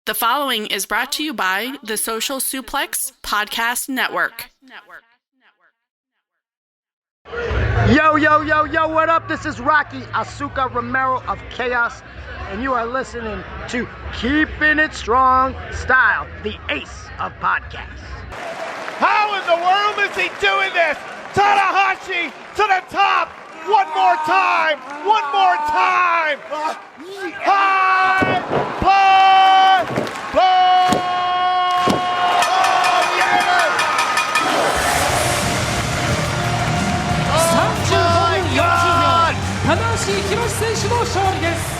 The following is brought to you by the Social Suplex Podcast Network. Yo, what up? This is Rocky Asuka Romero of Chaos, and you are listening to Keepin It Strong Style, the ace of podcasts. How in the world is he doing this? Tanahashi to the top! One more time! High! Play! Oh, yes! Oh, my God! 棚橋宏選手の勝利です。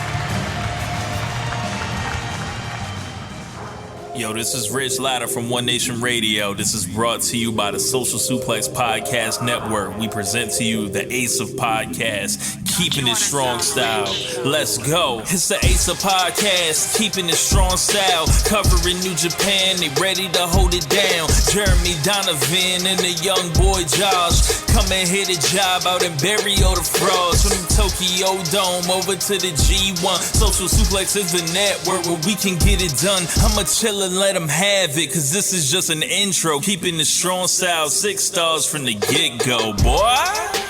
Yo, this is Rich Latta from One Nation Radio. This is brought to you by the Social Suplex Podcast Network. We present to you the Ace of Podcasts, Keepin It Strong Style. Let's go. It's the Ace of Podcasts, Keepin It Strong Style. Covering New Japan, they ready to hold it down. Jeremy Donovan and the young boy Josh. Come and hit a job out and bury all the frauds. From the Tokyo Dome over to the G1. Social Suplex is the network where we can get it done. I'ma chill and let them have it, cause this is just an intro. Keeping the strong style, 6 stars from the get-go, boy.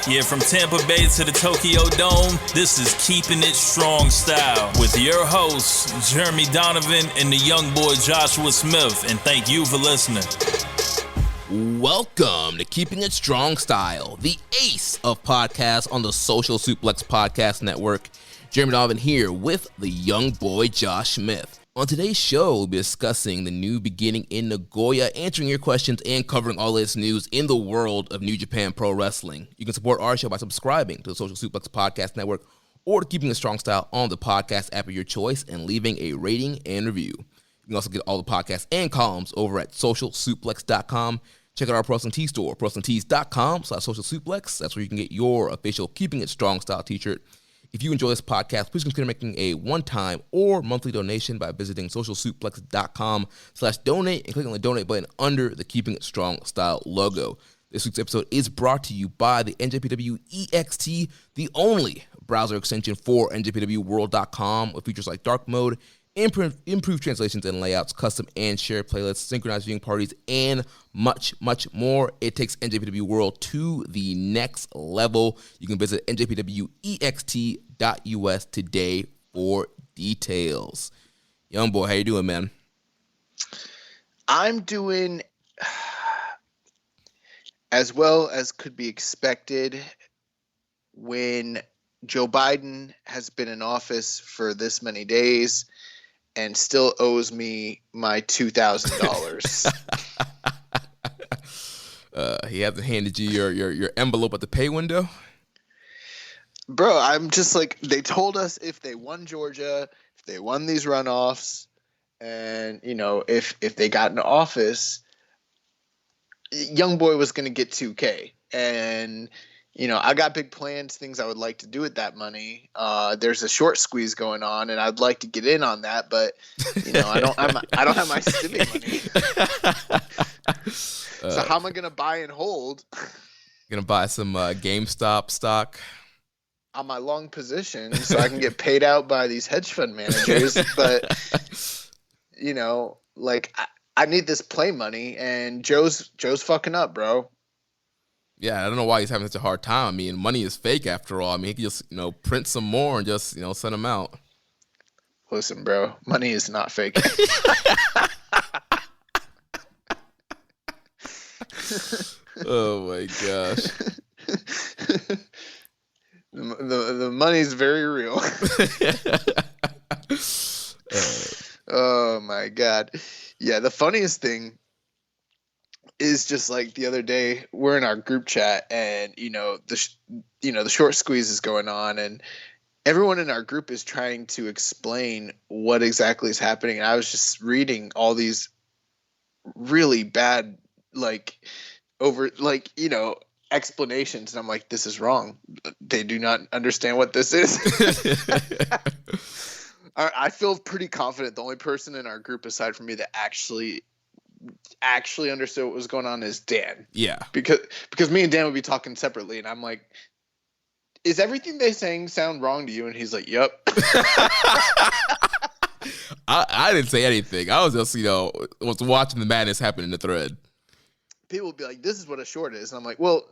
Yeah, from Tampa Bay to the Tokyo Dome, this is Keeping It Strong Style with your hosts, Jeremy Donovan and the young boy Joshua Smith. And thank you for listening. Welcome to Keeping It Strong Style, the ace of podcasts on the Social Suplex Podcast Network. Jeremy Donovan here with the young boy Josh Smith. On today's show, we'll be discussing the new beginning in Nagoya, answering your questions, and covering all this news in the world of New Japan Pro Wrestling. You can support our show by subscribing to the Social Suplex Podcast Network or to Keeping It Strong Style on the podcast app of your choice and leaving a rating and review. You can also get all the podcasts and columns over at socialsuplex.com. Check out our Pro Wrestling Tee store, ProWrestlingTees.com/socialsuplex. That's where you can get your official Keeping It Strong Style t-shirt. If you enjoy this podcast, please consider making a one-time or monthly donation by visiting socialsuplex.com/donate and click on the donate button under the Keeping It Strong Style logo. This week's episode is brought to you by the NJPW EXT, the only browser extension for NJPWworld.com with features like dark mode, improved translations and layouts, custom and shared playlists, synchronized viewing parties, and much more. It takes NJPW World to the next level. You can visit njpwext.us today for details. Young boy, how you doing, man? I'm doing as well as could be expected when Joe Biden has been in office for this many days and still owes me my $2,000. He hasn't handed you your envelope at the pay window? Bro, I'm just like, they told us if they won Georgia, if they won these runoffs, and, you know, if they got into office, young boy was going to get $2K. And, you know, I got big plans, things I would like to do with that money. There's a short squeeze going on, and I'd like to get in on that, but you know, I don't have my stimmy money. So how am I gonna buy and hold? Gonna buy some GameStop stock on my long position, so I can get paid out by these hedge fund managers. But you know, like I need this play money, and Joe's fucking up, bro. Yeah, I don't know why he's having such a hard time. I mean, money is fake after all. I mean, he can just, you know, print some more and just, you know, send them out. Listen, bro, money is not fake. Oh my gosh. The money's very real. Oh my God. Yeah, the funniest thing is just like the other day we're in our group chat and the short squeeze is going on and everyone in our group is trying to explain what exactly is happening. And I was just reading all these really bad explanations, and I'm like, this is wrong. They do not understand what this is. I feel pretty confident the only person in our group aside from me that actually understood what was going on is Dan. Yeah. Because me and Dan would be talking separately, and I'm like, is everything they saying sound wrong to you? And he's like, yep. I didn't say anything. I was just, was watching the madness happen in the thread. People would be like, this is what a short is. And I'm like, well,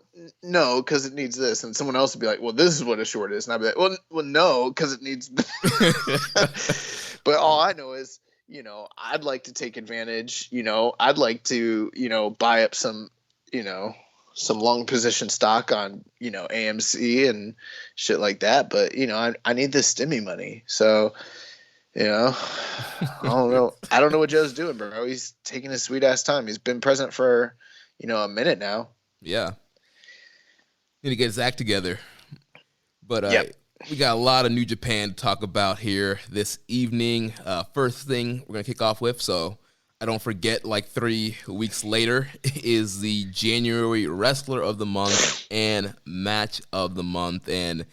no, because it needs this. And someone else would be like, well, this is what a short is. And I'd be like, well, no, because it needs But all I know is, I'd like to take advantage. I'd like to, buy up some long position stock on, AMC and shit like that. But, I need this stimmy money. So, I don't know. I don't know what Joe's doing, bro. He's taking his sweet ass time. He's been present for, a minute now. Yeah. Need to get his act together. But Yep. We got a lot of New Japan to talk about here this evening. First thing we're going to kick off with, so I don't forget, like 3 weeks later, is the January Wrestler of the Month and Match of the Month. And,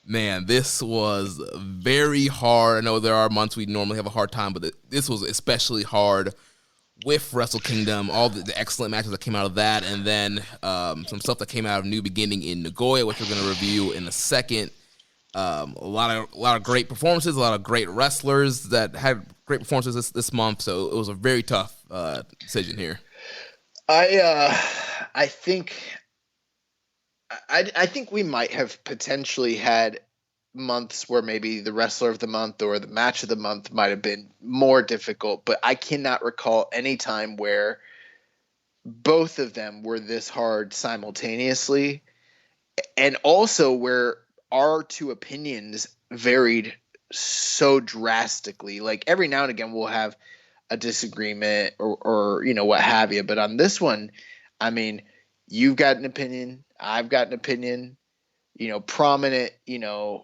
man, this was very hard. I know there are months we normally have a hard time, but this was especially hard with Wrestle Kingdom, all the excellent matches that came out of that, and then some stuff that came out of New Beginning in Nagoya, which we're going to review in a second. A lot of great performances, a lot of great wrestlers that had great performances this month. So it was a very tough decision here. I think we might have potentially had months where maybe the Wrestler of the Month or the Match of the Month might have been more difficult, but I cannot recall any time where both of them were this hard simultaneously, and also where our two opinions varied so drastically. Like every now and again we'll have a disagreement or what have you, but on this one, I mean, you've got an opinion, I've got an opinion. Prominent,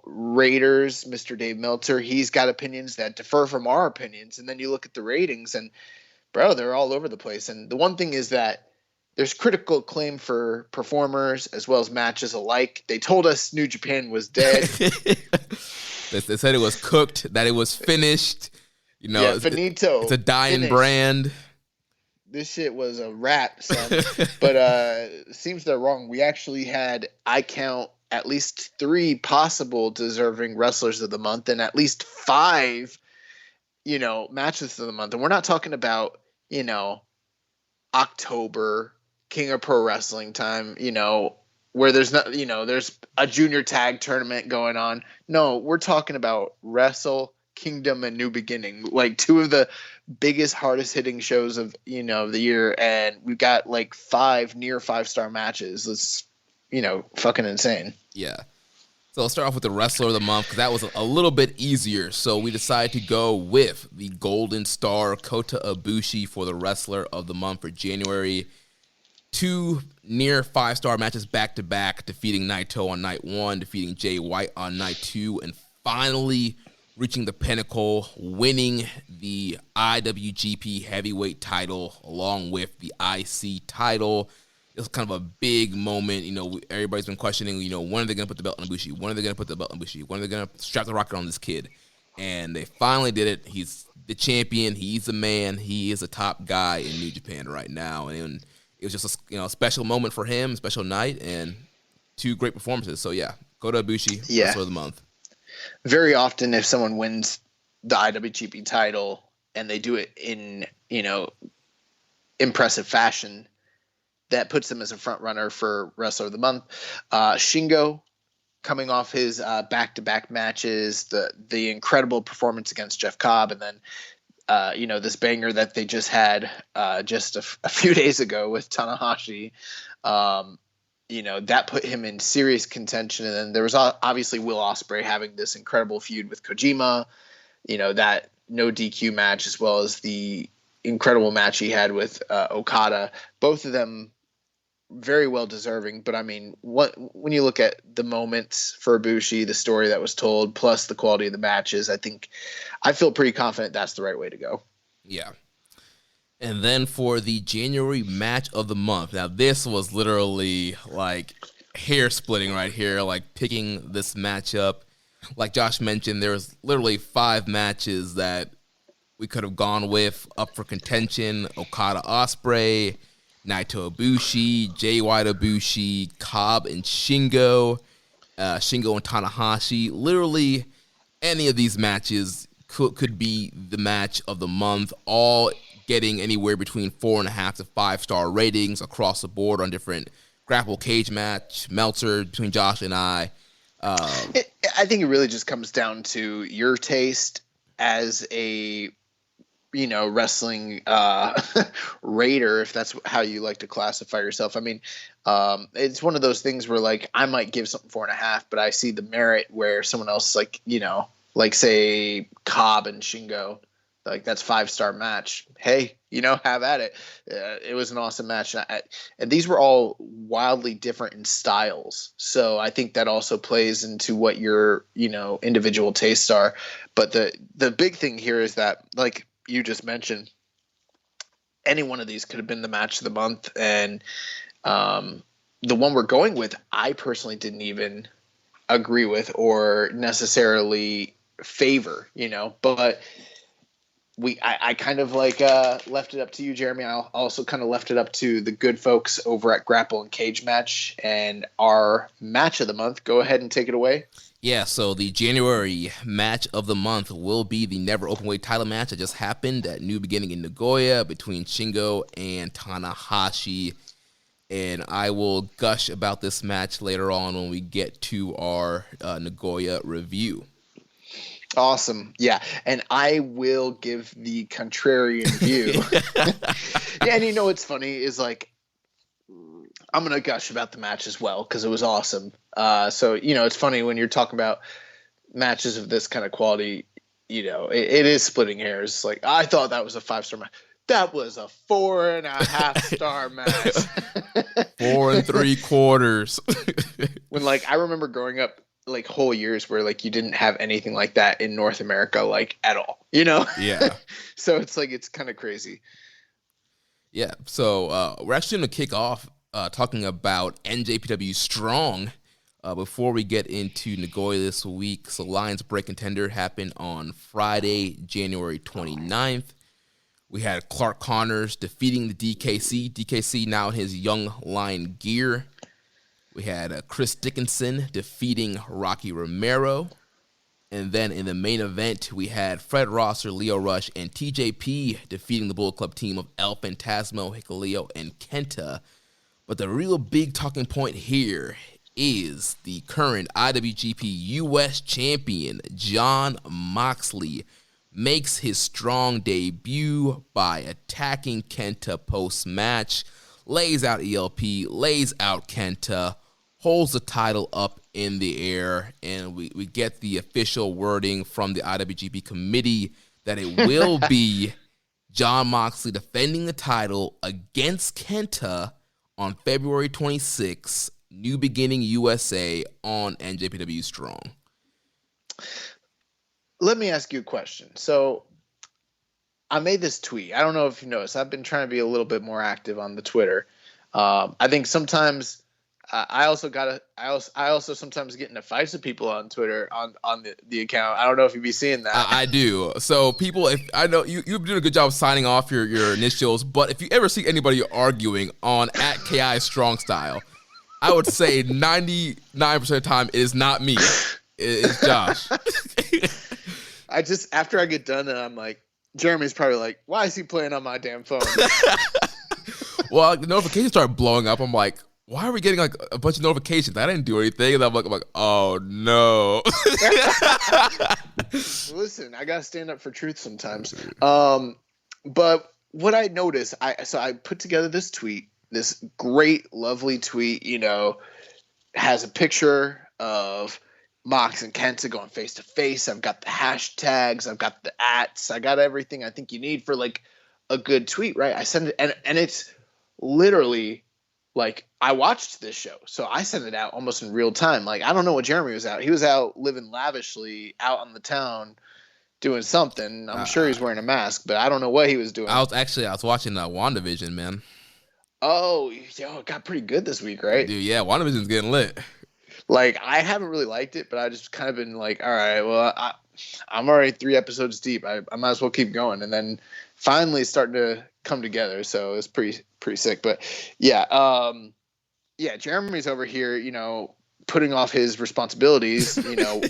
Raiders, Mr. Dave Meltzer, he's got opinions that differ from our opinions. And then you look at the ratings and, bro, they're all over the place. And the one thing is that there's critical acclaim for performers as well as matches alike. They told us New Japan was dead. They said it was cooked, that it was finished. Finito. It's a dying finished. Brand. This shit was a wrap, son. But seems they're wrong. We actually had, I count, at least 3 possible deserving Wrestlers of the Month and at least 5, matches of the month. And we're not talking about, October, King of Pro Wrestling time, where there's not, there's a junior tag tournament going on. No, we're talking about Wrestle Kingdom and New Beginning, like 2 of the biggest, hardest hitting shows of, the year. And we've got like 5 near 5-star matches. It's, fucking insane. Yeah. So let's start off with the Wrestler of the Month, because that was a little bit easier. So we decided to go with the Golden Star, Kota Ibushi, for the Wrestler of the Month for January. 2 near 5-star matches back-to-back, defeating Naito on night 1, defeating Jay White on night 2, and finally reaching the pinnacle, winning the IWGP Heavyweight title along with the IC title. It was kind of a big moment. Everybody's been questioning, when are they going to put the belt on Ibushi? When are they going to put the belt on Ibushi? When are they going to strap the rocket on this kid? And they finally did it. He's the champion. He's the man. He is a top guy in New Japan right now. And it was just a special moment for him, special night, and 2 great performances. So, yeah, Kota Ibushi, Wrestler of the Month. Very often if someone wins the IWGP title and they do it in, impressive fashion, that puts them as a front runner for Wrestler of the Month. Shingo, coming off his back-to-back matches, the incredible performance against Jeff Cobb, and then this banger that they just had just a few days ago with Tanahashi. That put him in serious contention. And then there was obviously Will Ospreay having this incredible feud with Kojima, that no DQ match, as well as the incredible match he had with Okada. Both of them very well deserving. But I mean, when you look at the moments for Ibushi, the story that was told, plus the quality of the matches, I feel pretty confident that's the right way to go. Yeah. And then for the January Match of the Month. Now, this was literally like hair splitting right here, like picking this matchup. Like Josh mentioned, there was literally 5 matches that we could have gone with up for contention. Okada Ospreay, Naito Ibushi, Jay White Ibushi, Cobb and Shingo, Shingo and Tanahashi. Literally any of these matches could be the match of the month, all getting anywhere between 4.5 to 5-star ratings across the board on different grapple cage match, Meltzer between Josh and I. I think it really just comes down to your taste as a, wrestling raider, if that's how you like to classify yourself. I mean, it's one of those things where like I might give something 4.5, but I see the merit where someone else like say Cobb and Shingo, like that's 5-star match. Hey, have at it. It was an awesome match, and these were all wildly different in styles. So I think that also plays into what your individual tastes are. But the big thing here is that, like you just mentioned, any one of these could have been the match of the month, and the one we're going with, I personally didn't even agree with or necessarily favor, but I kind of like left it up to you, Jeremy. I also kind of left it up to the good folks over at Grapple and Cage Match, and our match of the month. Go ahead and take it away. Yeah, so the January match of the month will be the Never Openweight title match that just happened at New Beginning in Nagoya between Shingo and Tanahashi. And I will gush about this match later on when we get to our Nagoya review. Awesome. Yeah. And I will give the contrarian view. Yeah. And what's funny is like, I'm going to gush about the match as well, because it was awesome. So, it's funny when you're talking about matches of this kind of quality, it is splitting hairs. Like, I thought that was a 5-star match. That was a 4.5-star match. 4 3/4. When like, I remember growing up, like whole years where like you didn't have anything like that in North America, like at all, Yeah. So it's like, it's kind of crazy. Yeah. So we're actually going to kick off talking about NJPW Strong before we get into Nagoya this week. So Lions Break Contender happened on Friday, January 29th. We had Clark Connors defeating the DKC. DKC now in his Young Lion gear. We had Chris Dickinson defeating Rocky Romero. And then in the main event, we had Fred Rosser, Leo Rush, and TJP defeating the Bullet Club team of El Phantasmo, Hikuleo, and Kenta. But the real big talking point here is the current IWGP US champion, Jon Moxley, makes his Strong debut by attacking Kenta post-match, lays out ELP, lays out Kenta, holds the title up in the air, and we get the official wording from the IWGP committee that it will be Jon Moxley defending the title against Kenta on February 26th, New Beginning USA on NJPW Strong. Let me ask you a question. So I made this tweet. I don't know if you noticed. I've been trying to be a little bit more active on the Twitter. I think sometimes I also sometimes get into fights with people on Twitter on the account. I don't know if you'd be seeing that. I do. So people, if I know you're doing a good job of signing off your initials, but if you ever see anybody arguing on @KI Strong Style, I would say 99% of the time it is not me. It's Josh. After I get done, and I'm like, Jeremy's probably like, why is he playing on my damn phone? Well, the notifications start blowing up. I'm like, why are we getting like a bunch of notifications? I didn't do anything. And I'm like, oh no. Listen, I gotta stand up for truth sometimes. But what I noticed, I put together this tweet, this great, lovely tweet. Has a picture of Mox and Kenta going face to face. I've got the hashtags. I've got the @. I got everything I think you need for like a good tweet, right? I send it, and it's literally like I watched this show, so I sent it out almost in real time. Like I don't know what Jeremy was out. He was out living lavishly out on the town doing something. I'm sure he's wearing a mask, but I don't know what he was doing. I was watching WandaVision, man. Oh, it got pretty good this week, right? Dude, yeah, WandaVision's getting lit. Like, I haven't really liked it, but I just kind of been like, all right, well, I'm already 3 episodes deep. I might as well keep going. And then finally starting to come together. So it's pretty sick. But yeah, Jeremy's over here, putting off his responsibilities, you know,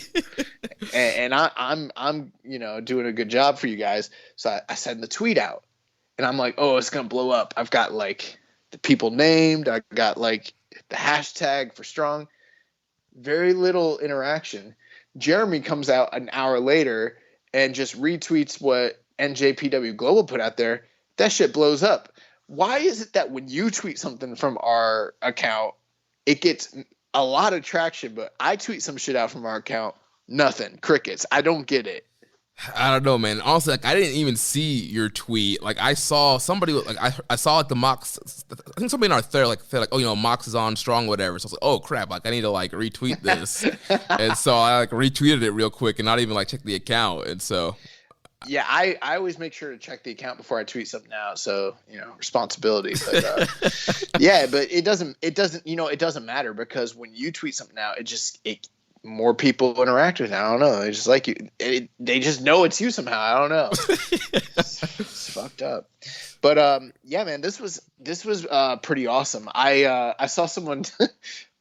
and I'm you know, doing a good job for you guys. So I send the tweet out, and I'm like, oh, it's gonna blow up. I've got like the people named. I got like the hashtag for strong. Very little interaction. Jeremy comes out an hour later and just retweets what NJPW Global put out there. That shit blows up. Why is it that when you tweet something from our account, it gets a lot of traction, but I tweet some shit out from our account, nothing, crickets. I don't get it. I don't know, man. Honestly, like, I didn't even see your tweet. Like, I saw somebody, like, I saw, like, the Mox, I think somebody in our thread, like, said, like, oh, you know, Mox is on strong, whatever. So I was like, oh, crap, like, I need to, like, retweet this. And so I, like, retweeted it real quick and not even, like, check the account. And so. Yeah, I always make sure to check the account before I tweet something out. So, you know, responsibility. But, yeah, but it doesn't, you know, it doesn't matter because when you tweet something out, more people interact with it. I don't know. They just like you. They just know it's you somehow. I don't know. It's fucked up. But yeah, man, this was pretty awesome. I saw someone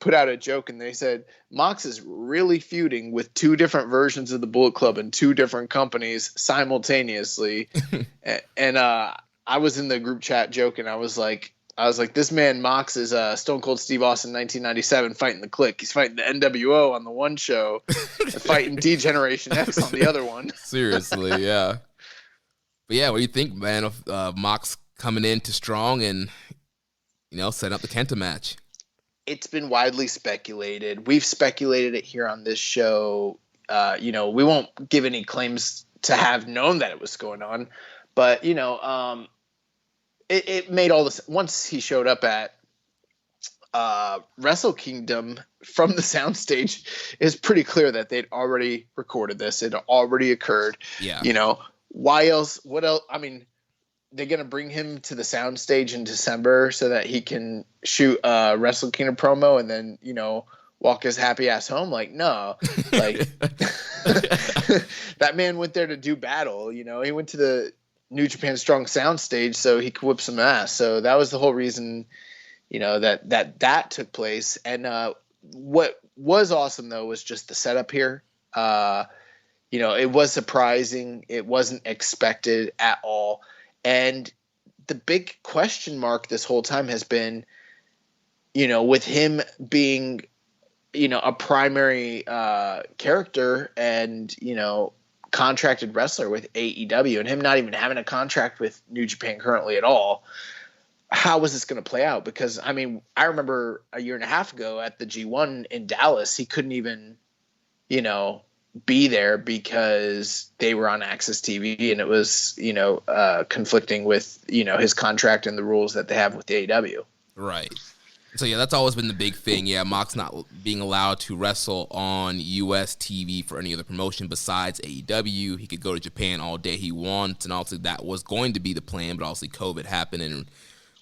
put out a joke and they said Mox is really feuding with two different versions of the Bullet Club and two different companies simultaneously. And I was in the group chat joking. I was like, this man Mox is Stone Cold Steve Austin 1997 fighting the Click. He's fighting the NWO on the one show and fighting D-Generation X on the other one. Seriously, yeah. But yeah, what do you think, man, of Mox coming into Strong and, you know, setting up the Kenta match? It's been widely speculated. We've speculated it here on this show. You know, we won't give any claims to have known that it was going on. But, you know, it made all this once he showed up at Wrestle Kingdom from the soundstage. It's pretty clear that they'd already recorded this. It already occurred. Yeah. You know, why else? What else? I mean, they're gonna bring him to the soundstage in December so that he can shoot a Wrestle Kingdom promo and then, you know, walk his happy ass home. Like, no, like that man went there to do battle. You know, he went to the New Japan Strong soundstage so he could whip some ass. So that was the whole reason, you know, that took place. And what was awesome though was just the setup here. You know, it was surprising. It wasn't expected at all. And the big question mark this whole time has been, you know, with him being, you know, a primary character and, you know, contracted wrestler with AEW and him not even having a contract with New Japan currently at all. How was this going to play out? Because, I mean, I remember a year and a half ago at the G1 in Dallas, he couldn't even, you know, be there because they were on Access TV and it was, you know, conflicting with, you know, his contract and the rules that they have with the AEW. Right. So, yeah, that's always been the big thing. Yeah, Mox not being allowed to wrestle on U.S. TV for any other promotion besides AEW. He could go to Japan all day he wants, and obviously that was going to be the plan, but obviously COVID happened, and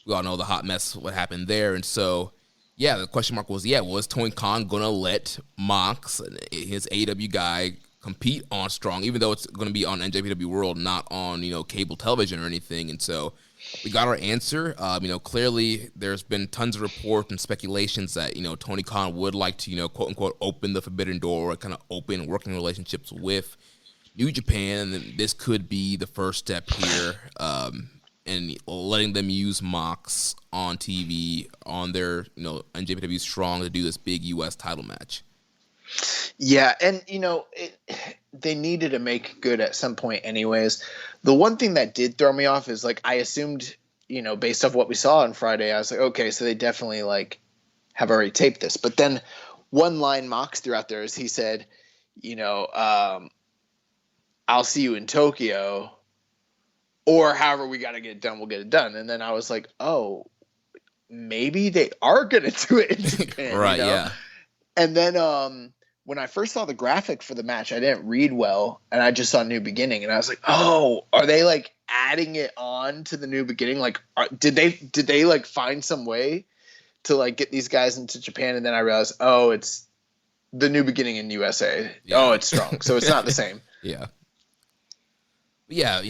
we all know the hot mess what happened there. And so, yeah, the question mark was, was Tony Khan going to let Mox, his AEW guy, compete on Strong, even though it's going to be on NJPW World, not on, you know, cable television or anything. And so we got our answer. You know, clearly there's been tons of reports and speculations that, you know, Tony Khan would like to, you know, quote unquote, open the forbidden door or kind of open working relationships with New Japan. And this could be the first step here, and letting them use Mox on TV on their, you know, NJPW Strong to do this big U.S. title match. Yeah, and, you know, they needed to make good at some point anyways. The one thing that did throw me off is, like, I assumed, you know, based off what we saw on Friday, I was like, okay, so they definitely, like, have already taped this. But then one line Mox threw out there is he said, you know, I'll see you in Tokyo, or however we got to get it done, we'll get it done. And then I was like, oh, maybe they are going to do it in Japan. Right, you know? yeah. And then when I first saw the graphic for the match, I didn't read well, and I just saw New Beginning, and I was like, oh, are they, like, adding it on to the New Beginning? Like, did they like find some way to, like, get these guys into Japan? And then I realized, oh, it's the New Beginning in USA. Yeah. Oh, it's Strong, so it's not the same. Yeah. Yeah,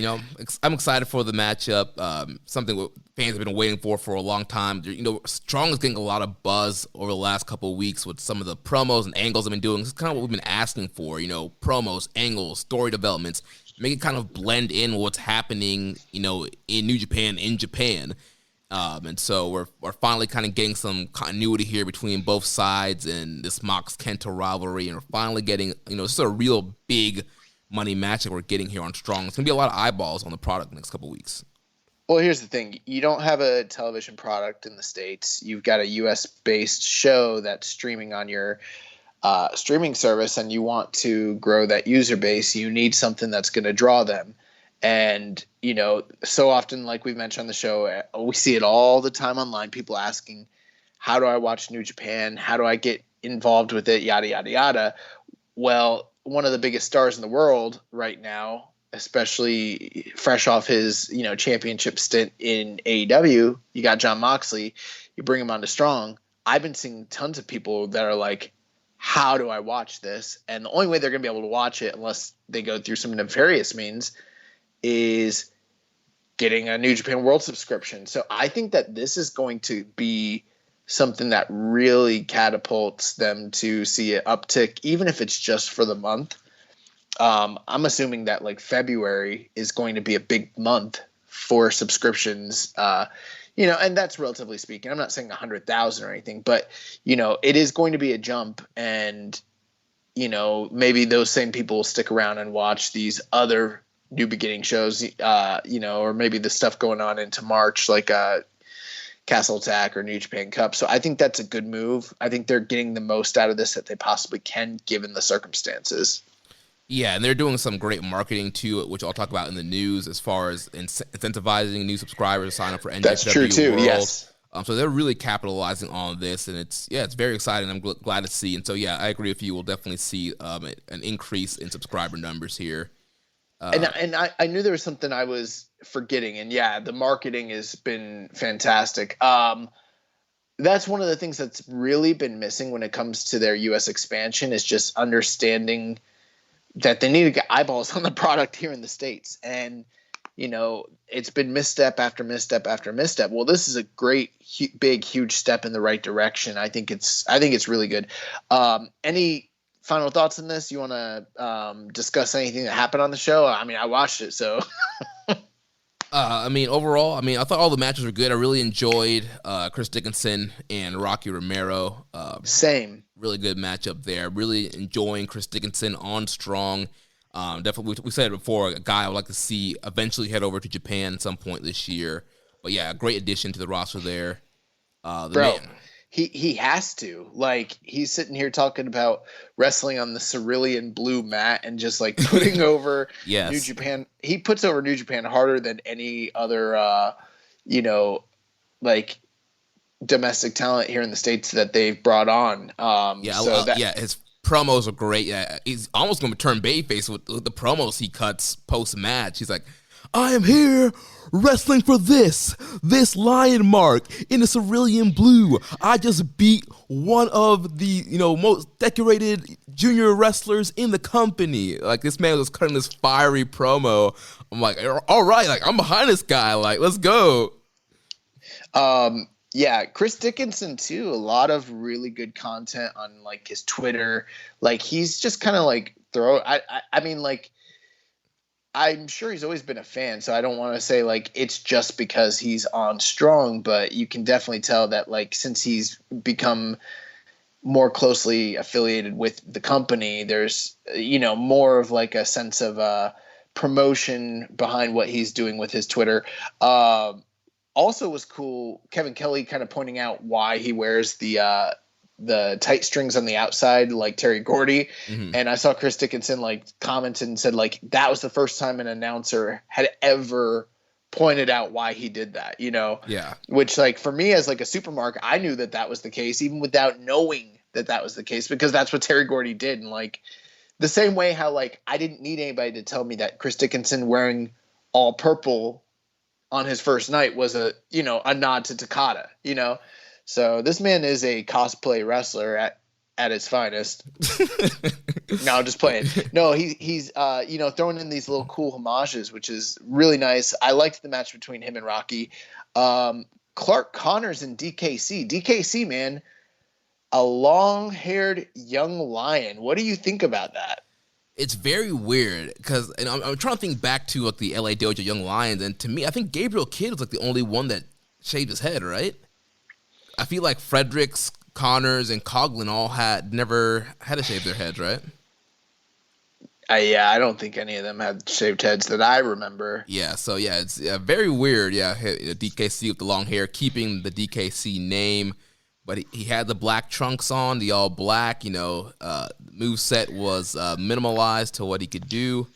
I'm excited for the matchup. Something fans have been waiting for a long time. Strong is getting a lot of buzz over the last couple of weeks with some of the promos and angles they've been doing. It's kind of what we've been asking for. Promos, angles, story developments, make it kind of blend in what's happening. In New Japan, in Japan. And so we're finally kind of getting some continuity here between both sides and this Mox Kenta rivalry, and we're finally getting this is a real big money match that we're getting here on Strong. It's gonna be a lot of eyeballs on the product next couple weeks. Well, here's the thing: you don't have a television product in the States. You've got a U.S. based show that's streaming on your streaming service, and you want to grow that user base. You need something that's going to draw them. And, so often, like we've mentioned on the show, we see it all the time online, people asking, how do I watch New Japan? How do I get involved with it? Yada, yada, yada. Well, one of the biggest stars in the world right now, especially fresh off his, championship stint in AEW, you got Jon Moxley, you bring him on to Strong. I've been seeing tons of people that are like, how do I watch this? And the only way they're going to be able to watch it, unless they go through some nefarious means, is getting a New Japan World subscription. So I think that this is going to be something that really catapults them to see an uptick, even if it's just for the month. I'm assuming that like February is going to be a big month for subscriptions, and that's relatively speaking. I'm not saying 100,000 or anything, but, it is going to be a jump, and, maybe those same people will stick around and watch these other New Beginning shows, or maybe the stuff going on into March, like Castle Attack or New Japan Cup. So I think that's a good move. I think they're getting the most out of this that they possibly can, given the circumstances. Yeah, and they're doing some great marketing too, which I'll talk about in the news, as far as incentivizing new subscribers to sign up for NJPW That's true too. World. Yes. So they're really capitalizing on this, and it's very exciting. I'm glad to see. And so I agree with you. We'll definitely see an increase in subscriber numbers here. And I knew there was something I was forgetting, and the marketing has been fantastic. That's one of the things that's really been missing when it comes to their U.S. expansion, is just understanding that they need to get eyeballs on the product here in the States. And, it's been misstep after misstep after misstep. Well, this is a great, big, huge step in the right direction. I think it's really good. Any final thoughts on this? You want to discuss anything that happened on the show? I mean, I watched it, so. Overall, I thought all the matches were good. I really enjoyed Chris Dickinson and Rocky Romero. Same. Really good matchup there. Really enjoying Chris Dickinson on Strong. Definitely, we said it before, a guy I would like to see eventually head over to Japan at some point this year. But a great addition to the roster there. He has to. Like, he's sitting here talking about wrestling on the cerulean blue mat and just like putting over yes. New Japan. He puts over New Japan harder than any other, domestic talent here in the States that they've brought on. His promos are great. Yeah, he's almost going to turn babyface with the promos he cuts post match. He's like, I am here wrestling for this lion mark in the cerulean blue. I just beat one of the most decorated junior wrestlers in the company. Like, this man was cutting this fiery promo. I'm like, all right, like, I'm behind this guy. Like, let's go. Chris Dickinson too. A lot of really good content on like his Twitter. Like, he's just kind of like I'm sure he's always been a fan, so I don't want to say like it's just because he's on Strong, but you can definitely tell that like since he's become more closely affiliated with the company, there's more of like a sense of promotion behind what he's doing with his Twitter. Also was cool, Kevin Kelly kind of pointing out why he wears the tight strings on the outside like Terry Gordy. Mm-hmm. And I saw Chris Dickinson like commented and said like that was the first time an announcer had ever pointed out why he did that, Yeah. Which like for me as like a supermarket, I knew that was the case even without knowing that was the case, because that's what Terry Gordy did. And like the same way how like I didn't need anybody to tell me that Chris Dickinson wearing all purple on his first night was a nod to Takada, So this man is a cosplay wrestler at at its finest. No, just playing. No, he's throwing in these little cool homages, which is really nice. I liked the match between him and Rocky. Clark Connors and DKC. DKC, man, a long-haired young lion. What do you think about that? It's very weird because I'm trying to think back to like the LA Dojo Young Lions, and to me, I think Gabriel Kidd was like the only one that shaved his head, right? I feel like Fredericks, Connors, and Coughlin all never had to shave their heads, right? I don't think any of them had shaved heads that I remember. Yeah, so yeah, it's very weird. Yeah, DKC with the long hair, keeping the DKC name, but he had the black trunks on, the all black. Moveset was minimalized to what he could do.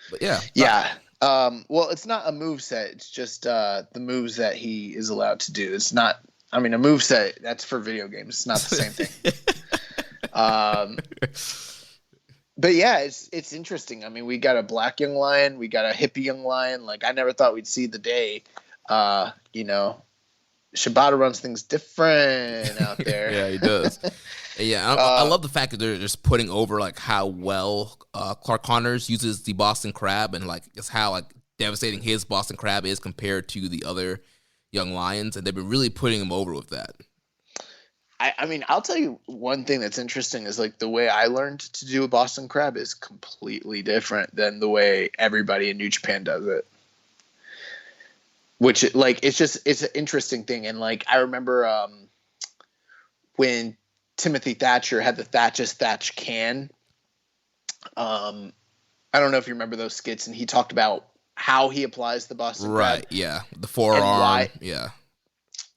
But yeah. Yeah. Well, it's not a moveset. It's just the moves that he is allowed to do. It's not. I mean, a moveset, that's for video games. It's not the same thing. But yeah, it's interesting. I mean, we got a black young lion, we got a hippie young lion. Like, I never thought we'd see the day. Shibata runs things different out there. Yeah, he does. Yeah, I love the fact that they're just putting over like how well Clark Connors uses the Boston Crab, and like just how like devastating his Boston Crab is compared to the other young lions, and they've been really putting him over with that. I mean, I'll tell you one thing that's interesting is like the way I learned to do a Boston Crab is completely different than the way everybody in New Japan does it. Which it's an interesting thing. And like, I remember when Timothy Thatcher had the Thatch can. I don't know if you remember those skits, and he talked about how he applies the Boston Crab. Right, yeah. The forearm, yeah.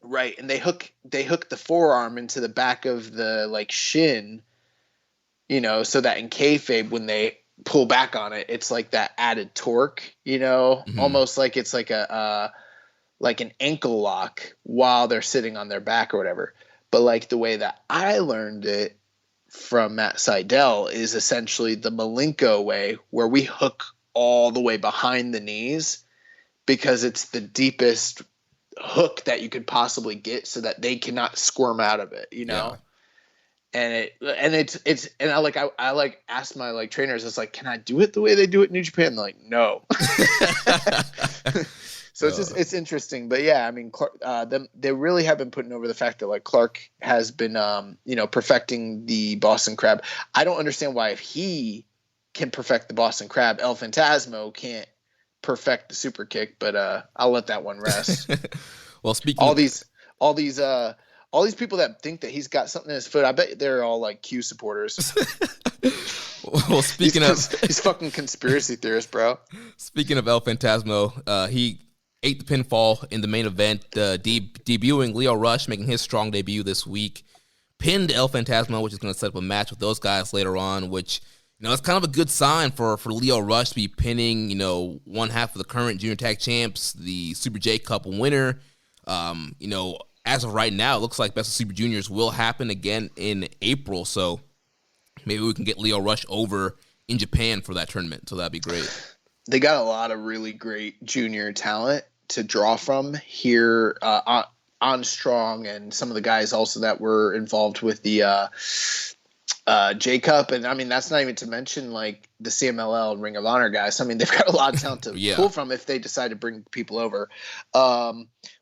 Right, and they hook the forearm into the back of the like shin, so that in kayfabe when they pull back on it, it's like that added torque, almost like it's like like an ankle lock while they're sitting on their back or whatever. But like the way that I learned it from Matt Seidel is essentially the Malenko way, where we hook all the way behind the knees because it's the deepest hook that you could possibly get so that they cannot squirm out of it, Yeah. And I asked my like trainers, it's like, can I do it the way they do it in New Japan? And they're like, no. So it's interesting, but yeah, I mean, Clark, they really have been putting over the fact that like Clark has been, perfecting the Boston Crab. I don't understand why if he can perfect the Boston Crab, El Phantasmo can't perfect the super kick, but I'll let that one rest. Well, speaking all these people that think that he's got something in his foot, I bet they're all like Q supporters. Well, speaking of he's fucking conspiracy theorist, bro. Speaking of El Phantasmo, he ate the pinfall in the main event, debuting Leo Rush, making his strong debut this week. Pinned El Phantasmo, which is going to set up a match with those guys later on, which, it's kind of a good sign for Leo Rush to be pinning, one half of the current junior tag champs, the Super J Cup winner. As of right now, it looks like Best of Super Juniors will happen again in April, so maybe we can get Leo Rush over in Japan for that tournament, so that'd be great. They got a lot of really great junior talent to draw from here on Strong, and some of the guys also that were involved with the J Cup. And I mean, that's not even to mention like the CMLL and Ring of Honor guys. I mean, they've got a lot of talent to pull from if they decide to bring people over.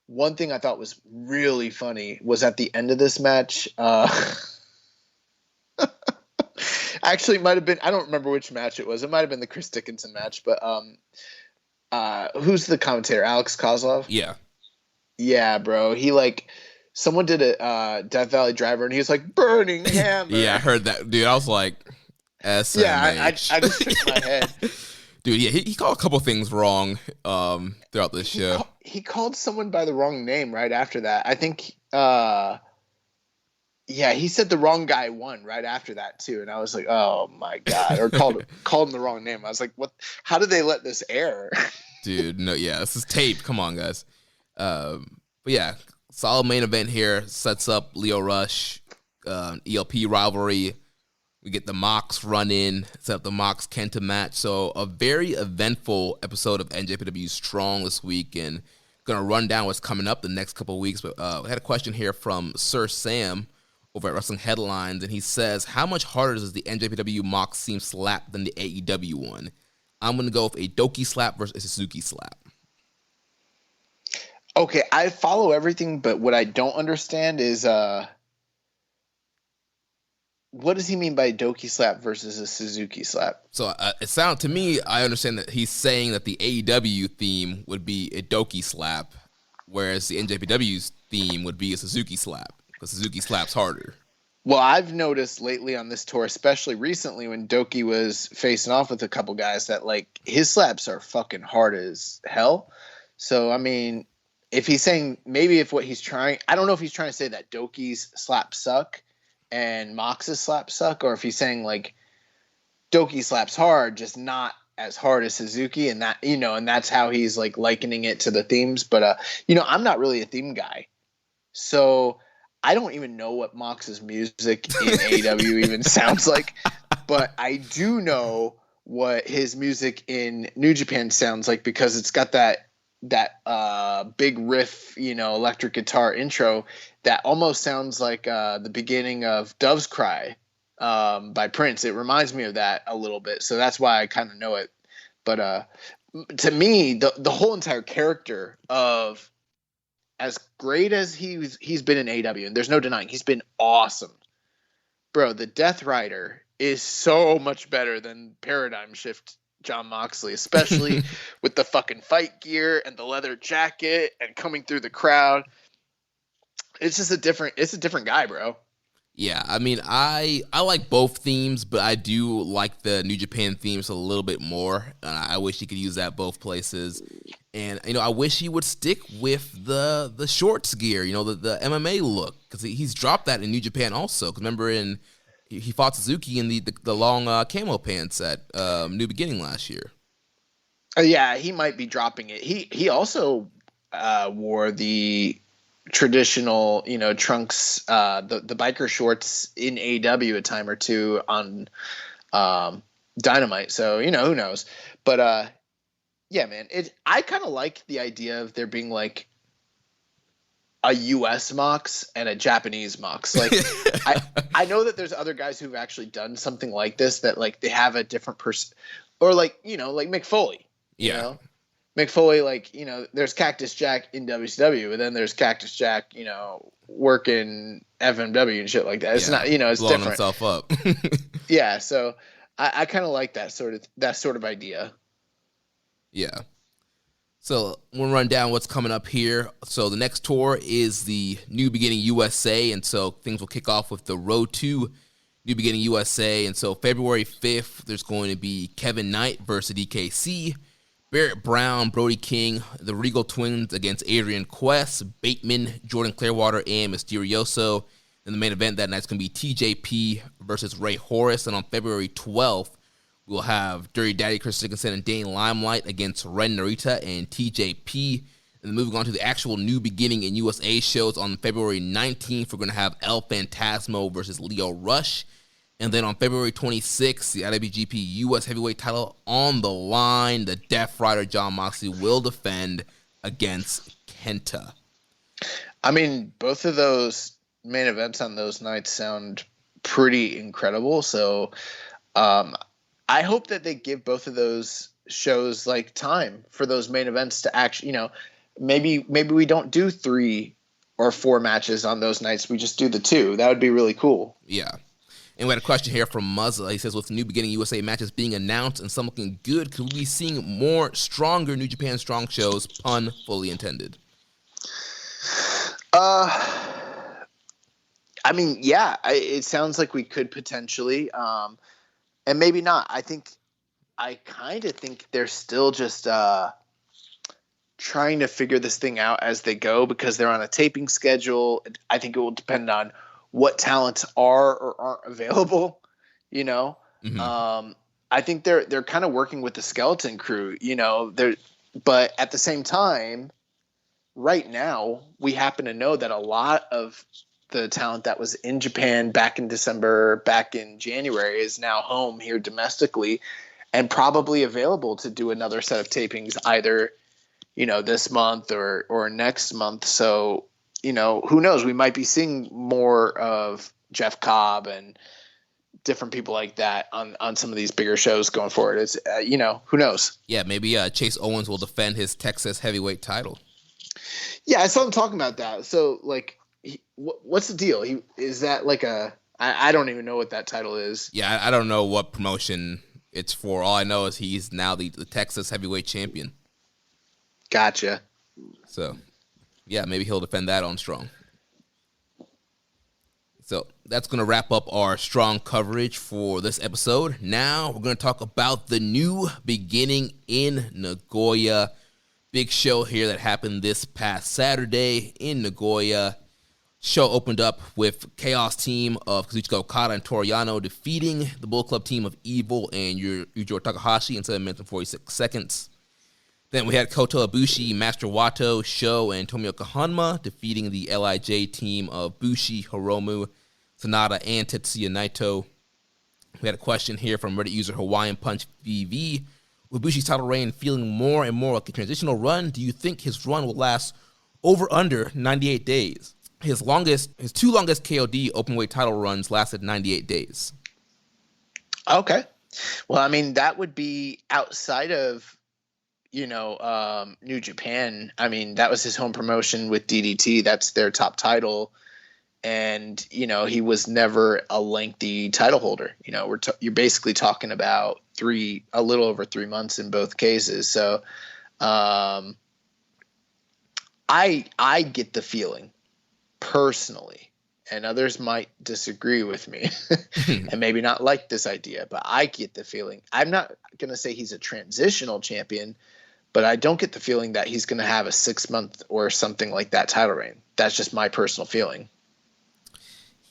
One thing I thought was really funny was at the end of this match, actually, it might have been, I don't remember which match it was. It might have been the Chris Dickinson match, but who's the commentator? Alex Kozlov? Yeah. Yeah, bro. He someone did a Death Valley Driver, and he was like, burning hammer. Yeah, I heard that. Dude, I was like, SMH. Yeah, I just shook my head. Dude, yeah, he called a couple things wrong throughout this show. He called someone by the wrong name right after that. I think, he said the wrong guy won right after that too, and I was like, oh my god, or called him the wrong name. I was like, what? How did they let this air? Dude, no, yeah, this is tape. Come on, guys. But yeah, solid main event here. Sets up Leo Rush, ELP rivalry. We get the Mox run in, set up the Mox Kenta match. So a very eventful episode of NJPW Strong this week, and gonna run down what's coming up the next couple of weeks. But I had a question here from Sir Sam over at Wrestling Headlines, and he says, how much harder does the NJPW Mox theme slap than the AEW one? I'm going to go with a Doki slap versus a Suzuki slap. Okay, I follow everything, but what I don't understand is what does he mean by Doki slap versus a Suzuki slap? So it sounds to me, I understand that he's saying that the AEW theme would be a Doki slap, whereas the NJPW's theme would be a Suzuki slap, because Suzuki slaps harder. Well, I've noticed lately on this tour, especially recently when Doki was facing off with a couple guys, that like his slaps are fucking hard as hell. So, I mean, if he's saying maybe if what he's trying, I don't know if he's trying to say that Doki's slaps suck and Mox's slaps suck, or if he's saying like Doki slaps hard, just not as hard as Suzuki, and that, you know, and that's how he's like likening it to the themes. But you know, I'm not really a theme guy, so I don't even know what Mox's music in AEW even sounds like, but I do know what his music in New Japan sounds like, because it's got that big riff, you know, electric guitar intro that almost sounds like the beginning of Dove's Cry by Prince. It reminds me of that a little bit, so that's why I kind of know it. But to me, the whole entire character of, as great as he's been in AEW, and there's no denying he's been awesome, bro, the Death Rider is so much better than Paradigm Shift John Moxley, especially with the fucking fight gear and the leather jacket and coming through the crowd. It's just a different guy, bro. Yeah, I mean, I like both themes, but I do like the New Japan themes a little bit more. I wish he could use that both places. And, you know, I wish he would stick with the shorts gear, you know, the MMA look, because he's dropped that in New Japan also. Because remember, he fought Suzuki in the long camo pants at New Beginning last year. Yeah, he might be dropping it. He also wore the traditional, you know, trunks, the biker shorts in AEW a time or two on Dynamite. So, you know, who knows? But yeah, man, I kind of like the idea of there being like a US Mox and a Japanese Mox. Like, I know that there's other guys who've actually done something like this, that like they have a different person, or like, you know, like Mick Foley. Yeah. You know? Mick Foley, like, you know, there's Cactus Jack in WCW, and then there's Cactus Jack, you know, working FMW and shit like that. It's not, you know, it's blowing different. himself up. Yeah, so I kind of like that sort of idea. Yeah. So we'll run down what's coming up here. So the next tour is the New Beginning USA, and so things will kick off with the Road to New Beginning USA. And so February 5th, there's going to be Kevin Knight versus DKC, Barrett Brown, Brody King, the Regal Twins against Adrian Quest, Bateman, Jordan Clearwater, and Mysterioso. And the main event that night's going to be TJP versus Ray Horace. And on February 12th, we'll have Dirty Daddy, Chris Dickinson, and Dane Limelight against Ren Narita and TJP. And then moving on to the actual New Beginning in USA shows on February 19th, we're going to have El Phantasmo versus Leo Rush. And then on February 26th, the IWGP US Heavyweight title on the line. The Death Rider John Moxley will defend against Kenta. I mean, both of those main events on those nights sound pretty incredible. So I hope that they give both of those shows like time for those main events to actually, you know, maybe we don't do 3 or 4 matches on those nights. We just do the 2. That would be really cool. Yeah. And we had a question here from Muzza. He says, with New Beginning USA matches being announced and some looking good, could we be seeing more stronger New Japan Strong shows, pun fully intended? I mean, yeah, it sounds like we could potentially, and maybe not. I kind of think they're still just trying to figure this thing out as they go, because they're on a taping schedule. I think it will depend on what talents are or aren't available, you know. Mm-hmm. I think they're kind of working with the skeleton crew, you know. But at the same time, right now, we happen to know that a lot of the talent that was in Japan back in December, back in January, is now home here domestically and probably available to do another set of tapings either, you know, this month or next month. So, you know, who knows? We might be seeing more of Jeff Cobb and different people like that on some of these bigger shows going forward. It's who knows? Yeah, maybe Chase Owens will defend his Texas heavyweight title. Yeah, I saw him talking about that. So like, what's the deal? Is that like I don't even know what that title is. Yeah, I don't know what promotion it's for. All I know is he's now the Texas heavyweight champion. Gotcha. So, yeah, maybe he'll defend that on Strong. So that's going to wrap up our Strong coverage for this episode. Now we're going to talk about the new beginning in Nagoya. Big show here that happened this past Saturday in Nagoya. Show opened up with Chaos team of Kazuchika Okada and Toru Yano defeating the Bullet Club team of Evil and Yujiro Takahashi in 7 minutes and 46 seconds. Then we had Kota Ibushi, Master Wato, Sho, and Tomioka Honma defeating the LIJ team of Bushi, Hiromu, Sanada, and Tetsuya Naito. We had a question here from Reddit user Hawaiian Punch VV. With Bushi's title reign feeling more and more like a transitional run, do you think his run will last over under 98 days? His two longest KOD openweight title runs lasted 98 days. Okay. Well, I mean, that would be outside of, New Japan. I mean, that was his home promotion with DDT. That's their top title. And, he was never a lengthy title holder. You're basically talking about a little over 3 months in both cases. So I get the feeling personally, and others might disagree with me and maybe not like this idea, but I get the feeling. I'm not going to say he's a transitional champion, but I don't get the feeling that he's going to have a 6-month or something like that title reign. That's just my personal feeling.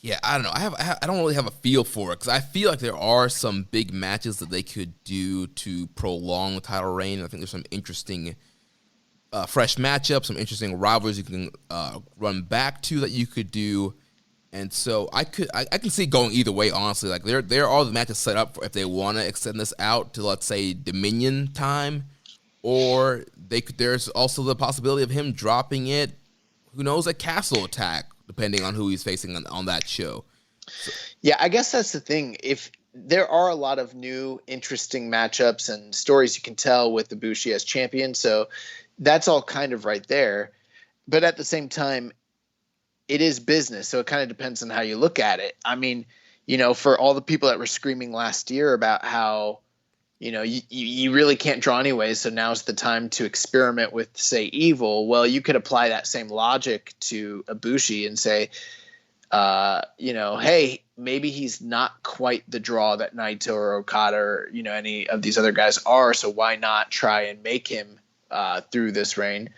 Yeah, I don't know. I don't really have a feel for it because I feel like there are some big matches that they could do to prolong the title reign. I think there's some interesting fresh matchups, some interesting rivalries you can run back to that you could do. And so I can see it going either way, honestly. Like there are the matches set up for if they want to extend this out to, let's say, Dominion time, or there's also the possibility of him dropping it, who knows, a Castle Attack, depending on who he's facing on that show. So. Yeah, I guess that's the thing. If there are a lot of new, interesting matchups and stories you can tell with Ibushi as champion, so that's all kind of right there. But at the same time, it is business, so it kind of depends on how you look at it. I mean, for all the people that were screaming last year about how, you really can't draw anyways, so now's the time to experiment with, say, Evil. Well, you could apply that same logic to Ibushi and say, hey, maybe he's not quite the draw that Naito or Okada or, any of these other guys are, so why not try and make him through this reign?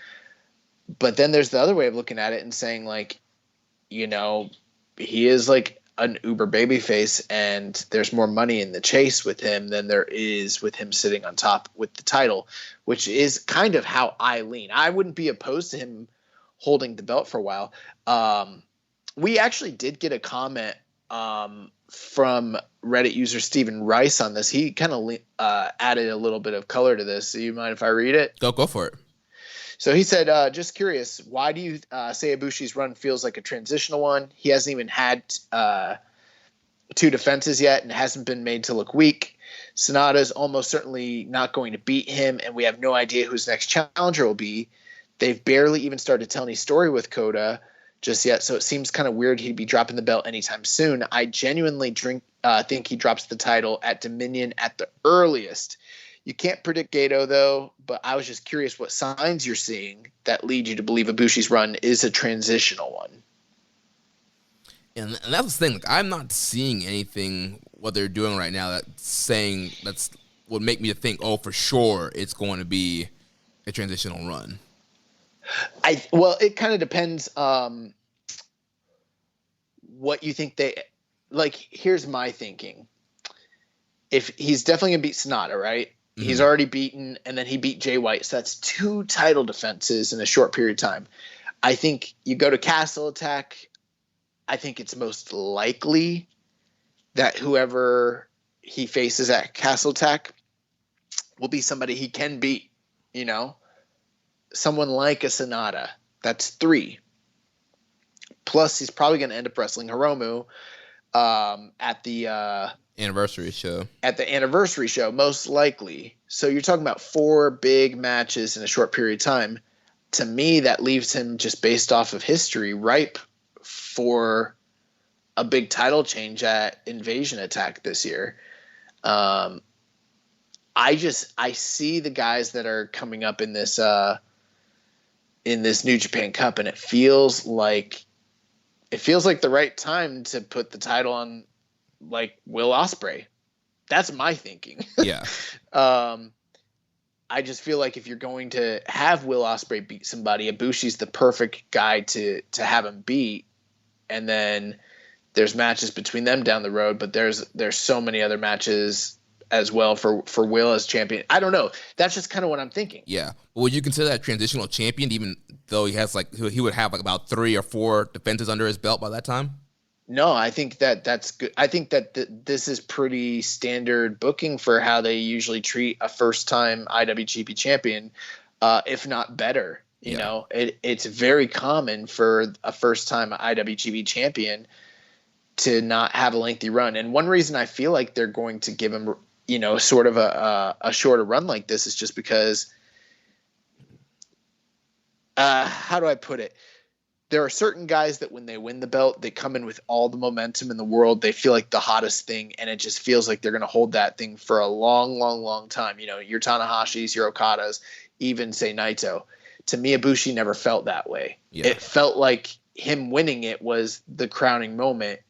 But then there's the other way of looking at it and saying, like, he is like an uber babyface, and there's more money in the chase with him than there is with him sitting on top with the title, which is kind of how I lean. I wouldn't be opposed to him holding the belt for a while. We actually did get a comment from Reddit user Stephen Rice on this. He kind of added a little bit of color to this. Do you mind if I read it? Go for it. So he said, just curious, why do you say Ibushi's run feels like a transitional one? He hasn't even had 2 defenses yet and hasn't been made to look weak. Sonata's almost certainly not going to beat him, and we have no idea who his next challenger will be. They've barely even started telling any story with Kota just yet, so it seems kind of weird he'd be dropping the belt anytime soon. I genuinely think he drops the title at Dominion at the earliest. You can't predict Gato, though, but I was just curious what signs you're seeing that lead you to believe Ibushi's run is a transitional one. And that's the thing. Like, I'm not seeing anything what they're doing right now that's would make me think, oh, for sure it's going to be a transitional run. Well, it kind of depends what you think they like. Here's my thinking. If he's definitely gonna beat Sonata, right? Mm-hmm. He's already beaten, and then he beat Jay White, so that's 2 title defenses in a short period of time. I think you go to Castle Attack. I think it's most likely that whoever he faces at Castle Attack will be somebody he can beat. Someone like a Sonata. That's 3. Plus, he's probably going to end up wrestling Hiromu. at the anniversary show. At the anniversary show, most likely. So you're talking about 4 big matches in a short period of time. To me, that leaves him, just based off of history, ripe for a big title change at Invasion Attack this year. I see the guys that are coming up in this New Japan Cup, and it feels like the right time to put the title on, like, Will Ospreay. That's my thinking. Yeah. I just feel like if you're going to have Will Ospreay beat somebody, Ibushi's the perfect guy to have him beat. And then there's matches between them down the road, but there's so many other matches as well for Will as champion. I don't know. That's just kind of what I'm thinking. Yeah. Would you consider that transitional champion, even though he would have like about 3 or 4 defenses under his belt by that time? No, I think that's good. I think that this is pretty standard booking for how they usually treat a first-time IWGP champion, if not better. You know, it's very common for a first-time IWGP champion to not have a lengthy run. And one reason I feel like they're going to give him, you know, sort of a shorter run like this is just because, how do I put it? There are certain guys that when they win the belt, they come in with all the momentum in the world. They feel like the hottest thing, and it just feels like they're going to hold that thing for a long, long, long time. You know, your Tanahashis, your Okadas, even say Naito. To me, Ibushi never felt that way. Yeah. It felt like him winning it was the crowning moment,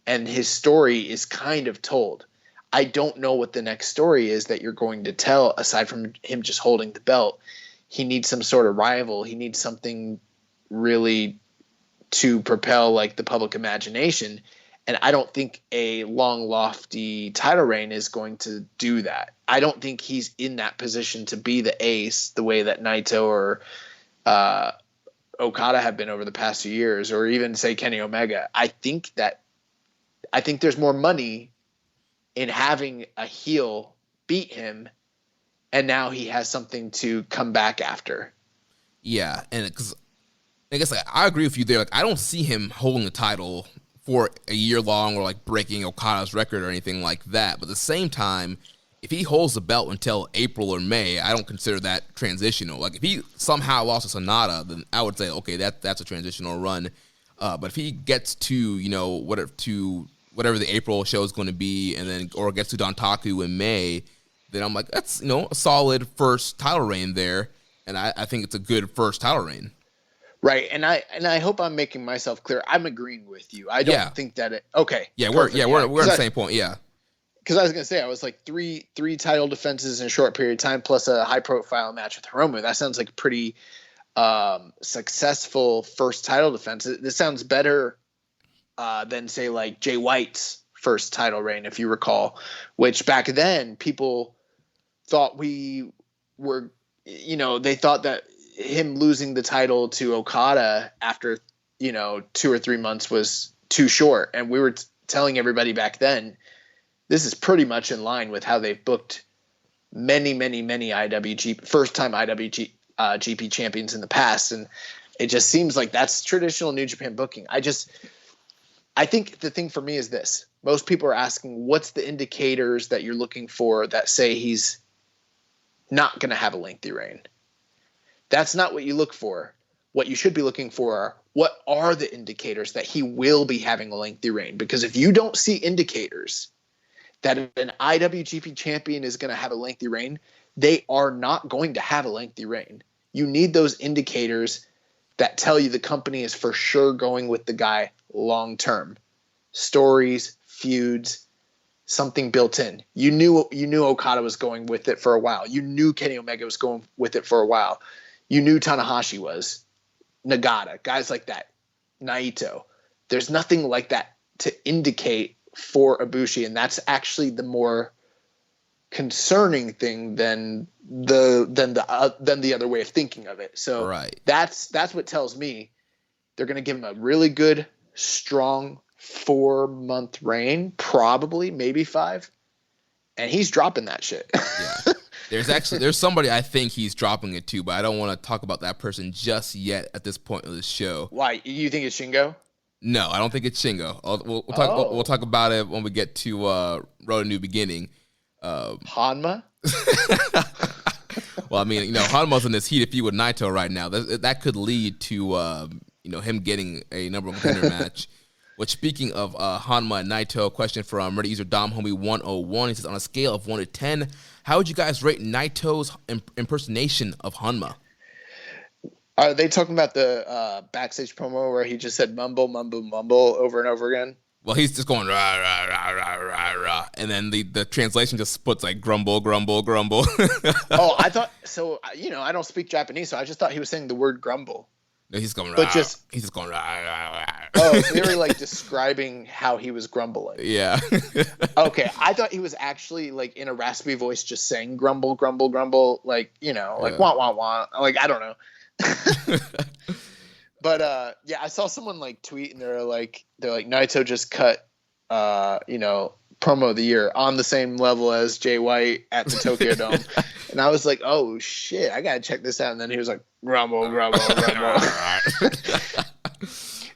and his story is kind of told. I don't know what the next story is that you're going to tell aside from him just holding the belt. He needs some sort of rival. He needs something really to propel like the public imagination. And I don't think a long, lofty title reign is going to do that. I don't think he's in that position to be the ace the way that Naito or Okada have been over the past few years, or even say Kenny Omega. I think there's more money in having a heel beat him, and now he has something to come back after. Yeah, and because I guess I agree with you there. Like, I don't see him holding the title for a year long or like breaking Okada's record or anything like that. But at the same time, if he holds the belt until April or May, I don't consider that transitional. Like, if he somehow lost to Sonata, then I would say, okay, that's a transitional run. But if he gets to, you know, whatever the April show is going to be, and then or gets to Dontaku in May, then I'm like, that's, you know, a solid first title reign there, and I think it's a good first title reign. Right, and I hope I'm making myself clear. I'm agreeing with you. I don't think that it. Okay. Yeah, we're on the same point. Yeah. Because I was gonna say, I was like three title defenses in a short period of time, plus a high profile match with Hiromu. That sounds like a pretty successful first title defense. This sounds better than say like Jay White's first title reign, if you recall, which back then people thought we were, you know, they thought that him losing the title to Okada after, you know, 2 or 3 months was too short. And we were telling everybody back then, this is pretty much in line with how they've booked many first-time IWGP champions in the past. And it just seems like that's traditional New Japan booking. I think the thing for me is this. Most people are asking, what's the indicators that you're looking for that say he's not going to have a lengthy reign? That's not what you look for. What you should be looking for are, what are the indicators that he will be having a lengthy reign? Because if you don't see indicators that an IWGP champion is going to have a lengthy reign, they are not going to have a lengthy reign. You need those indicators that tell you the company is for sure going with the guy long term. Stories, feuds, something built in. You knew Okada was going with it for a while. You knew Kenny Omega was going with it for a while. You knew Tanahashi was. Nagata, guys like that. Naito. There's nothing like that to indicate for Ibushi, and that's actually the more concerning thing than the other way of thinking of it. So right. That's what tells me they're going to give him a really good, strong 4-month reign, probably maybe 5, and he's dropping that shit. Yeah. There's somebody I think he's dropping it to, but I don't want to talk about that person just yet at this point of the show. Why? You think it's Shingo? No, I don't think it's Shingo. We'll talk about it when we get to Road to New Beginning. Honma? Well, I mean, Honma's in this heated feud with Naito right now. That could lead to, him getting a number one contender match. Which, speaking of Honma and Naito, question from Reddit user Dom Homie 101. He says, on a scale of 1 to 10, how would you guys rate Naito's impersonation of Honma? Are they talking about the backstage promo where he just said mumble, mumble, mumble over and over again? Well, he's just going rah, rah, rah, rah, rah, rah. And then the translation just puts like grumble, grumble, grumble. Oh, I thought, so, I don't speak Japanese, so I just thought he was saying the word grumble. No, he's going rah. But he's just going rah, rah, rah. Oh, so they were like describing how he was grumbling. Yeah. Okay, I thought he was actually like in a raspy voice just saying grumble, grumble, grumble, like, wah, wah, wah. Like, I don't know. But I saw someone like tweet and they're like Naito just cut promo of the year on the same level as Jay White at the Tokyo Dome. And I was like, oh shit, I gotta check this out. And then he was like, grumble, grumble, grumble.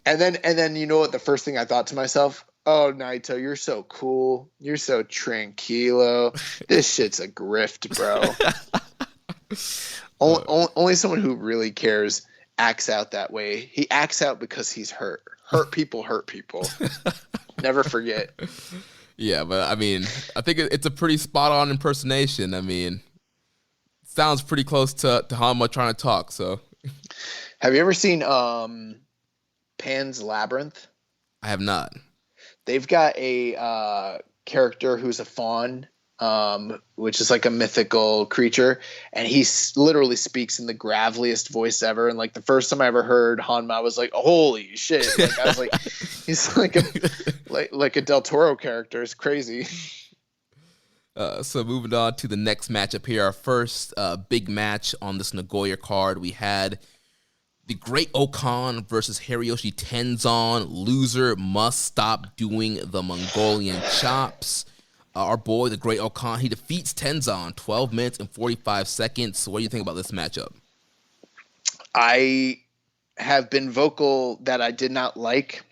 and then you know what, the first thing I thought to myself, oh, Naito, you're so cool, you're so tranquilo, this shit's a grift, bro. Only someone who really cares acts out that way. He acts out because he's hurt. Hurt people. Never forget. Yeah, but I mean, I think it's a pretty spot on impersonation. I mean, sounds pretty close to Honma trying to talk. So, have you ever seen Pan's Labyrinth? I have not. They've got a character who's a faun, which is like a mythical creature, and he literally speaks in the graveliest voice ever. And like the first time I ever heard Honma, I was like, holy shit! Like I was like, he's like a Del Toro character. It's crazy. So moving on to the next matchup here, our first big match on this Nagoya card, we had the Great Okan versus Hiroyoshi Tenzan. Loser must stop doing the Mongolian chops. Our boy, the Great Okan, he defeats Tenzan 12 minutes and 45 seconds. So what do you think about this matchup? I have been vocal that I did not like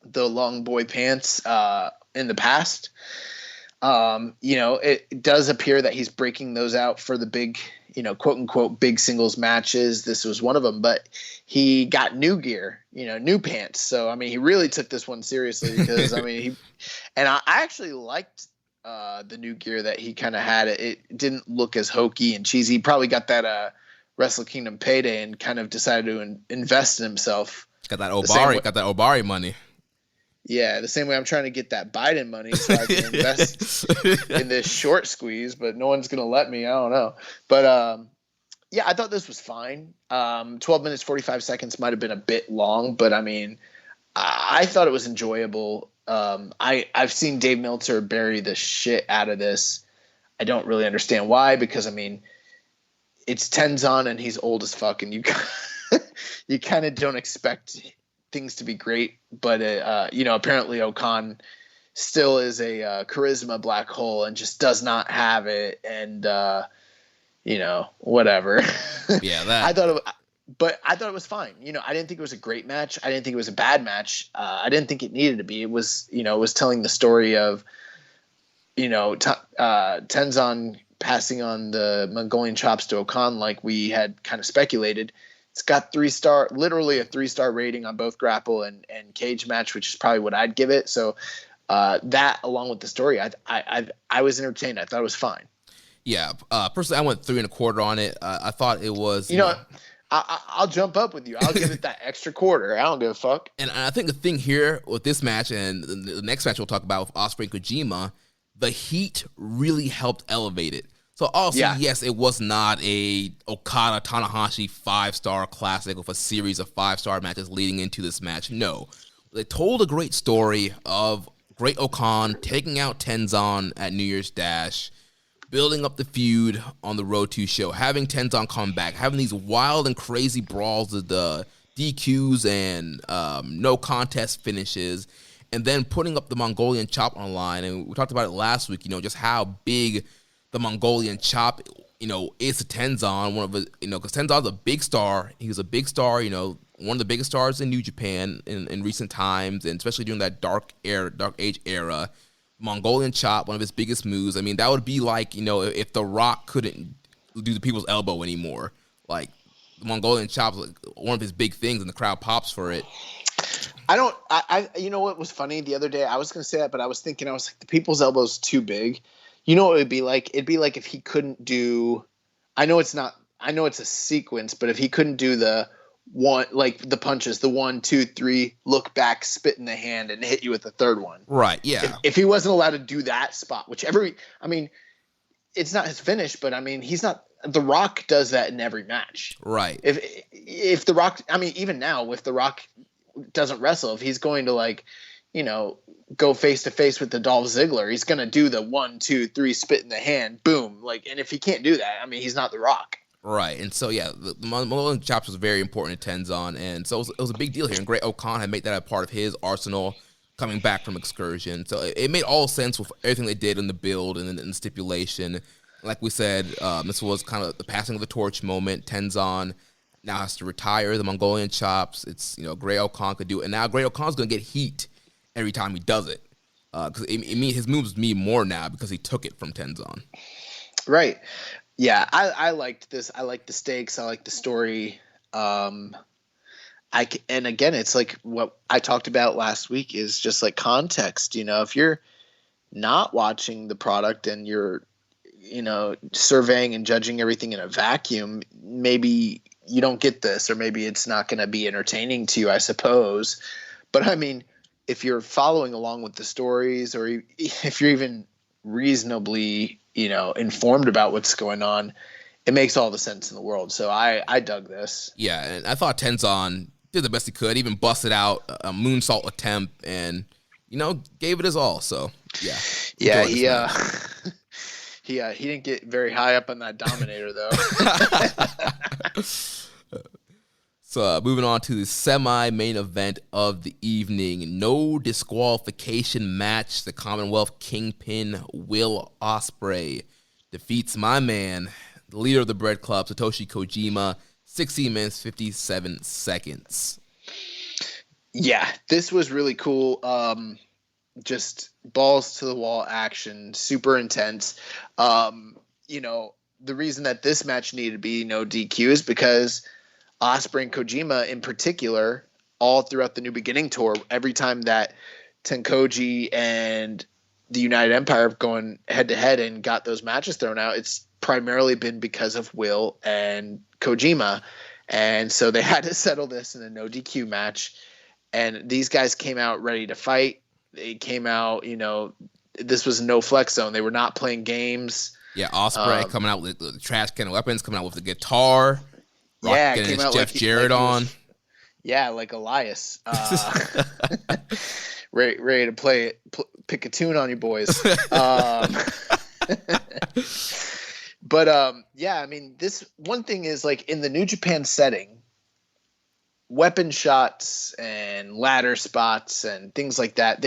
the long boy pants in the past. It does appear that he's breaking those out for the big, quote unquote, big singles matches. This was one of them, but he got new gear, new pants. So, I mean, he really took this one seriously because, I mean, I actually liked the new gear that he kind of had. It didn't look as hokey and cheesy. He probably got that Wrestle Kingdom payday and kind of decided to invest in himself. Got that Obari money. Yeah, the same way I'm trying to get that Biden money so I can invest in this short squeeze, but no one's going to let me. I don't know. But, I thought this was fine. 12 minutes, 45 seconds might have been a bit long, but, I mean, I thought it was enjoyable. I've seen Dave Meltzer bury the shit out of this. I don't really understand why, because, I mean, it's Tenzan and he's old as fuck, and you kind of don't expect things to be great, but apparently Okan still is a charisma black hole and just does not have it, and whatever. Yeah, that I thought it was fine. I didn't think it was a great match. I didn't think it was a bad match. I didn't think it needed to be. It was it was telling the story of Tenzan passing on the Mongolian chops to Okan like we had kind of speculated. It's got 3-star, literally a 3-star rating on both Grapple and Cage Match, which is probably what I'd give it. So that, along with the story, I was entertained. I thought it was fine. Yeah, personally, I went 3.25 on it. I thought it was. I'll jump up with you. I'll give it that extra quarter. I don't give a fuck. And I think the thing here with this match and the next match we'll talk about with Ospreay and Kojima, the heat really helped elevate it. So also, yes, it was not a Okada-Tanahashi 5-star classic with a series of 5-star matches leading into this match. No. They told a great story of Great Okan taking out Tenzan at New Year's Dash, building up the feud on the Road to show, having Tenzan come back, having these wild and crazy brawls of the DQs and no contest finishes, and then putting up the Mongolian chop online. And we talked about it last week, just how big the Mongolian chop, is to Tenzan, one of the, because Tenzan's a big star. He was a big star, one of the biggest stars in New Japan in recent times, and especially during that Dark Age era. Mongolian chop, one of his biggest moves. I mean, that would be like, if The Rock couldn't do the people's elbow anymore. Like, the Mongolian chop is like one of his big things, and the crowd pops for it. You know what was funny the other day? I was going to say that, but I was thinking, the people's elbow's too big. You know what it would be like? It'd be like if he couldn't do, I know it's a sequence, but if he couldn't do the one, like the punches, the 1, 2, 3, look back, spit in the hand, and hit you with the third one. Right, yeah. If he wasn't allowed to do that spot, it's not his finish, but he's not, The Rock does that in every match. Right. If The Rock, even now, if The Rock doesn't wrestle, if he's going to go face to face with the Dolph Ziggler, he's going to do the 1, 2, 3, spit in the hand, boom. And if he can't do that, he's not The Rock. Right, and so the Mongolian chops was very important to Tenzan, and so it was a big deal here. And Great Okan had made that a part of his arsenal coming back from Excursion. So it made all sense with everything they did in the build and in the stipulation. Like we said, this was kind of the passing of the torch moment. Tenzan now has to retire the Mongolian chops. It's Great Okan could do it, and now Great Okan's going to get heat every time he does it because his moves mean more now because he took it from Tenzan. Right. Yeah, I liked this. I like the stakes. I like the story. And again, it's like what I talked about last week is just like context. If you're not watching the product and you're, surveying and judging everything in a vacuum, maybe you don't get this, or maybe it's not going to be entertaining to you, I suppose. But if you're following along with the stories, or if you're even reasonably informed about what's going on, it makes all the sense in the world. So I dug this. Yeah, and I thought Tenzan did the best he could, even busted out a moonsault attempt and, gave it his all. So, yeah. Yeah, he didn't get very high up on that Dominator, though. So, moving on to the semi-main event of the evening. No disqualification match. The Commonwealth Kingpin, Will Ospreay, defeats my man, the leader of the Bread Club, Satoshi Kojima, 16 minutes, 57 seconds. Yeah, this was really cool. Just balls to the wall action, super intense. The reason that this match needed to be no DQ is because Ospreay and Kojima in particular, all throughout the New Beginning tour, every time that Tenkoji and the United Empire have gone head to head and got those matches thrown out, it's primarily been because of Will and Kojima. And so they had to settle this in a no DQ match. And these guys came out ready to fight. They came out, this was no flex zone. They were not playing games. Yeah, Ospreay coming out with the trash can of weapons, coming out with the guitar. Yeah, getting his Jeff Jarrett on. Yeah, like Elias. Ready to play it, pick a tune on you boys. But this one thing is like in the New Japan setting, weapon shots and ladder spots and things like that,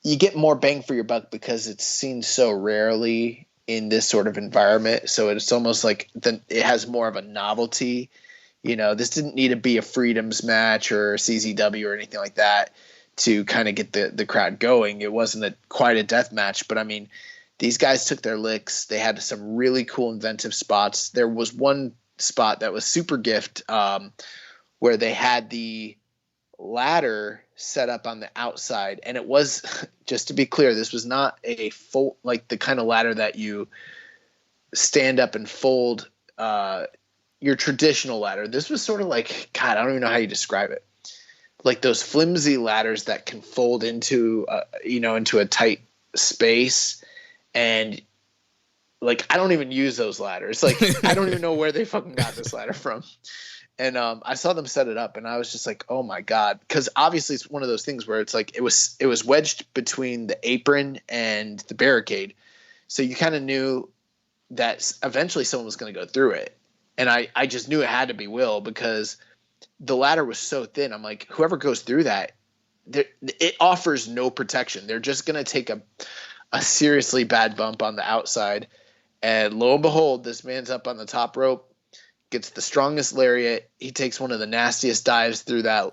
you get more bang for your buck because it's seen so rarely in this sort of environment. So it's almost like it has more of a novelty. This didn't need to be a Freedoms match or CZW or anything like that to kind of get the crowd going. It wasn't quite a death match, but these guys took their licks. They had some really cool inventive spots. There was one spot that was super gift where they had the ladder set up on the outside, and it was, just to be clear, this was not a full, like the kind of ladder that you stand up and fold your traditional ladder. This was sort of like, God, I don't even know how you describe it, like those flimsy ladders that can fold into into a tight space. And like, I don't even use those ladders. Like, I don't even know where they fucking got this ladder from. And I saw them set it up, and I was just like, "Oh my god!" Because obviously it's one of those things where it's like it was wedged between the apron and the barricade, so you kind of knew that eventually someone was going to go through it. And I just knew it had to be Will because the ladder was so thin. I'm like, whoever goes through that, it offers no protection. They're just going to take a seriously bad bump on the outside. And lo and behold, this man's up on the top rope, gets the strongest lariat. He takes one of the nastiest dives through that,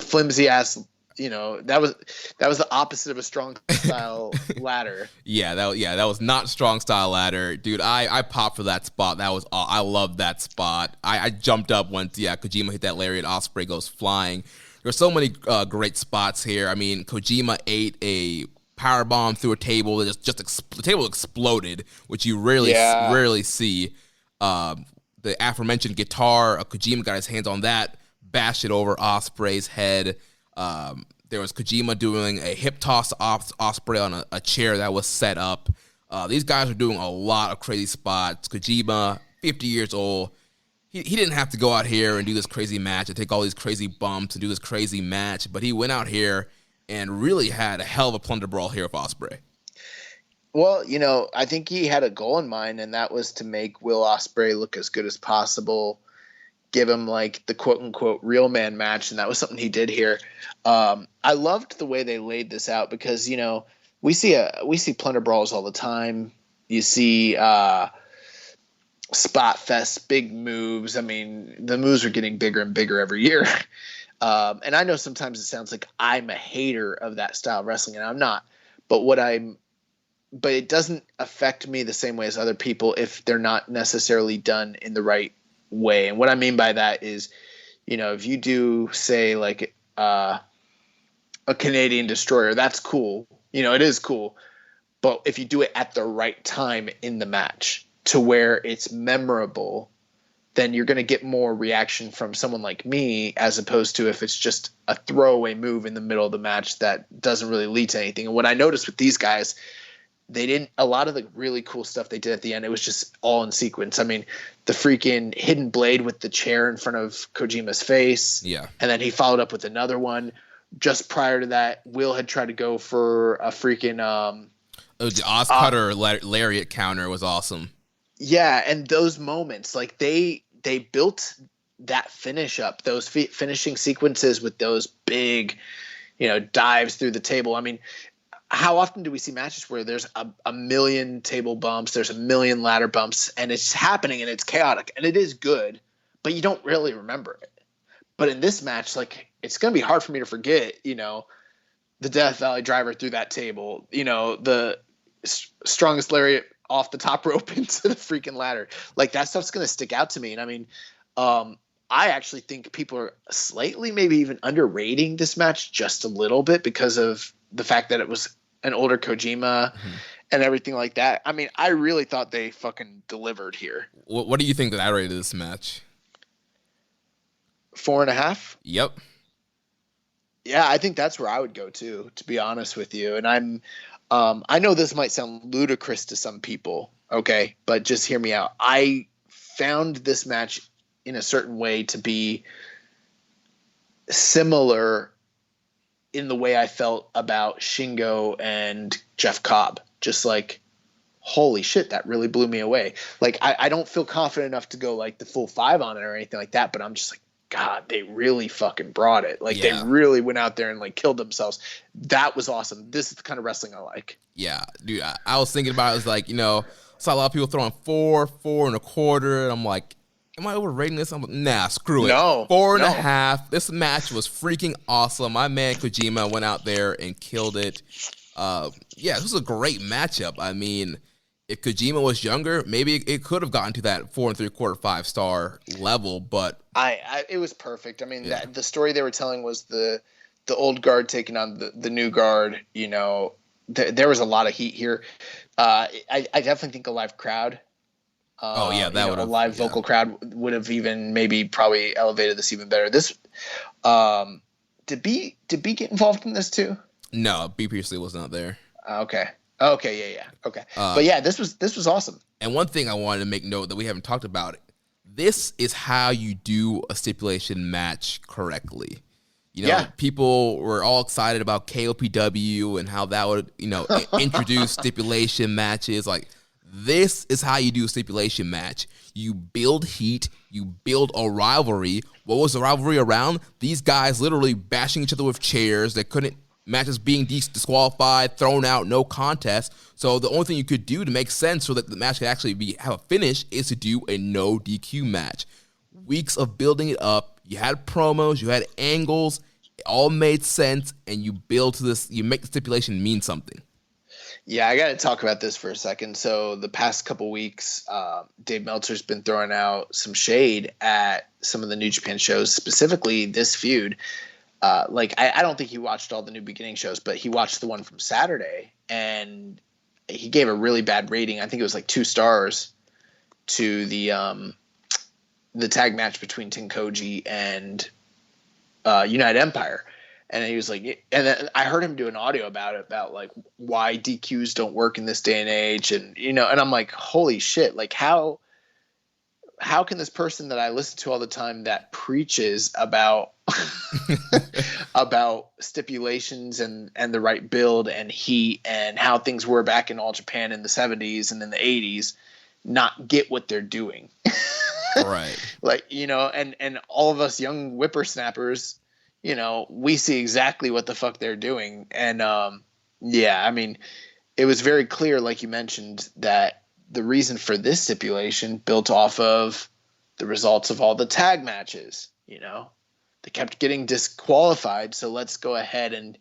flimsy ass. That was the opposite of a strong style ladder. That was not strong style ladder, dude. I popped for that spot. I love that spot. I jumped up once Kojima hit that lariat. Ospreay goes flying. There's so many great spots here. I mean, Kojima ate a power bomb through a table that the table exploded, which you rarely see. The aforementioned guitar, Kojima got his hands on that, bashed it over Ospreay's head. There was Kojima doing a hip toss to Ospreay on a chair that was set up. These guys are doing a lot of crazy spots. Kojima, 50 years old, he didn't have to go out here and do this crazy match and take all these crazy bumps and do this crazy match, but he went out here and really had a hell of a plunder brawl here with Ospreay. Well, I think he had a goal in mind, and that was to make Will Ospreay look as good as possible, give him like the quote unquote real man match. And that was something he did here. I loved the way they laid this out because, we see plunder brawls all the time. You see, spot fest, big moves. I mean, the moves are getting bigger and bigger every year. And I know sometimes it sounds like I'm a hater of that style of wrestling, and I'm not. But it doesn't affect me the same way as other people if they're not necessarily done in the right way. And what I mean by that is, if you do say like a Canadian Destroyer, that's cool. It is cool. But if you do it at the right time in the match to where it's memorable, then you're going to get more reaction from someone like me as opposed to if it's just a throwaway move in the middle of the match that doesn't really lead to anything. And what I noticed with these guys, a lot of the really cool stuff they did at the end, it was just all in sequence. I mean, the freaking hidden blade with the chair in front of Kojima's face. Yeah. And then he followed up with another one. Just prior to that, Will had tried to go for a freaking the Oz Cutter lariat counter was awesome. Yeah, and those moments, like they built that finish up, those finishing sequences with those big, dives through the table. I mean, how often do we see matches where there's a million table bumps, there's a million ladder bumps, and it's happening and it's chaotic and it is good, but you don't really remember it. But in this match, like, it's going to be hard for me to forget, the Death Valley driver through that table, the strongest lariat off the top rope into the freaking ladder. Like, that stuff's going to stick out to me. And I mean, I actually think people are slightly maybe even underrating this match just a little bit because of the fact that it was an older Kojima and everything like that. I mean, I really thought they fucking delivered here. What do you think that I rated this match? 4.5? Yep. Yeah, I think that's where I would go to be honest with you. And I know this might sound ludicrous to some people, okay, but just hear me out. I found this match in a certain way to be similar in the way I felt about Shingo and Jeff Cobb. Just like, holy shit, that really blew me away. Like, I don't feel confident enough to go like the full 5 on it or anything like that, but I'm just like, God, they really fucking brought it. Like, They really went out there and like killed themselves. That was awesome. This is the kind of wrestling I like. Yeah, dude, I was thinking about it. I was like, saw a lot of people throwing 4, 4.25, and I'm like, am I overrating this? I'm like, nah, screw it. No. 4.5. This match was freaking awesome. My man Kojima went out there and killed it. This was a great matchup. I mean, if Kojima was younger, maybe it could have gotten to that 4.75, 5-star level, but it was perfect. I mean, the story they were telling was the old guard taking on the new guard. There was a lot of heat here. I definitely think a live crowd. That would a live vocal crowd would have even maybe probably elevated this even better. This did B get involved in this too? No, B previously was not there. Okay, yeah. Okay. But yeah, this was awesome. And one thing I wanted to make note that we haven't talked about, this is how you do a stipulation match correctly. People were all excited about KOPW and how that would, introduce stipulation matches. Like, this is how you do a stipulation match. You build heat. You build a rivalry. What was the rivalry around? These guys literally bashing each other with chairs. They couldn't matches being disqualified, thrown out, no contest. So the only thing you could do to make sense so that the match could actually have a finish is to do a no DQ match. Weeks of building it up. You had promos, you had angles, it all made sense, and you build to this, you make the stipulation mean something. Yeah, I got to talk about this for a second. So the past couple weeks, Dave Meltzer's been throwing out some shade at some of the New Japan shows, specifically this feud. I don't think he watched all the New Beginning shows, but he watched the one from Saturday, and he gave a really bad rating. I think it was like 2 stars to the tag match between Tenkoji and United Empire. And he was like, and then I heard him do an audio about it, about like why DQs don't work in this day and age. And, and I'm like, holy shit, like how can this person that I listen to all the time that preaches about, about stipulations and the right build and heat and how things were back in All Japan in the 70s and in the 80s not get what they're doing? Right. And all of us young whippersnappers, we see exactly what the fuck they're doing. And, it was very clear, like you mentioned, that the reason for this stipulation built off of the results of all the tag matches. They kept getting disqualified. So let's go ahead and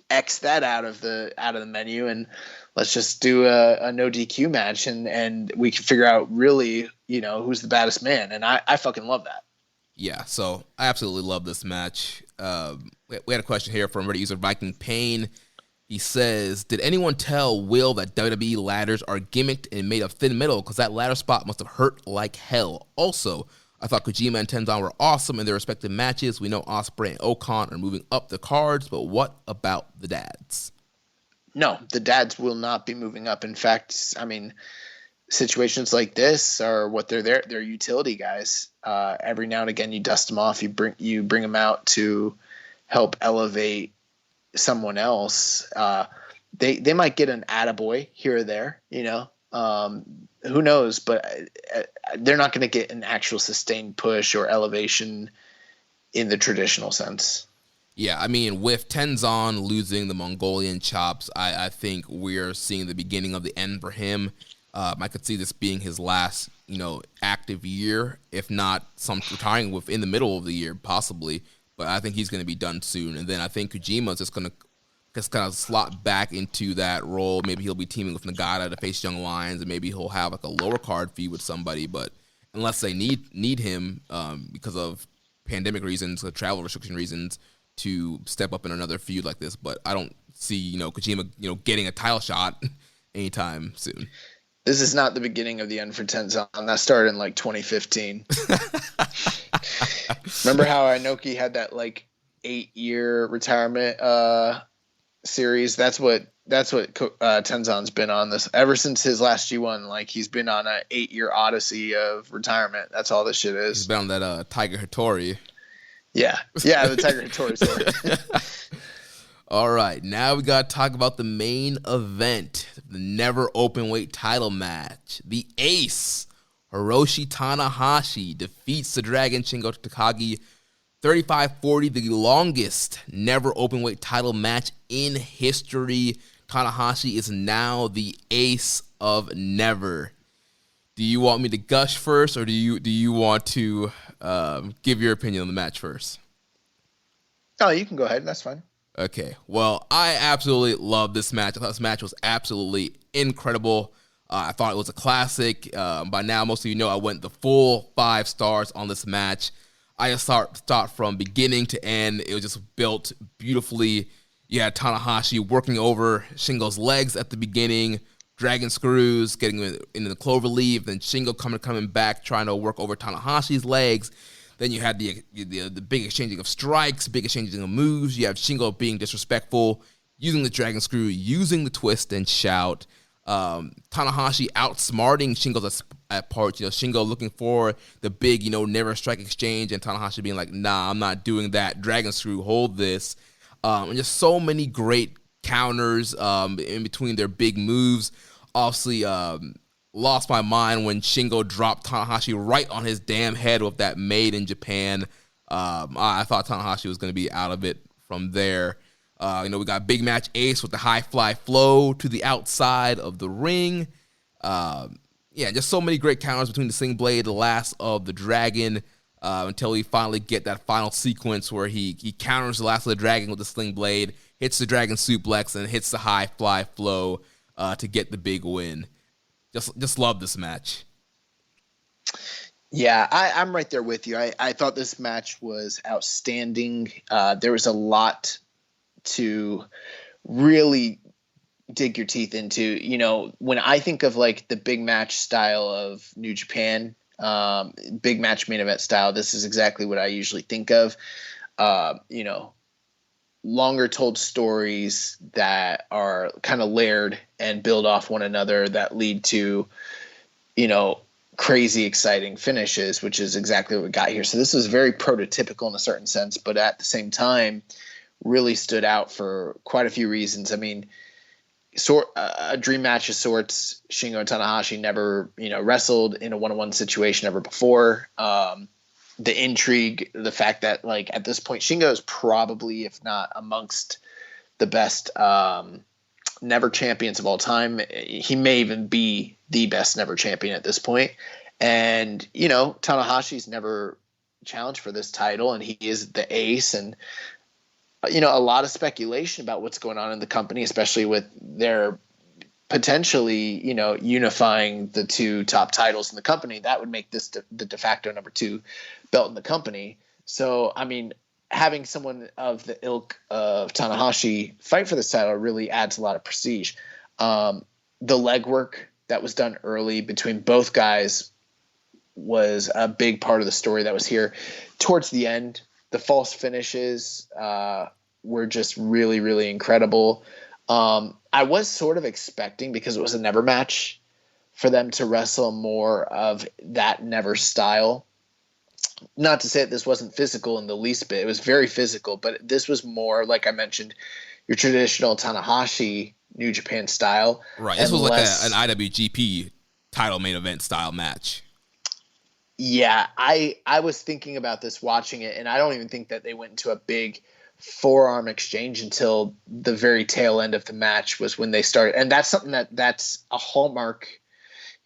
X that out of the menu, and let's just do a no DQ match, and we can figure out really, who's the baddest man. And I fucking love that. Yeah, so I absolutely love this match. We had a question here from Reddit user Viking Payne. He says, did anyone tell Will that WWE ladders are gimmicked and made of thin metal? Because that ladder spot must have hurt like hell. Also, I thought Kojima and Tenzan were awesome in their respective matches. We know Ospreay and Okan are moving up the cards, but what about the dads? No, the dads will not be moving up. In fact, situations like this are what they're there. They're utility guys. Every now and again, you dust them off. You bring them out to help elevate someone else. They might get an attaboy here or there. Who knows? But they're not going to get an actual sustained push or elevation in the traditional sense. Yeah, with Tenzan losing the Mongolian chops, I think we're seeing the beginning of the end for him. I could see this being his last, active year, if not some retiring within the middle of the year, possibly. But I think he's going to be done soon. And then I think Kojima's just going to kind of slot back into that role. Maybe he'll be teaming with Nagata to face Young Lions, and maybe he'll have like a lower card feud with somebody. But unless they need him because of pandemic reasons, travel restriction reasons, to step up in another feud like this. But I don't see, Kojima, getting a title shot anytime soon. This is not the beginning of the end for Tenzan. That started in 2015. Remember how Inoki had that 8-year retirement series? That's what Tenzan's been on this ever since his last G1. He's been on an 8-year odyssey of retirement. That's all this shit is. He's been on that Tiger Hattori. Yeah, the Tiger Hattori story. All right, now we got to talk about the main event, the never openweight title match. The ace, Hiroshi Tanahashi, defeats the Dragon Shingo Takagi 35-40, the longest never openweight title match in history. Tanahashi is now the ace of never. Do you want me to gush first, or do you want to give your opinion on the match first? Oh, you can go ahead. That's fine. Okay, well, I absolutely love this match. I thought this match was absolutely incredible. I thought it was a classic. By now, most of you know I went the full 5 stars on this match. I just thought from beginning to end, it was just built beautifully. You had Tanahashi working over Shingo's legs at the beginning, dragon screws, getting into the clover leaf, then Shingo coming back, trying to work over Tanahashi's legs. Then you had the big exchanging of strikes, big exchanging of moves. You have Shingo being disrespectful, using the dragon screw, using the twist and shout. Tanahashi outsmarting Shingo at parts. Shingo looking for the big, never strike exchange, and Tanahashi being like, nah, I'm not doing that. Dragon screw, hold this. And just so many great counters in between their big moves. Obviously, lost my mind when Shingo dropped Tanahashi right on his damn head with that Made in Japan. I thought Tanahashi was going to be out of it from there. We got big match ace with the high fly flow to the outside of the ring. Just so many great counters between the Sling Blade, the last of the Dragon, until we finally get that final sequence where he counters the last of the Dragon with the Sling Blade, hits the Dragon suplex, and hits the high fly flow to get the big win. Just love this match. Yeah, I'm right there with you. I thought this match was outstanding. There was a lot to really dig your teeth into. When I think of like the big match style of New Japan, big match main event style, this is exactly what I usually think of. Longer told stories that are kind of layered and build off one another that lead to, crazy exciting finishes, which is exactly what we got here. So this was very prototypical in a certain sense, but at the same time really stood out for quite a few reasons. I mean, a dream match of sorts. Shingo and Tanahashi never, wrestled in a one-on-one situation ever before. The intrigue, the fact that like at this point, Shingo is probably, if not amongst the best never champions of all time. He may even be the best never champion at this point. And, Tanahashi's never challenged for this title, and he is the ace. And, a lot of speculation about what's going on in the company, especially with their potentially, unifying the two top titles in the company. That would make this the de facto number 2 belt in the company. So, I mean, having someone of the ilk of Tanahashi fight for this title really adds a lot of prestige. The legwork that was done early between both guys was a big part of the story that was here. Towards the end, the false finishes were just really, really incredible. I was sort of expecting, because it was a never match, for them to wrestle more of that never style. Not to say that this wasn't physical in the least bit. It was very physical, but this was more, like I mentioned, your traditional Tanahashi New Japan style. Right. This was like an IWGP title main event style match. Yeah, I was thinking about this watching it, and I don't even think that they went into a big forearm exchange until the very tail end of the match was when they started. And that's something that's a hallmark,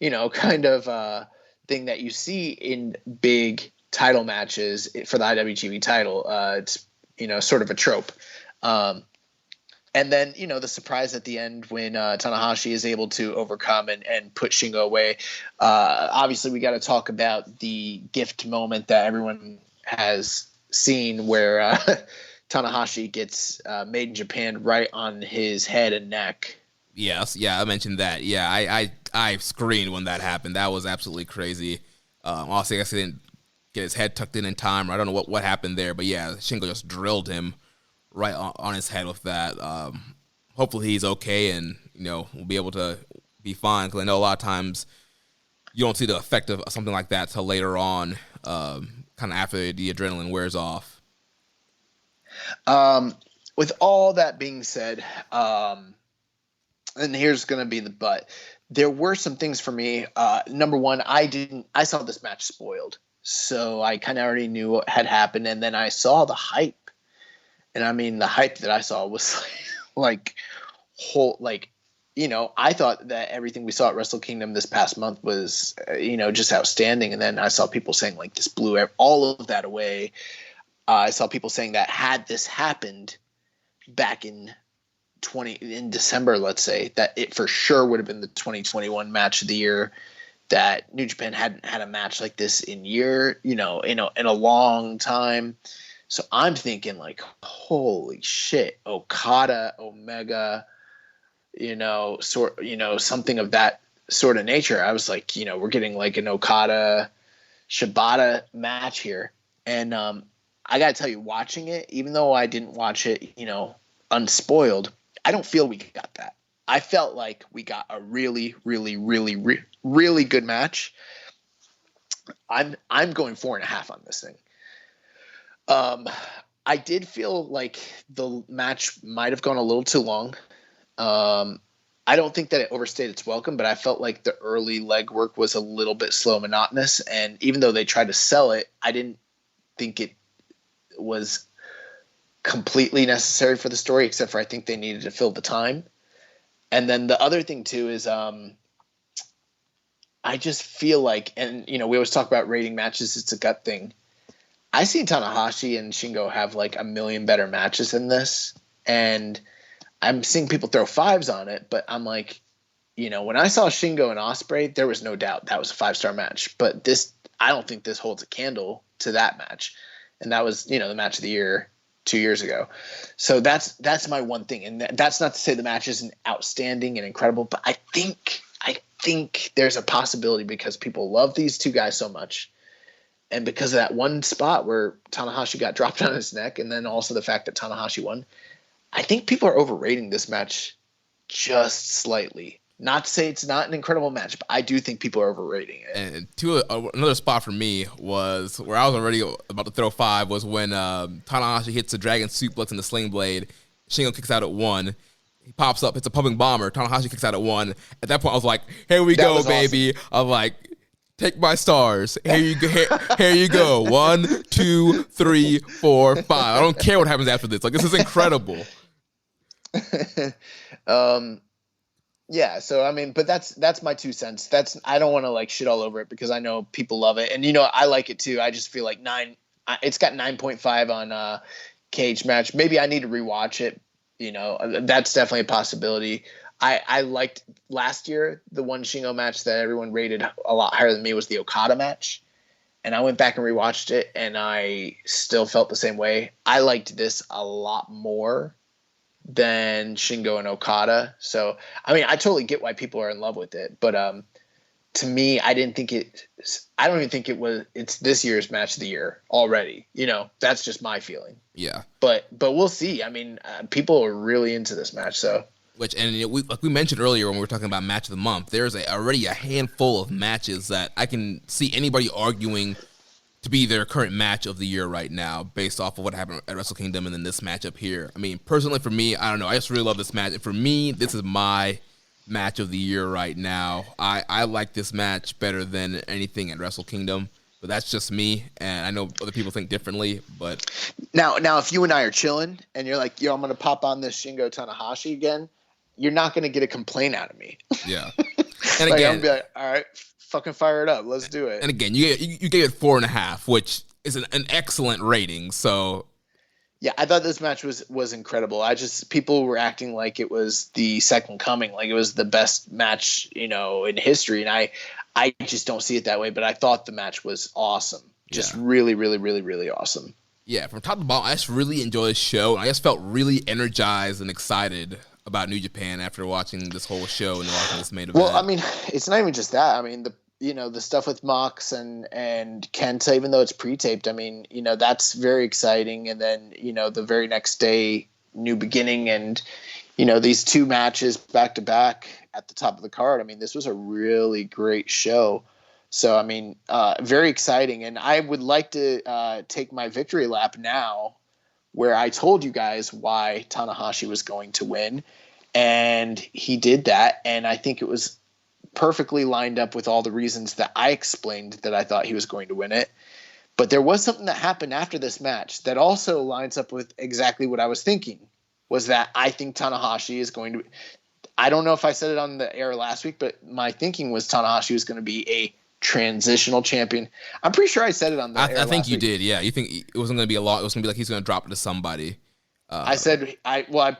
kind of thing that you see in big title matches for the IWGP title. It's, sort of a trope. And then, the surprise at the end when Tanahashi is able to overcome and put Shingo away. Obviously, we got to talk about the gift moment that everyone has seen where Tanahashi gets made in Japan right on his head and neck. Yes, yeah, I mentioned that. Yeah, I screamed when that happened. That was absolutely crazy. Also, I guess he didn't get his head tucked in time. I don't know what happened there, but yeah, Shingo just drilled him right on his head with that. Hopefully he's okay and, we'll be able to be fine, because I know a lot of times you don't see the effect of something like that till later on, kind of after the adrenaline wears off. With all that being said, and here's going to be the but, there were some things for me. Number one, I saw this match spoiled. So I kind of already knew what had happened. And then I saw the hype. And I mean, the hype that I saw was I thought that everything we saw at Wrestle Kingdom this past month was, just outstanding. And then I saw people saying like this blew all of that away. I saw people saying that had this happened back in December, let's say, that it for sure would have been the 2021 match of the year, that New Japan hadn't had a match like this in a long time. So I'm thinking like, holy shit, Okada, Omega, something of that sort of nature. I was like, we're getting like an Okada Shibata match here. And I got to tell you, watching it, even though I didn't watch it, unspoiled, I don't feel we got that. I felt like we got a really, really, really, really good match. I'm going 4.5 on this thing. I did feel like the match might have gone a little too long. I don't think that it overstayed its welcome, but I felt like the early legwork was a little bit slow, monotonous. And even though they tried to sell it, I didn't think it was completely necessary for the story, except for I think they needed to fill the time. And then the other thing too is I just feel like, and we always talk about rating matches, it's a gut thing. I see Tanahashi and Shingo have like a million better matches than this, and I'm seeing people throw 5s on it, but I'm like, when I saw Shingo and Ospreay, there was no doubt that was a 5-star match. But this, I don't think this holds a candle to that match, and that was the match of the year 2 years ago. So that's my one thing, and that's not to say the match isn't outstanding and incredible, but I think there's a possibility, because people love these two guys so much, and because of that one spot where Tanahashi got dropped on his neck, and then also the fact that Tanahashi won, I think people are overrating this match just slightly. Not to say it's not an incredible match, but I do think people are overrating it. And another spot for me was where I was already about to throw 5 was when Tanahashi hits the Dragon Suplex and the Sling Blade. Shingo kicks out at 1. He pops up, hits a pumping bomber. Tanahashi kicks out at 1. At that point, I was like, "Here we go, baby!" Awesome. I'm like, "Take my stars. Here you go. Here you go. 1, 2, 3, 4, 5. I don't care what happens after this. Like, this is incredible." Yeah. So I mean, but that's my 2 cents. I don't want to like shit all over it, because I know people love it, and I like it too. I just feel like 9. It's got 9.5 on Cage Match. Maybe I need to rewatch it. That's definitely a possibility. I liked last year, the one Shingo match that everyone rated a lot higher than me was the Okada match. And I went back and rewatched it, and I still felt the same way. I liked this a lot more than Shingo and Okada. So, I mean, I totally get why people are in love with it. But to me, I don't even think it's this year's match of the year already. That's just my feeling. Yeah. But we'll see. I mean, people are really into this match, so. Like we mentioned earlier when we were talking about match of the month, there's already a handful of matches that I can see anybody arguing to be their current match of the year right now, based off of what happened at Wrestle Kingdom and then this matchup here. I mean, personally for me, I don't know. I just really love this match. And for me, this is my match of the year right now. I like this match better than anything at Wrestle Kingdom, but that's just me, and I know other people think differently. But now if you and I are chilling and you're like, "Yo, I'm gonna pop on this Shingo Tanahashi again," you're not gonna get a complaint out of me. Yeah. And again, I'm gonna be like, "All right, fucking fire it up, let's do it." And again, you gave it 4.5, which is an excellent rating. So yeah, I thought this match was incredible. People were acting like it was the second coming, like it was the best match, in history. And I just don't see it that way, but I thought the match was awesome. Just really, really, really, really awesome. Yeah, from top to bottom, I just really enjoyed this show. I just felt really energized and excited about New Japan after watching this whole show and watching this main event. Well, I mean, it's not even just that. I mean, the stuff with Mox and Kenta, even though it's pre-taped, I mean, that's very exciting. And then, the very next day, New Beginning, and, these 2 matches back to back at the top of the card. I mean, this was a really great show. So, I mean, very exciting. And I would like to take my victory lap now, where I told you guys why Tanahashi was going to win. And he did that. And I think it was perfectly lined up with all the reasons that I explained that I thought he was going to win it. But there was something that happened after this match that also lines up with exactly what I was thinking, was that I think Tanahashi is going to – I don't know if I said it on the air last week, but my thinking was Tanahashi was going to be a transitional champion. I'm pretty sure I said it on the air I think last you week. did, yeah. You think it wasn't going to be a lot – it was going to be like he's going to drop it to somebody. I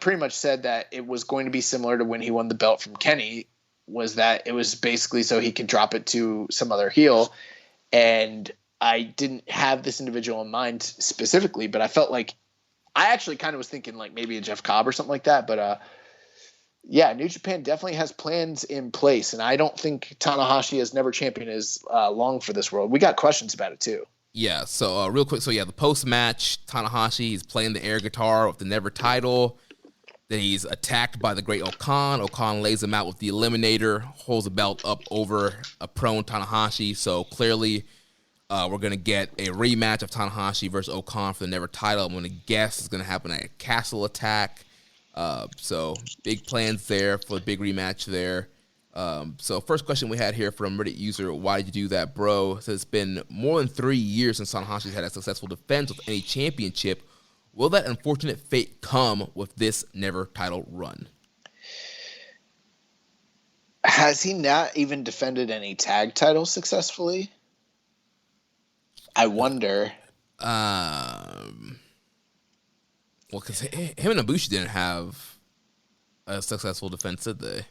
pretty much said that it was going to be similar to when he won the belt from Kenny, was that it was basically so he could drop it to some other heel. And I didn't have this individual in mind specifically, but I felt like I actually kind of was thinking like maybe a Jeff Cobb or something like that. But yeah, New Japan definitely has plans in place. And I don't think Tanahashi as never champion is long for this world. We got questions about it too. Yeah, so real quick, the post-match, Tanahashi, he's playing the air guitar with the Never title. Then he's attacked by the Great Okan. Okan lays him out with the Eliminator, holds the belt up over a prone Tanahashi. So clearly we're going to get a rematch of Tanahashi versus Okan for the Never title. I'm going to guess it's going to happen at a Castle Attack. So big plans there for the big rematch there. So first question we had here from Reddit user, "Why did you do that, bro?" Says it's been more than 3 years since Tanahashi's had a successful defense of any championship. Will that unfortunate fate come with this never title run? Has he not even defended any tag titles successfully? I wonder. Well, because him and Ibushi didn't have a successful defense, did they?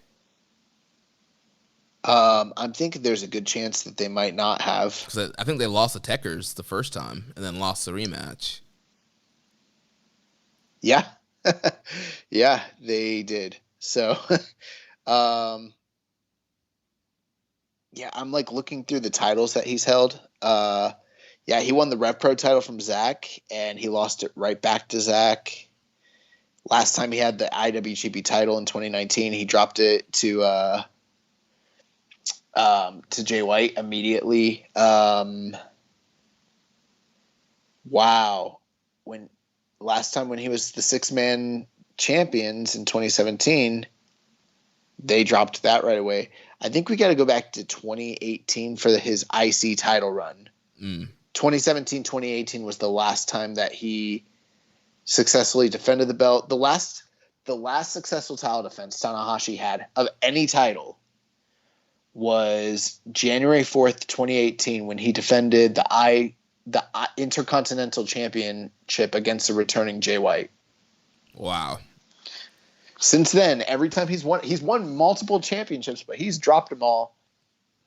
I'm thinking there's a good chance that they might not have. Because I think they lost the Techers the first time and then lost the rematch. Yeah. Yeah, they did. So, yeah, I'm like looking through the titles that he's held. Yeah, he won the Rev Pro title from Zach, and he lost it right back to Zach. Last time he had the IWGP title in 2019, he dropped it to Jay White immediately. Wow. Last time when he was the 6-man champions in 2017, they dropped that right away. I think we got to go back to 2018 for his IC title run. 2017, 2018 was the last time that he successfully defended the belt. The last successful title defense Tanahashi had of any title was January 4th, 2018, when he defended the Intercontinental Championship against the returning Jay White. Wow. Since then, every time he's won multiple championships, but he's dropped them all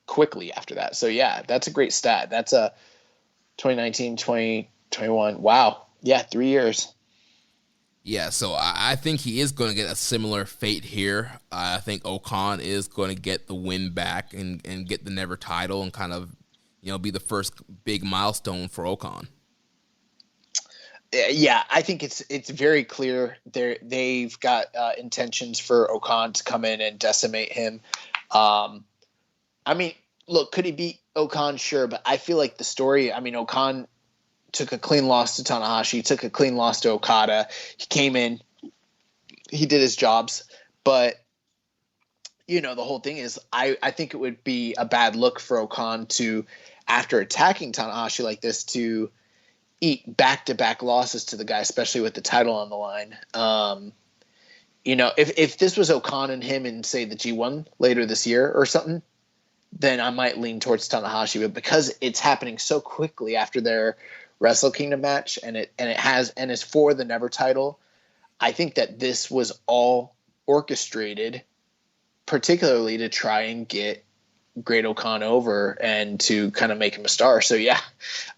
quickly after that. So yeah, that's a great stat. That's a 2019, 2021. Wow. Yeah, 3 years. Yeah, so I think he is going to get a similar fate here. I think Okan is going to get the win back and get the never title and kind of, be the first big milestone for Okan. Yeah, I think it's very clear they've got intentions for Okan to come in and decimate him. I mean, look, could he beat Okan? Sure, but I feel like the story. I mean, Okan took a clean loss to Tanahashi, took a clean loss to Okada. He came in, he did his jobs, but the whole thing is, I think it would be a bad look for Okan to, after attacking Tanahashi like this, to eat back-to-back losses to the guy, especially with the title on the line. If this was Okan and him in, say, the G1 later this year or something, then I might lean towards Tanahashi. But because it's happening so quickly after their Wrestle Kingdom match and is for the Never title, I think that this was all orchestrated, particularly to try and get Great Okan over and to kind of make him a star. So yeah,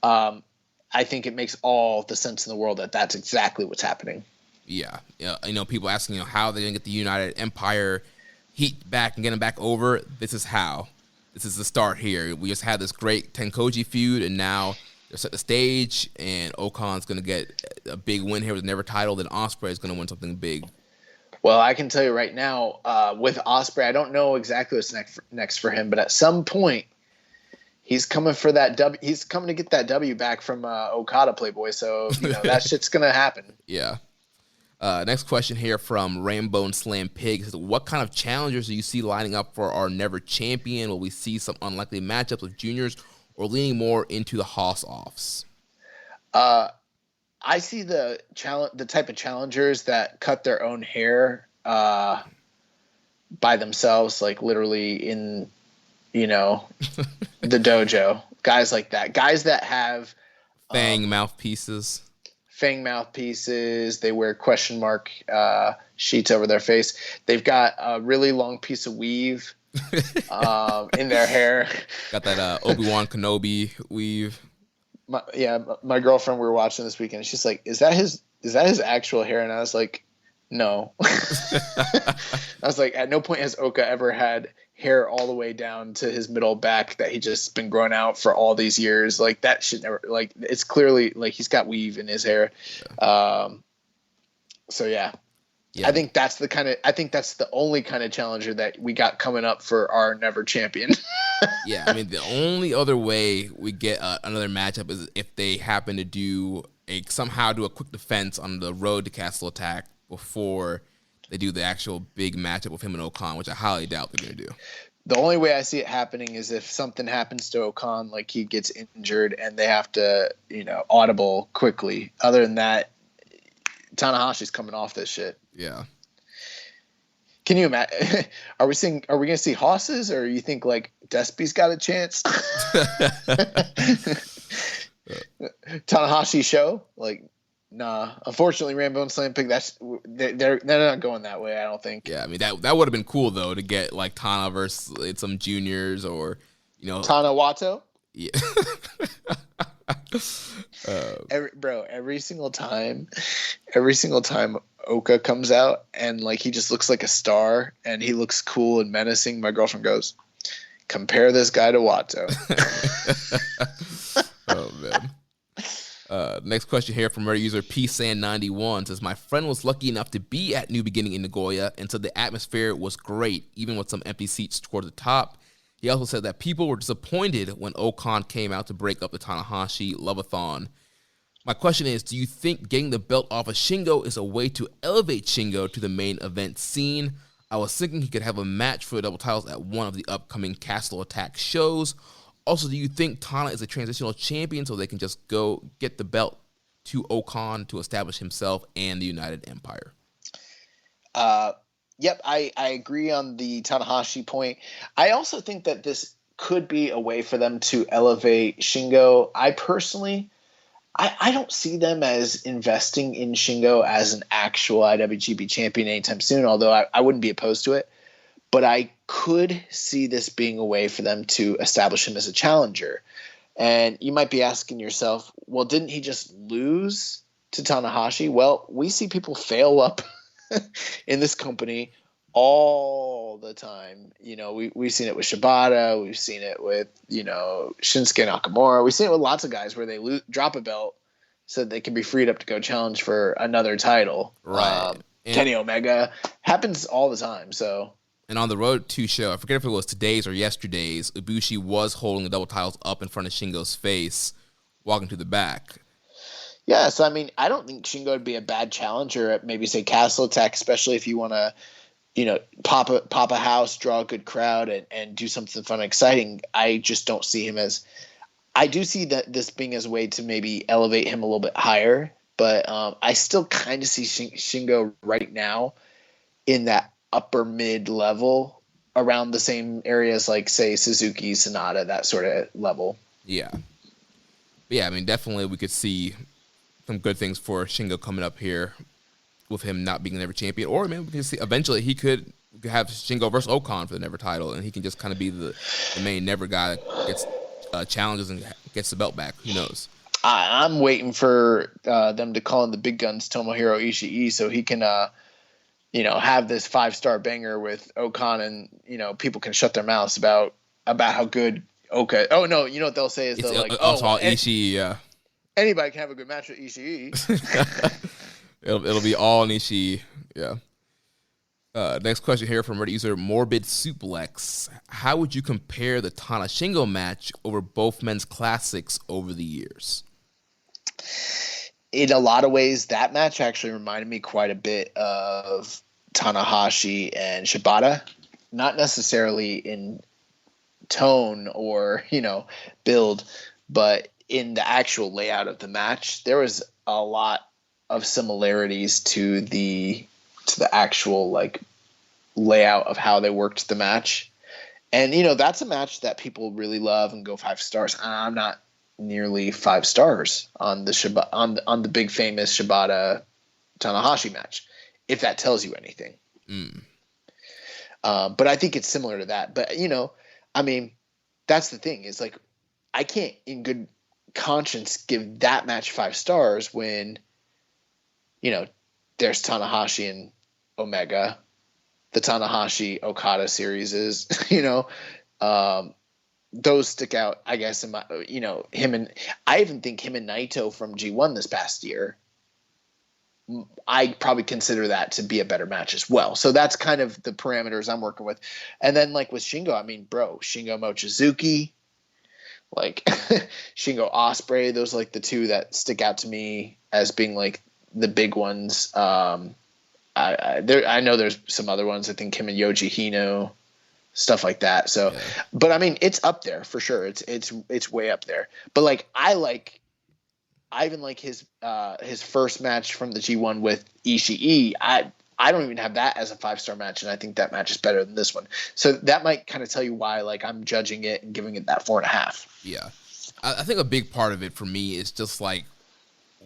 I think it makes all the sense in the world that that's exactly what's happening. Yeah. People asking, how they're going to get the United Empire heat back and get them back over. This is how. This is the start here. We just had this great Tenkoji feud, and now they're set the stage, and Okan's going to get a big win here with the Never title. Then Ospreay is going to win something big. Well, I can tell you right now, with Ospreay, I don't know exactly what's next for him, but at some point, he's coming for that W. He's coming to get that W back from Okada, Playboy. So that shit's gonna happen. Yeah. Next question here from Rainbow and Slam Pig says, what kind of challengers do you see lining up for our Never champion? Will we see some unlikely matchups with juniors, or leaning more into the Hoss-offs? I see the type of challengers that cut their own hair by themselves, like literally in the dojo. Guys like that. Guys that have fang mouthpieces. They wear question mark sheets over their face. They've got a really long piece of weave in their hair. Got that Obi-Wan Kenobi weave. My girlfriend, we were watching this weekend. She's like, "Is that his actual hair?" And I was like, "No." I was like, "At no point has Oka ever had hair all the way down to his middle back that he just been growing out for all these years. Like that should never. Like it's clearly like he's got weave in his hair." So yeah. I think that's the only kind of challenger that we got coming up for our Never champion. Yeah, I mean, the only other way we get another matchup is if they happen to somehow do a quick defense on the road to Castle Attack before they do the actual big matchup with him and Okan, which I highly doubt they're going to do. The only way I see it happening is if something happens to Okan, like he gets injured and they have to, audible quickly. Other than that, Tanahashi's coming off this shit. Yeah. Can you imagine? Are we going to see hosses, or you think like Despy's got a chance? Tanahashi show? Like, nah. Unfortunately, Rambo and Slam Pig, they're not going that way, I don't think. Yeah, I mean that would have been cool though, to get like Tana versus some juniors, or Tana Wato. Yeah. Every single time Oka comes out and like he just looks like a star and he looks cool and menacing, my girlfriend goes, compare this guy to Wato. Oh man. Next question here from our user PSan91 says, my friend was lucky enough to be at New Beginning in Nagoya and said the atmosphere was great, even with some empty seats toward the top. He also said that people were disappointed when Okan came out to break up the Tanahashi Love-a-thon. My question is, do you think getting the belt off of Shingo is a way to elevate Shingo to the main event scene? I was thinking he could have a match for the double titles at one of the upcoming Castle Attack shows. Also, do you think Tana is a transitional champion so they can just go get the belt to Okan to establish himself and the United Empire? Yep, I agree on the Tanahashi point. I also think that this could be a way for them to elevate Shingo. I personally, I don't see them as investing in Shingo as an actual IWGP champion anytime soon, although I wouldn't be opposed to it. But I could see this being a way for them to establish him as a challenger. And you might be asking yourself, well, didn't he just lose to Tanahashi? Well, we see people fail up in this company all the time. We've seen it with Shibata. We've seen it with, Shinsuke Nakamura. We've seen it with lots of guys where they drop a belt so that they can be freed up to go challenge for another title. Right. Kenny Omega. Happens all the time, so... And on the Road to show, I forget if it was today's or yesterday's, Ibushi was holding the double titles up in front of Shingo's face, walking to the back. Yeah, so I mean, I don't think Shingo would be a bad challenger at maybe say Castle Attack, especially if you want to, pop a house, draw a good crowd, and do something fun and exciting. I just don't see him as. I do see that this being as a way to maybe elevate him a little bit higher, but I still kind of see Shingo right now in that upper mid level, around the same areas like say Suzuki, Sonata, that sort of level. Yeah. I mean, definitely we could see some good things for Shingo coming up here with him not being the Never champion, or maybe we can see eventually he could have Shingo versus Okan for the Never title, and he can just kind of be the main Never guy that gets challenges and gets the belt back. Who knows? I'm waiting for them to call in the big guns Tomohiro Ishii so he can have this 5-star banger with Okan, and people can shut their mouths about how good Oka. Oh no, you know what they'll say is they'll like, Ishii. Yeah, anybody can have a good match with Ishii. it'll be all Ishii. Yeah. Next question here from Reddit user Morbid Suplex. How would you compare the Tana Shingo match over both men's classics over the years? In a lot of ways, that match actually reminded me quite a bit of Tanahashi and Shibata. Not necessarily in tone or, build, but in the actual layout of the match. There was a lot of similarities to the actual layout of how they worked the match. And, that's a match that people really love and go 5 stars. I'm not nearly 5 stars on the on the big famous Shibata Tanahashi match, if that tells you anything. But I think it's similar to that. But I mean, that's the thing is I can't in good conscience give that match 5 stars when there's Tanahashi and Omega, the Tanahashi Okada series is those stick out, I guess, in my, I even think him and Naito from G1 this past year, I probably consider that to be a better match as well. So that's kind of the parameters I'm working with. And then with Shingo, I mean, Shingo Mochizuki, Shingo Ospreay, those are the 2 that stick out to me as being the big ones. I know there's some other ones. I think him and Yoji Hino, stuff like that. So, but I mean, it's up there for sure. It's way up there. But I like I even like his first match from the G1 with Ishii. I don't even have that as a 5-star match, and I think that match is better than this one. So that might kind of tell you why, like, I'm judging it and giving it that 4.5. Yeah. I think a big part of it for me is just, like,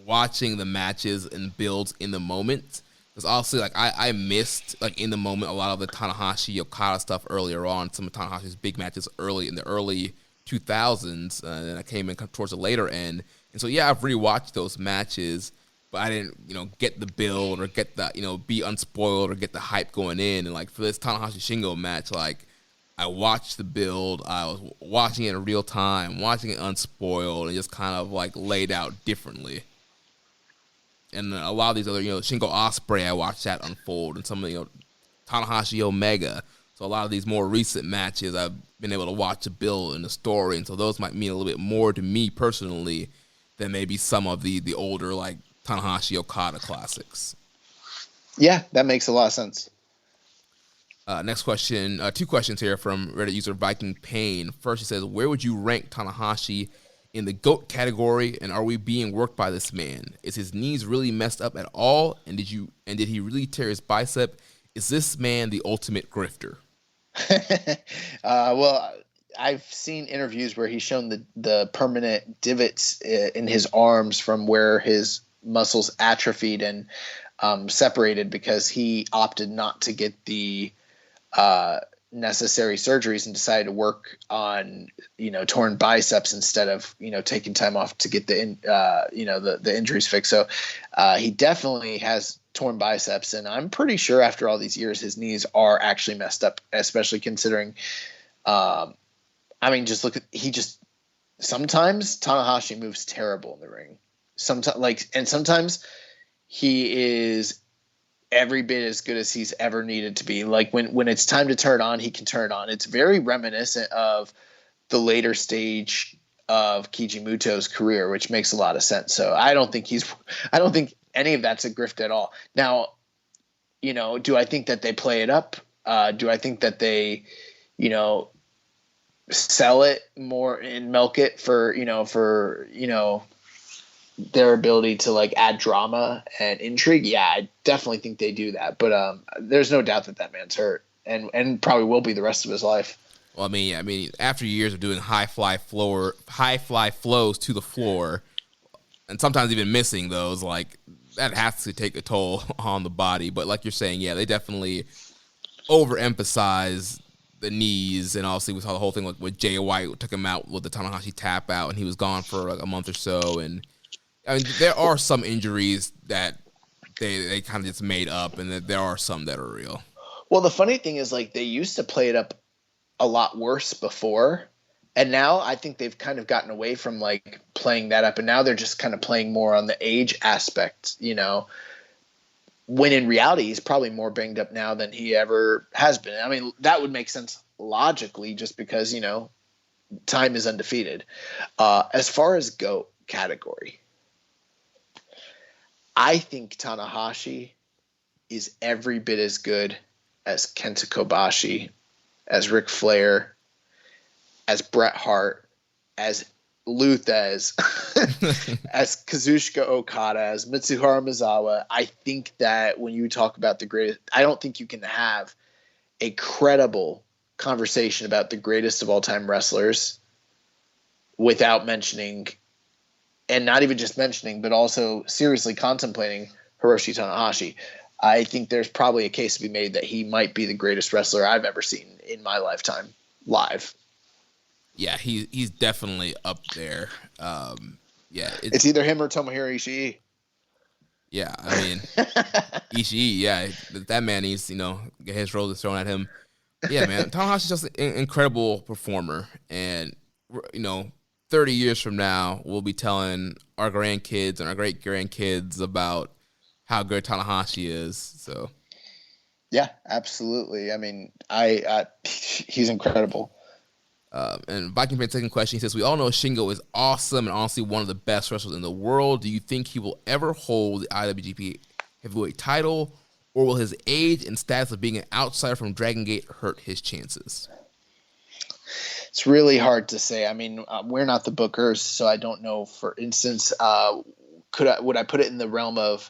watching the matches and builds in the moment. Because honestly, like, I missed, like, in the moment, a lot of the Tanahashi Okada stuff earlier on, some of Tanahashi's big matches in the early 2000s, and I came in towards the later end. And so, yeah, I've rewatched those matches, but I didn't, get the build or get the, be unspoiled or get the hype going in. And, like, for this Tanahashi Shingo match, like, I watched the build. I was watching it in real time, watching it unspoiled, and just kind of, like, laid out differently. And a lot of these other, Shingo Ospreay, I watched that unfold, and some of the, Tanahashi Omega. So a lot of these more recent matches, I've been able to watch the build and the story, and so those might mean a little bit more to me personally than maybe some of the older, like, Tanahashi Okada classics. Yeah, that makes a lot of sense. Next question, 2 questions here from Reddit user Viking Pain. First, he says, where would you rank Tanahashi in the GOAT category, and are we being worked by this man? Is his knees really messed up at all, and did he really tear his bicep? Is this man the ultimate grifter? Well, I've seen interviews where he's shown the permanent divots in his arms from where his muscles atrophied and separated because he opted not to get the necessary surgeries and decided to work on torn biceps instead of taking time off to get the injuries fixed. So he definitely has torn biceps, and I'm pretty sure after all these years his knees are actually messed up, especially considering just look at sometimes Tanahashi moves terrible in the ring. Sometimes he is every bit as good as he's ever needed to be. Like when it's time to turn on, he can turn on. It's very reminiscent of the later stage of Kijimuto's career, which makes a lot of sense. So I don't think any of that's a grift at all. Now, do I think that they play it up? Do I think that they, sell it more and milk it for their ability to like add drama and intrigue? Yeah, I definitely think they do that. But there's no doubt that man's hurt and probably will be the rest of his life. Well, I mean, after years of doing high fly flows to the floor, and sometimes even missing those, like that has to take a toll on the body. But like you're saying, yeah, they definitely overemphasize the knees, and obviously we saw the whole thing with Jay White took him out with the Tanahashi tap out, and he was gone for like a month or so. And I mean, there are some injuries that they kind of just made up, and there are some that are real. Well, the funny thing is, like, they used to play it up a lot worse before, and now I think they've kind of gotten away from like playing that up, and now they're just kind of playing more on the age aspect, when in reality he's probably more banged up now than he ever has been. I mean, that would make sense logically just because, time is undefeated. As far as GOAT category, I think Tanahashi is every bit as good as Kenta Kobashi, as Ric Flair, as Bret Hart, as Luthez, as Kazuchika Okada, as Mitsuharu Misawa. I think that when you talk about the greatest, I don't think you can have a credible conversation about the greatest of all time wrestlers without mentioning, and not even just mentioning, but also seriously contemplating Hiroshi Tanahashi. I think there's probably a case to be made that he might be the greatest wrestler I've ever seen in my lifetime live. Yeah, he's definitely up there. It's either him or Tomohiro Ishii. Yeah, I mean, Ishii, yeah, that man needs, get his roses thrown at him. Yeah, man, Tanahashi's just an incredible performer. And, 30 years from now, we'll be telling our grandkids and our great-grandkids about how good Tanahashi is. So, yeah, absolutely. I mean, he's incredible. And Viking Fan's second question, he says, we all know Shingo is awesome and honestly one of the best wrestlers in the world. Do you think he will ever hold the IWGP Heavyweight title, or will his age and status of being an outsider from Dragon Gate hurt his chances? It's really hard to say. I mean, we're not the bookers, so I don't know. For instance, would I put it in the realm of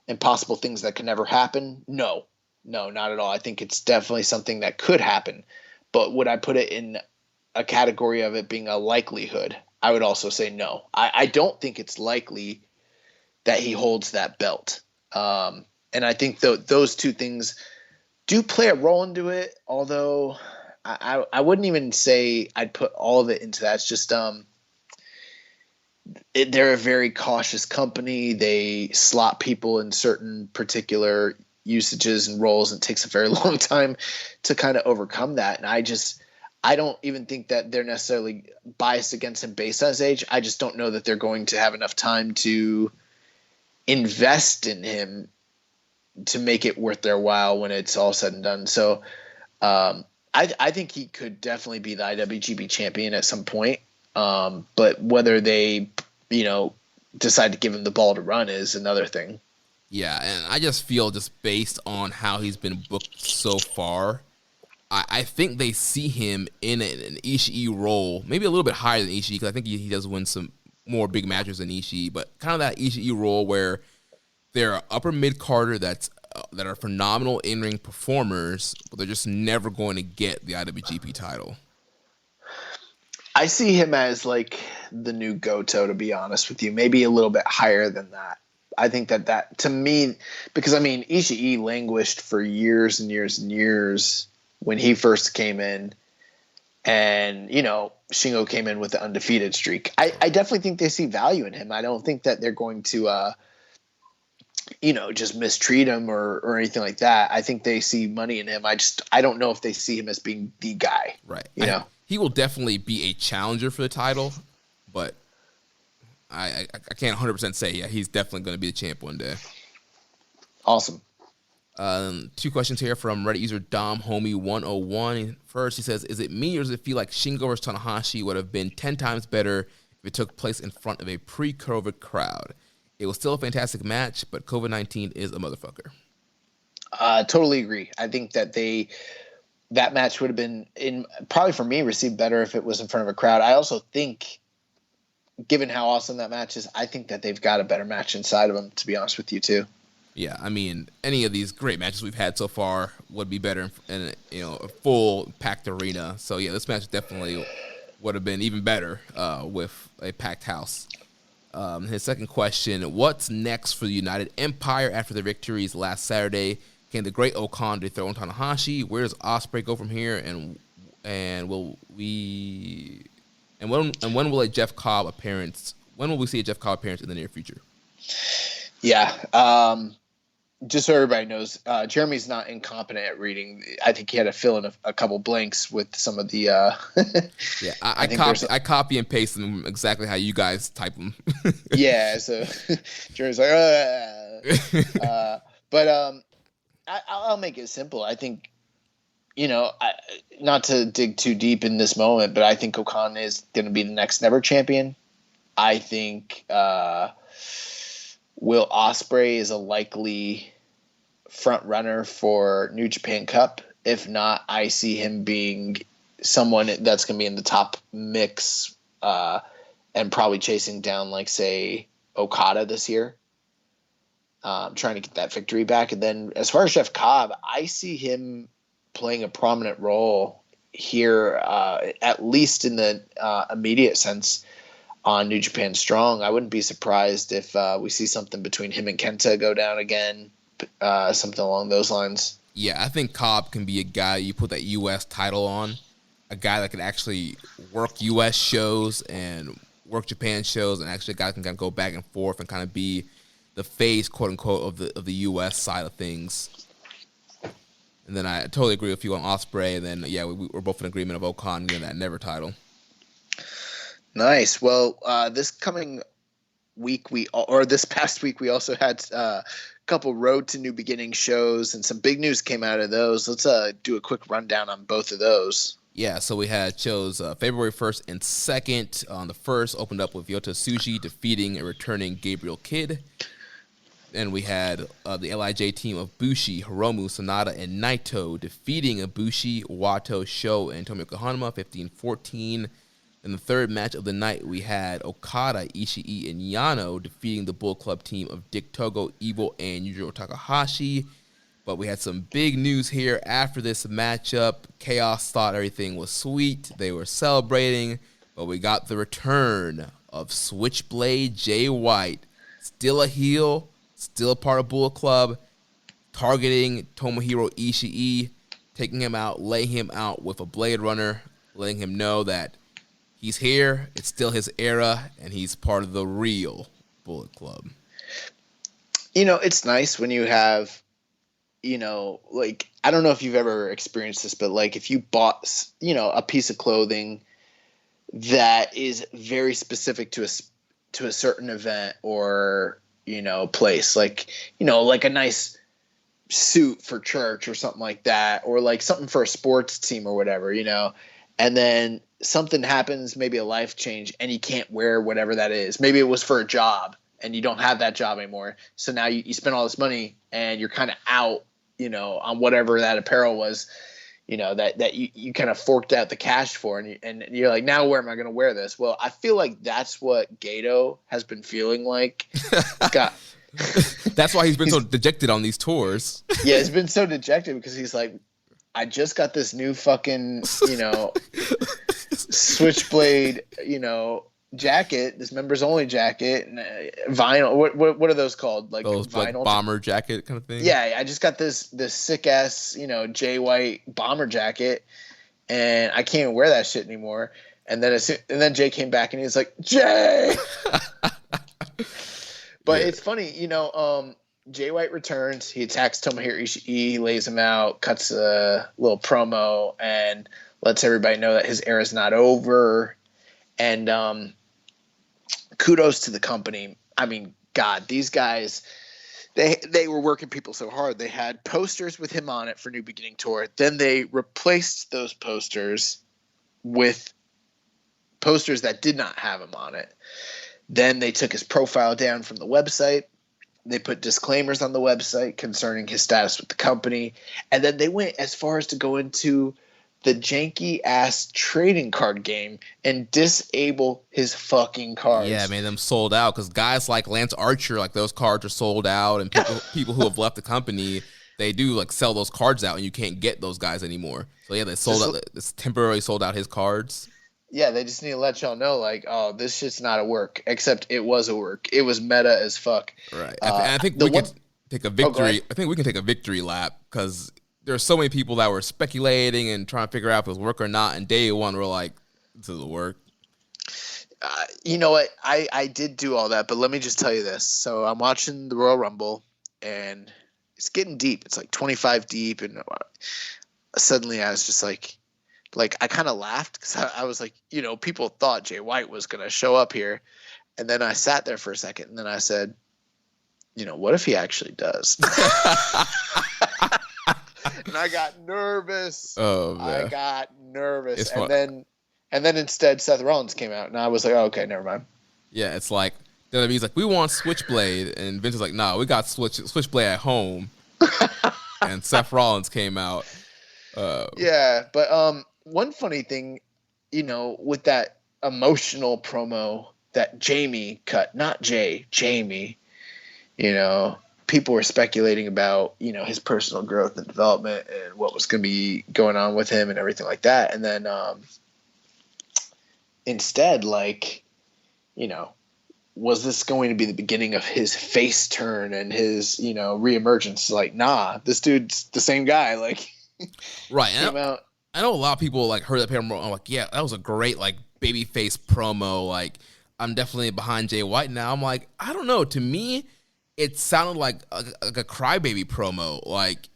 impossible things that could never happen? No, not at all. I think it's definitely something that could happen. But would I put it in a category of it being a likelihood? I would also say no. I don't think it's likely that he holds that belt. And I think those two things do play a role into it, although I wouldn't even say I'd put all of it into that. It's just they're a very cautious company. They slot people in certain particular usages and roles, and it takes a very long time to kind of overcome that. And I don't even think that they're necessarily biased against him based on his age. I just don't know that they're going to have enough time to invest in him to make it worth their while when it's all said and done. So I think he could definitely be the IWGP champion at some point. But whether they, decide to give him the ball to run is another thing. Yeah, and I just feel just based on how he's been booked so far, I think they see him in an Ishii role, maybe a little bit higher than Ishii, because I think he does win some more big matches than Ishii, but kind of that Ishii role where they're upper mid-carder that are phenomenal in-ring performers, but they're just never going to get the IWGP title. I see him as like the new Goto, to be honest with you, maybe a little bit higher than that. I think that to me, because I mean, Ishii languished for years and years and years when he first came in, and Shingo came in with the undefeated streak. I definitely think they see value in him. I don't think that they're going to just mistreat him or anything like that. I think they see money in him. I don't know if they see him as being the guy. Right. He will definitely be a challenger for the title, but I can't 100% say, he's definitely going to be the champ one day. Awesome. Two questions here from Reddit user Dom Homie 101. First, he says, is it me or does it feel like Shingo vs. Tanahashi would have been 10 times better if it took place in front of a pre-COVID crowd? It was still a fantastic match, but COVID-19 is a motherfucker. Totally agree. I think that match would have been, probably for me, received better if it was in front of a crowd. I also think, given how awesome that match is, I think that they've got a better match inside of them, to be honest with you, too. Yeah, I mean, any of these great matches we've had so far would be better in a full packed arena. So, yeah, this match definitely would have been even better with a packed house. His second question, what's next for the United Empire after the victories last Saturday? Can the Great Okan dethrone Tanahashi? Where does Ospreay go from here? And when will we see a Jeff Cobb appearance in the near future? Yeah. Just so everybody knows, Jeremy's not incompetent at reading. I think he had to fill in a couple blanks with some of the. Yeah, I copy and paste them exactly how you guys type them. Yeah, so Jeremy's like, but I'll make it simple. I think, not to dig too deep in this moment, but I think Okan is going to be the next Never champion. I think Will Ospreay is a likely front runner for New Japan Cup. If not, I see him being someone that's going to be in the top mix and probably chasing down, like, say, Okada this year. Trying to get that victory back. And then as far as Jeff Cobb, I see him playing a prominent role here, at least in the immediate sense, on New Japan Strong. I wouldn't be surprised if we see something between him and Kenta go down again, something along those lines. Yeah, I think Cobb can be a guy you put that U.S. title on, a guy that can actually work U.S. shows and work Japan shows, and actually a guy that can kind of go back and forth and kind of be the face, quote unquote, of the U.S. side of things. And then I totally agree with you on Ospreay. And then we're both in agreement of Okan getting that Never title. Nice. Well, this coming week this past week we also had a couple Road to New Beginning shows, and some big news came out of those. Let's do a quick rundown on both of those. Yeah, so we had shows February 1st and 2nd. On the 1st, opened up with Yota Tsuji defeating and returning Gabriel Kidd. And we had the LIJ team of Bushi, Hiromu, Sanada, and Naito defeating Ibushi, Wato, Sho, and Tomohiro Honma 15-14. In the third match of the night, we had Okada, Ishii, and Yano defeating the Bull Club team of Dick Togo, Evil, and Yujiro Takahashi. But we had some big news here after this matchup. Chaos thought everything was sweet. They were celebrating, but we got the return of Switchblade Jay White, still a heel, still a part of Bull Club, targeting Tomohiro Ishii, taking him out, laying him out with a Blade Runner, letting him know that he's here, it's still his era, and he's part of the real Bullet Club. You know, it's nice when you have, you know, like, I don't know if you've ever experienced this, but like if you bought, you know, a piece of clothing that is very specific to a certain event or, you know, place, like, you know, like a nice suit for church or something like that, or like something for a sports team or whatever, you know, and then something happens, maybe a life change, and you can't wear whatever that is. Maybe it was for a job and you don't have that job anymore. So now you spend all this money and you're kind of out, you know, on whatever that apparel was, you know, that you kind of forked out the cash for, and you're like, now where am I going to wear this? Well, I feel like that's what Gato has been feeling like. That's why he's been so dejected on these tours. Yeah, he's been so dejected because he's like, I just got this new fucking, you know, Switchblade, you know, jacket, this members only jacket, and vinyl. What are those called? Like those vinyl, like bomber jacket kind of thing. Yeah, I just got this sick ass, you know, Jay White bomber jacket, and I can't even wear that shit anymore. And then Jay came back and he was like, Jay. But yeah. It's funny, you know. Jay White returns. He attacks Tomohiro Ishii. He lays him out, cuts a little promo, and lets everybody know that his era is not over. And kudos to the company. I mean, God, these guys, they were working people so hard. They had posters with him on it for New Beginning Tour. Then they replaced those posters with posters that did not have him on it. Then they took his profile down from the website. They put disclaimers on the website concerning his status with the company. And then they went as far as to go into the janky-ass trading card game and disable his fucking cards. Yeah, man, them sold out because guys like Lance Archer, like those cards are sold out, and people who have left the company, they do like sell those cards out, and you can't get those guys anymore. So yeah, they sold out. It's temporarily sold out his cards. Yeah, they just need to let y'all know, like, oh, this shit's not a work. Except it was a work. It was meta as fuck. Right. And I think we can take a victory. I think we can take a victory lap because there's so many people that were speculating and trying to figure out if it was work or not. And day one, we're like, this is a work. You know what? I did do all that, but let me just tell you this. So I'm watching the Royal Rumble, and it's getting deep. It's like 25 deep, and suddenly I was just like I kind of laughed because I was like, you know, people thought Jay White was going to show up here. And then I sat there for a second, and then I said, you know, what if he actually does? And I got nervous. Oh, man. I got nervous. And then instead Seth Rollins came out, and I was like, oh, okay, never mind. Yeah, it's like, WWE's like, we want Switchblade. And Vince is like, no, we got Switchblade at home. And Seth Rollins came out. Yeah, but one funny thing, you know, with that emotional promo that Jamie cut, not Jay, Jamie, you know, people were speculating about, you know, his personal growth and development and what was going to be going on with him and everything like that. And then instead, like, you know, was this going to be the beginning of his face turn and his, you know, reemergence? Like, nah, this dude's the same guy. Like, right. I know a lot of people like heard that promo. I'm like, yeah, that was a great like babyface promo. Like, I'm definitely behind Jay White now. I'm like, I don't know. To me, it sounded like a crybaby promo. Like,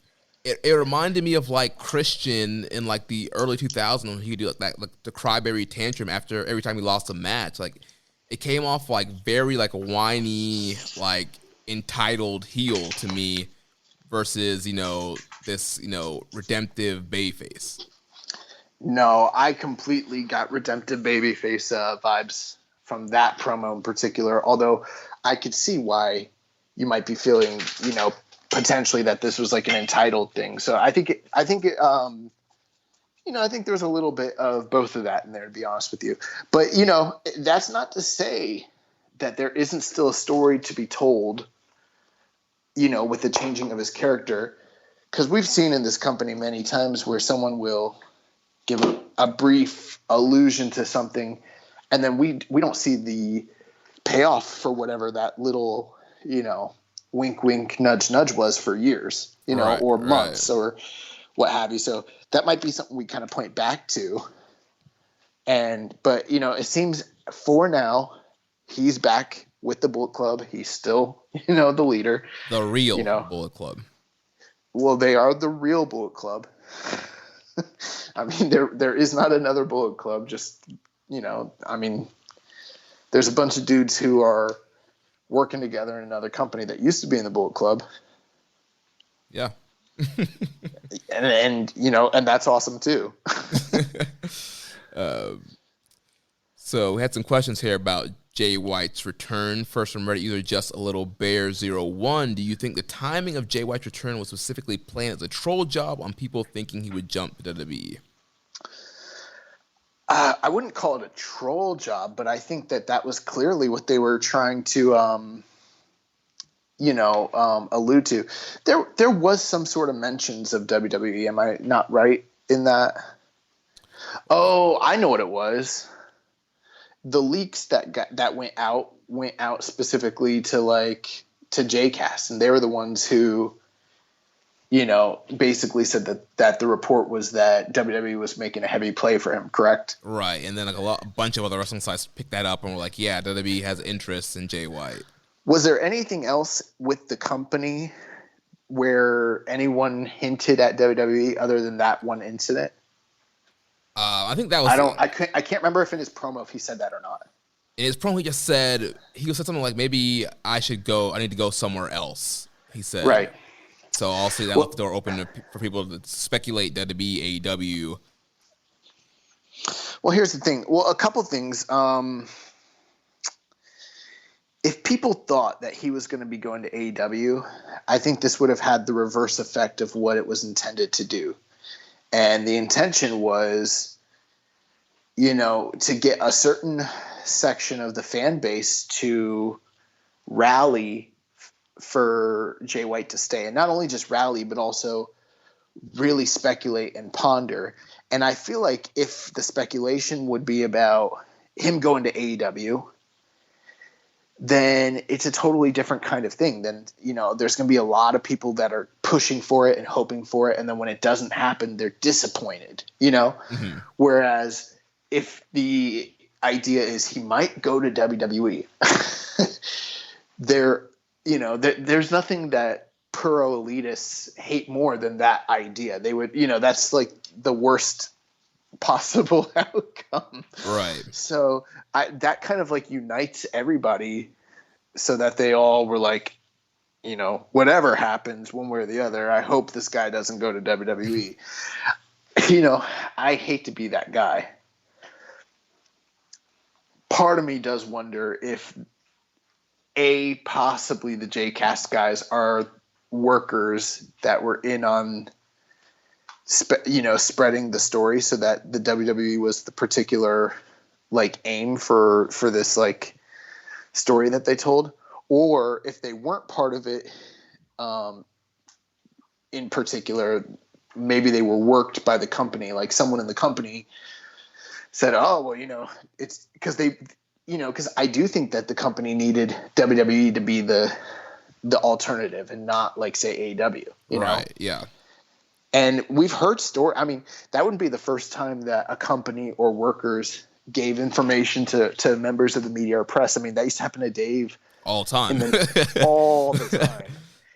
it reminded me of like Christian in like the early 2000s when he would do like that, like the crybaby tantrum after every time he lost a match. Like, it came off like very like whiny, like entitled heel to me versus, you know, this, you know, redemptive babyface. No, I completely got redemptive babyface vibes from that promo in particular. Although I could see why, you might be feeling, potentially that this was like an entitled thing. So I think I think there's a little bit of both of that in there, to be honest with you. But, that's not to say that there isn't still a story to be told, with the changing of his character. Because we've seen in this company many times where someone will give a brief allusion to something, and then we don't see the payoff for whatever that little, wink, wink, nudge, nudge was for years, or months or what have you. So that might be something we kind of point back to. But, it seems for now he's back with the Bullet Club. He's still, the leader. The real Bullet Club. Well, they are the real Bullet Club. I mean, there is not another Bullet Club. Just, there's a bunch of dudes who are working together in another company that used to be in the Bullet Club. Yeah. and that's awesome too. So we had some questions here about Jay White's return. First from Reddit user Just a Little Bear 01. Do you think the timing of Jay White's return was specifically planned as a troll job on people thinking he would jump to WWE? I wouldn't call it a troll job, but I think that was clearly what they were trying to, allude to. There was some sort of mentions of WWE. Am I not right in that? Oh, I know what it was. The leaks that went out specifically to JCast, and they were the ones who, basically said that the report was that WWE was making a heavy play for him, correct? Right, and then a bunch of other wrestling sites picked that up and were like, yeah, WWE has interest in Jay White. Was there anything else with the company where anyone hinted at WWE other than that one incident? I think that was. I can't remember if in his promo if he said that or not. In his promo, he said something like, maybe I need to go somewhere else. He said, right. So I'll see that left the door open for people to speculate that to be AEW. Well, here's the thing. Well, a couple things. If people thought that he was going to be going to AEW, I think this would have had the reverse effect of what it was intended to do. And the intention was, to get a certain section of the fan base to rally for Jay White to stay. And not only just rally, but also really speculate and ponder. And I feel like if the speculation would be about him going to AEW, then it's a totally different kind of thing. Then, there's going to be a lot of people that are pushing for it and hoping for it. And then when it doesn't happen, they're disappointed, Mm-hmm. Whereas if the idea is he might go to WWE, there's nothing that pro elitists hate more than that idea. They would, that's like the worst possible outcome. Right. So that kind of unites everybody so that they all were like, whatever happens one way or the other, I hope this guy doesn't go to WWE. I hate to be that guy. Part of me does wonder if possibly the JCast guys are workers that were in on spreading the story, so that the WWE was the particular aim for this story that they told, or if they weren't part of it in particular, maybe they were worked by the company. Like someone in the company said, oh, well, it's because because I do think that the company needed WWE to be the alternative and not say AEW, right. Yeah. And we've heard I mean, that wouldn't be the first time that a company or workers gave information to members of the media or press. I mean, that used to happen to Dave all the time. All the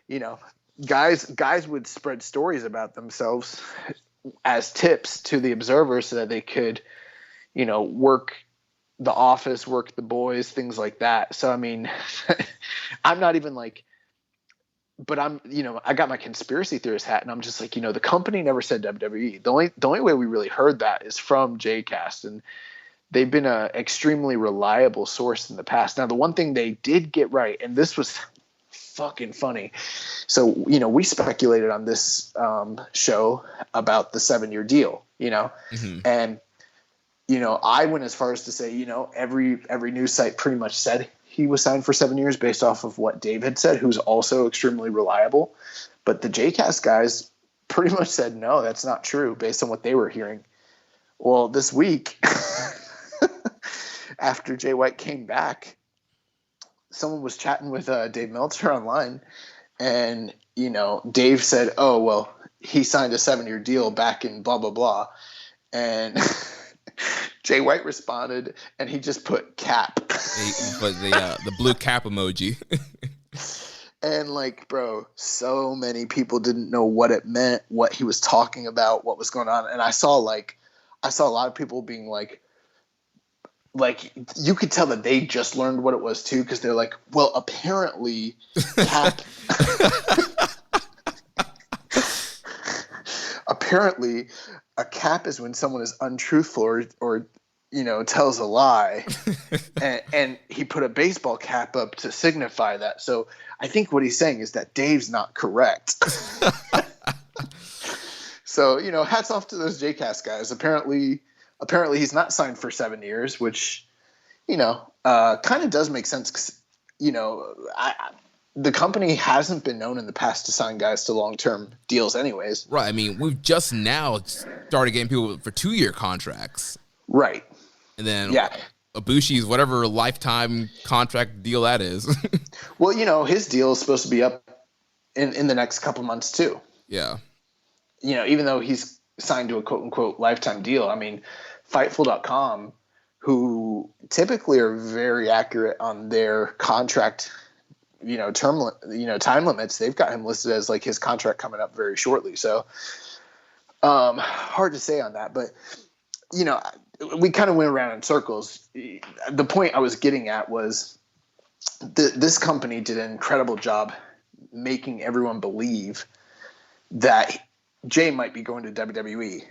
time. Guys would spread stories about themselves as tips to the observers so that they could, work the office, work the boys, things like that. So, I mean, I'm not even but I'm, I got my conspiracy theorist hat, and I'm just the company never said WWE. The only way we really heard that is from JCast, and they've been a extremely reliable source in the past. Now, the one thing they did get right, and this was fucking funny. So, we speculated on this show about the 7-year deal, and, I went as far as to say, every news site pretty much said he was signed for 7 years based off of what Dave had said, who's also extremely reliable. But the JCast guys pretty much said, no, that's not true based on what they were hearing. Well, this week, after Jay White came back, someone was chatting with Dave Meltzer online, and, Dave said, oh, well, he signed a 7-year deal back in blah, blah, blah. And Jay White responded, and he just put cap. But the blue cap emoji. And bro, so many people didn't know what it meant, what he was talking about, what was going on. And I saw a lot of people being like you could tell that they just learned what it was too, because they're like, well, apparently cap apparently a cap is when someone is untruthful or tells a lie. and he put a baseball cap up to signify that. So I think what he's saying is that Dave's not correct. So, hats off to those JCast guys. Apparently he's not signed for 7 years, which, kind of does make sense. 'Cause, the company hasn't been known in the past to sign guys to long-term deals anyways. Right. I mean, we've just now started getting people for 2-year contracts. Right. And then Ibushi's whatever lifetime contract deal that is. Well, his deal is supposed to be up in the next couple months too. Yeah. Even though he's signed to a quote-unquote lifetime deal, I mean, Fightful.com, who typically are very accurate on their contract, time limits, they've got him listed as his contract coming up very shortly. So hard to say on that, but we kind of went around in circles. The point I was getting at was this company did an incredible job making everyone believe that Jay might be going to WWE,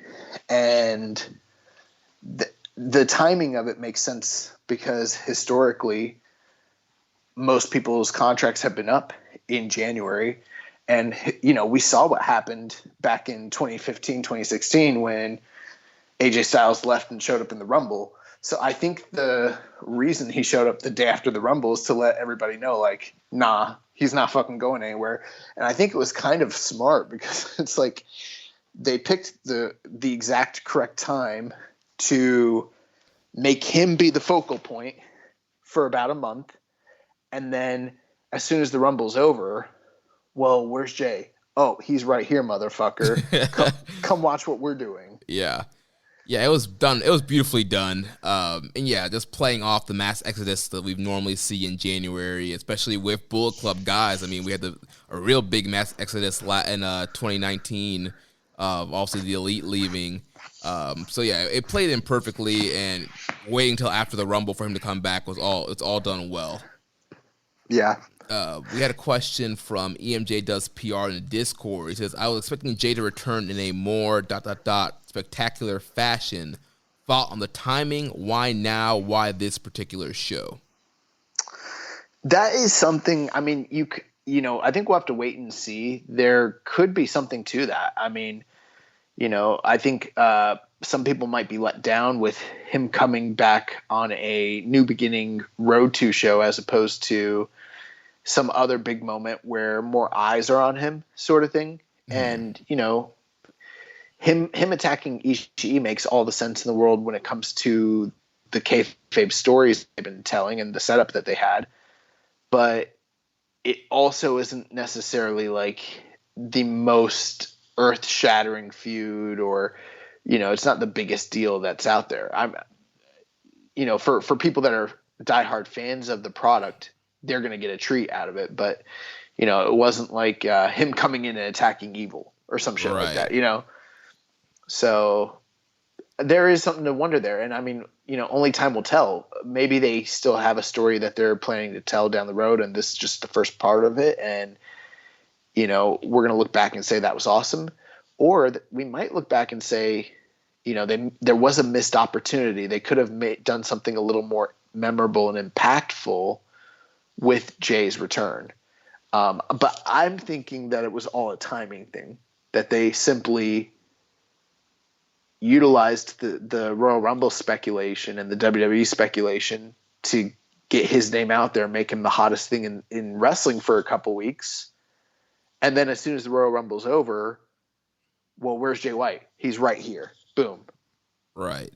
and the timing of it makes sense because historically most people's contracts have been up in January. And, we saw what happened back in 2015, 2016 when AJ Styles left and showed up in the Rumble. So I think the reason he showed up the day after the Rumble is to let everybody know, nah, he's not fucking going anywhere. And I think it was kind of smart because it's they picked the exact correct time to make him be the focal point for about a month. And then as soon as the Rumble's over, well, where's Jay? Oh, he's right here, motherfucker. Come watch what we're doing. Yeah. Yeah, it was done. It was beautifully done. And yeah, just playing off the mass exodus that we normally see in January, especially with Bullet Club guys. I mean, we had a real big mass exodus in 2019. Also, the Elite leaving. So yeah, it played in perfectly, and waiting until after the Rumble for him to come back it's all done well. Yeah. We had a question from EMJ Does PR in the Discord. He says, I was expecting Jay to return in a more ... spectacular fashion. Thought on the timing? Why now? Why this particular show? That is something, I mean, I think we'll have to wait and see. There could be something to that. I mean, I think some people might be let down with him coming back on a New Beginning Road to show as opposed to some other big moment where more eyes are on him, sort of thing. And, him attacking Ishii makes all the sense in the world when it comes to the kayfabe stories they've been telling and the setup that they had. But it also isn't necessarily the most earth-shattering feud, or, it's not the biggest deal that's out there. For people that are diehard fans of the product, they're going to get a treat out of it. But, it wasn't like him coming in and attacking Evil or some shit like that, So there is something to wonder there. And I mean, only time will tell. Maybe they still have a story that they're planning to tell down the road, and this is just the first part of it. And, we're going to look back and say that was awesome. Or we might look back and say, there was a missed opportunity. They could have done something a little more memorable and impactful with Jay's return. But I'm thinking that it was all a timing thing, that they simply utilized the Royal Rumble speculation and the WWE speculation to get his name out there, make him the hottest thing in wrestling for a couple weeks. And then as soon as the Royal Rumble's over, well, where's Jay White? He's right here. Boom. Right.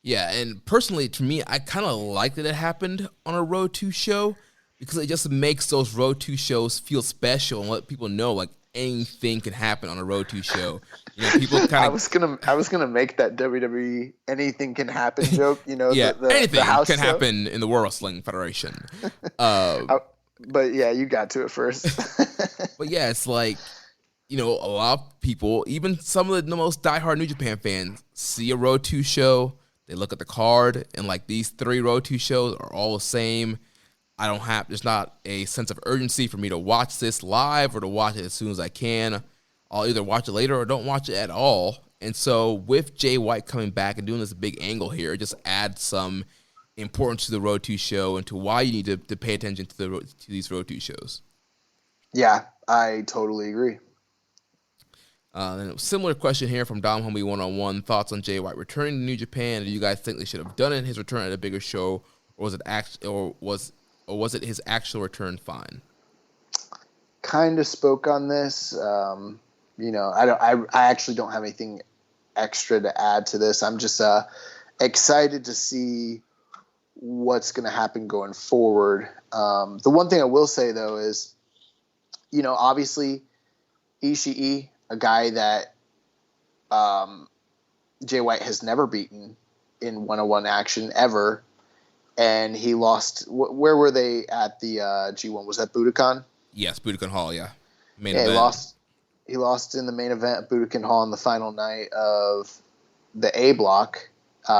Yeah, and personally, to me, I kind of like that it happened on a Road 2 show because it just makes those Road 2 shows feel special and let people know, like, anything can happen on a Road 2 show. You know, people kind of... I was gonna make that WWE anything can happen joke. You know, yeah, the anything house can show. happen in the World Wrestling Federation. But yeah, you got to it first. But yeah, it's like, you know, a lot of people, even some of the most diehard New Japan fans, see a Road 2 show, they look at the card, and like these 3 Road 2 shows are all the same. There's not a sense of urgency for me to watch this live or to watch it as soon as I can. I'll either watch it later or don't watch it at all. And so with Jay White coming back and doing this big angle here, it just adds some importance to the Road 2 show and to why you need to pay attention to these Road 2 shows. Yeah, I totally agree. And a similar question here from Dom Homie 101. Thoughts on Jay White returning to New Japan? Do you guys think they should have done his return at a bigger show, or was it his actual return fine? Kind of spoke on this. You know, I actually don't have anything extra to add to this. I'm just excited to see what's going to happen going forward. The one thing I will say though is, you know, obviously Ishii, a guy that Jay White has never beaten in one-on-one action ever, and he lost. Where were they at the G1? Was that Budokan? Yes, Budokan Hall. Yeah, main event. He lost in the main event at Budokan Hall on the final night of the A block,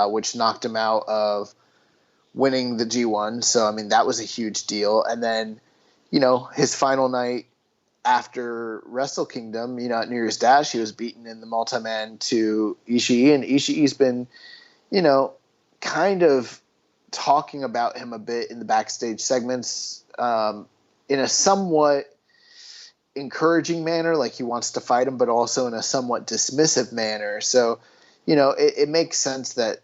which knocked him out of winning the G1. So I mean that was a huge deal. And then, you know, his final night after Wrestle Kingdom, you know, at New Year's Dash, he was beaten in the multi-man to Ishii, and Ishii's been, you know, kind of talking about him a bit in the backstage segments, in a somewhat encouraging manner, like he wants to fight him, but also in a somewhat dismissive manner. So, you know, it makes sense that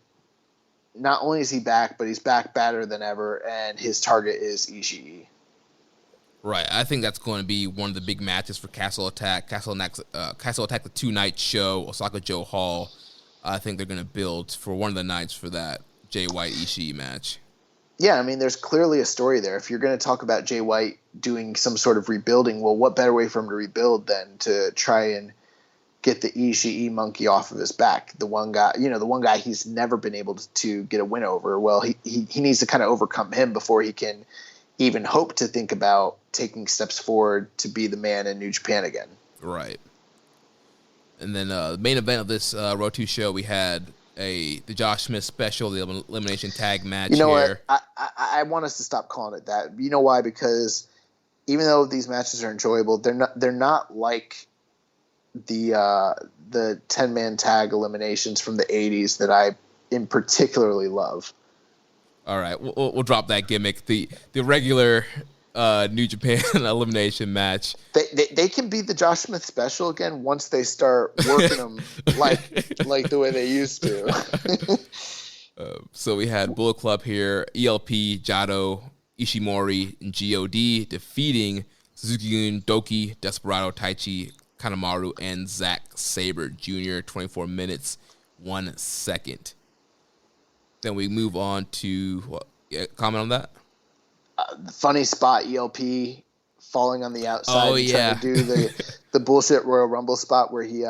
not only is he back, but he's back better than ever, and his target is Ishii. Right. I think that's going to be one of the big matches for Castle Attack. Castle Attack, the 2-night show, Osaka Joe Hall. I think they're going to build for one of the nights for that Jay White Ishii match. Yeah, I mean, there's clearly a story there. If you're going to talk about Jay White doing some sort of rebuilding, well, what better way for him to rebuild than to try and get the Ishii monkey off of his back? The one guy he's never been able to get a win over. Well, he needs to kind of overcome him before he can even hope to think about taking steps forward to be the man in New Japan again. Right. And then the main event of this Road 2 show, we had the Josh Smith special, the elimination tag match. You know here. what? I want us to stop calling it that. You know why? Because even though these matches are enjoyable, they're not like the 10-man tag eliminations from the 80s that I in particularly love. All right, we'll drop that gimmick. The regular New Japan elimination match. They can be the Josh Smith special again once they start working them like the way they used to. So we had Bullet Club here, ELP, Jado, Ishimori, and God defeating Suzuki-gun, Doki, Desperado, Taichi, Kanemaru, and Zack Sabre Jr. 24 minutes, 1 second. Then we move on to comment on that. Funny spot, ELP falling on the outside and yeah. trying to do the bullshit Royal Rumble spot where he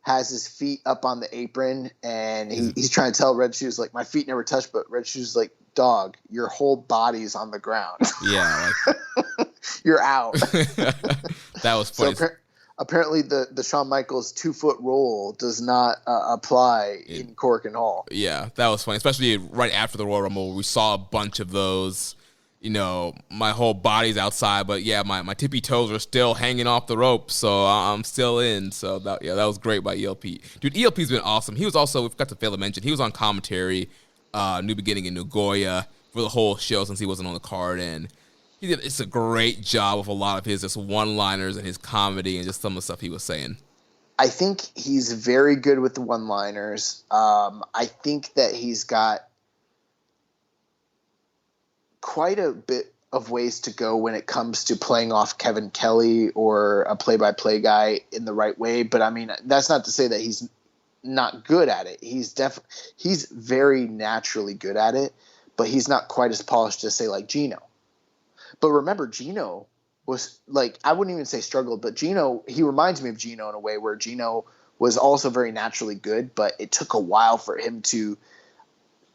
has his feet up on the apron and he's trying to tell Red Shoes, like, my feet never touched, but Red Shoes like, dog, your whole body's on the ground. Yeah. Like, you're out. That was funny. So apparently the Shawn Michaels 2-foot roll does not apply in Cork and Hall. Yeah, that was funny, especially right after the Royal Rumble. We saw a bunch of those. You know, my whole body's outside, but yeah, my tippy toes are still hanging off the rope, so I'm still in. So that was great by ELP. Dude, ELP's been awesome. He was also, we forgot to fail to mention, he was on commentary, New Beginning in Nagoya for the whole show since he wasn't on the card, and It's a great job of a lot of his just one-liners and his comedy and just some of the stuff he was saying. I think he's very good with the one-liners. I think that he's got quite a bit of ways to go when it comes to playing off Kevin Kelly or a play-by-play guy in the right way. But I mean, that's not to say that he's not good at it. He's very naturally good at it, but he's not quite as polished as, say, like Gino. But remember, Gino was like, I wouldn't even say struggled, but Gino, he reminds me of Gino in a way where Gino was also very naturally good, but it took a while for him to,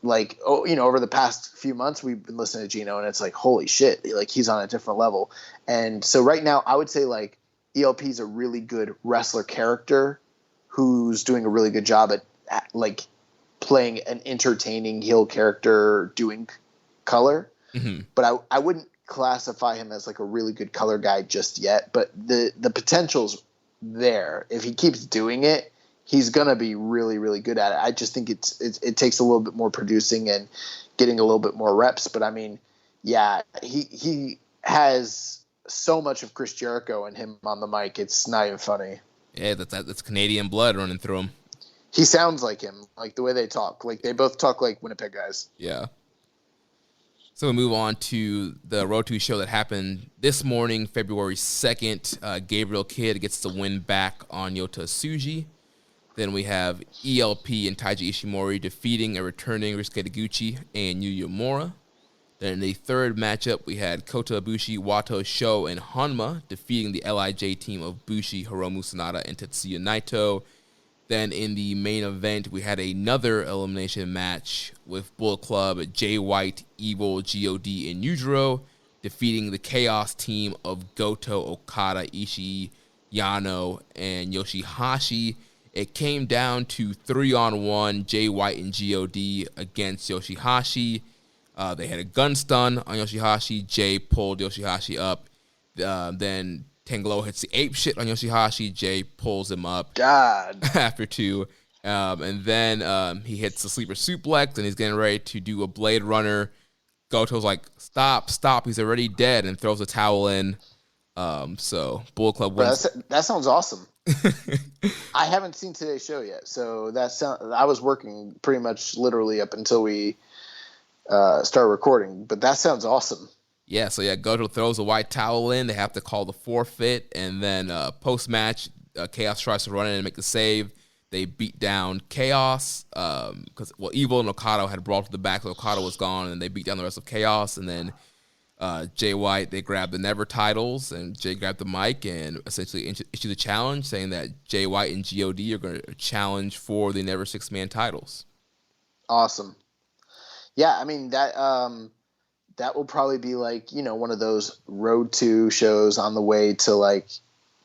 like, over the past few months, we've been listening to Gino, and it's like, holy shit, like, he's on a different level. And so right now, I would say, like, ELP is a really good wrestler character who's doing a really good job at like, playing an entertaining heel character doing color. Mm-hmm. But I wouldn't classify him as like a really good color guy just yet, but the potential's there. If he keeps doing it, he's gonna be really, really good at it. I just think it takes a little bit more producing and getting a little bit more reps. But I mean, yeah, he has so much of Chris Jericho in him on the mic. It's not even funny. Yeah, that's Canadian blood running through him. He sounds like him, like the way they talk. Like they both talk like Winnipeg guys. Yeah. So we move on to the Road to show that happened this morning, February 2nd. Gabriel Kidd gets the win back on Yota Tsuji. Then we have ELP and Taiji Ishimori defeating and returning Ryusuke Taguchi and Yuya Uemura. Then in the third matchup, we had Kota Ibushi, Wato Sho, and Honma defeating the LIJ team of Bushi, Hiromu Sanada, and Tetsuya Naito. Then in the main event, we had another elimination match with Bullet Club, Jay White, Evil, God, and Yujiro defeating the Chaos team of Goto, Okada, Ishii, Yano, and Yoshihashi. It came down to 3-on-1, Jay White and God against Yoshihashi. They had a gun stun on Yoshihashi. Jay pulled Yoshihashi up. Then Tangelo hits the ape shit on Yoshihashi. Jay pulls him up. God. After 2. And then he hits the sleeper suplex, and he's getting ready to do a Blade Runner. Goto's like, stop, he's already dead, and throws a towel in. So Bullet Club wins. That sounds awesome. I haven't seen today's show yet, so I was working pretty much literally up until we start recording, but that sounds awesome. Yeah, so Goto throws a white towel in. They have to call the forfeit, and then post-match, Chaos tries to run in and make the save. They beat down Chaos because Evil and Okada had brawled to the back, so Okada was gone, and they beat down the rest of Chaos. And then Jay White, they grabbed the Never titles, and Jay grabbed the mic and essentially issued a challenge saying that Jay White and God are going to challenge for the Never Six-Man titles. Awesome. Yeah, I mean, that will probably be like, one of those Road to shows on the way to like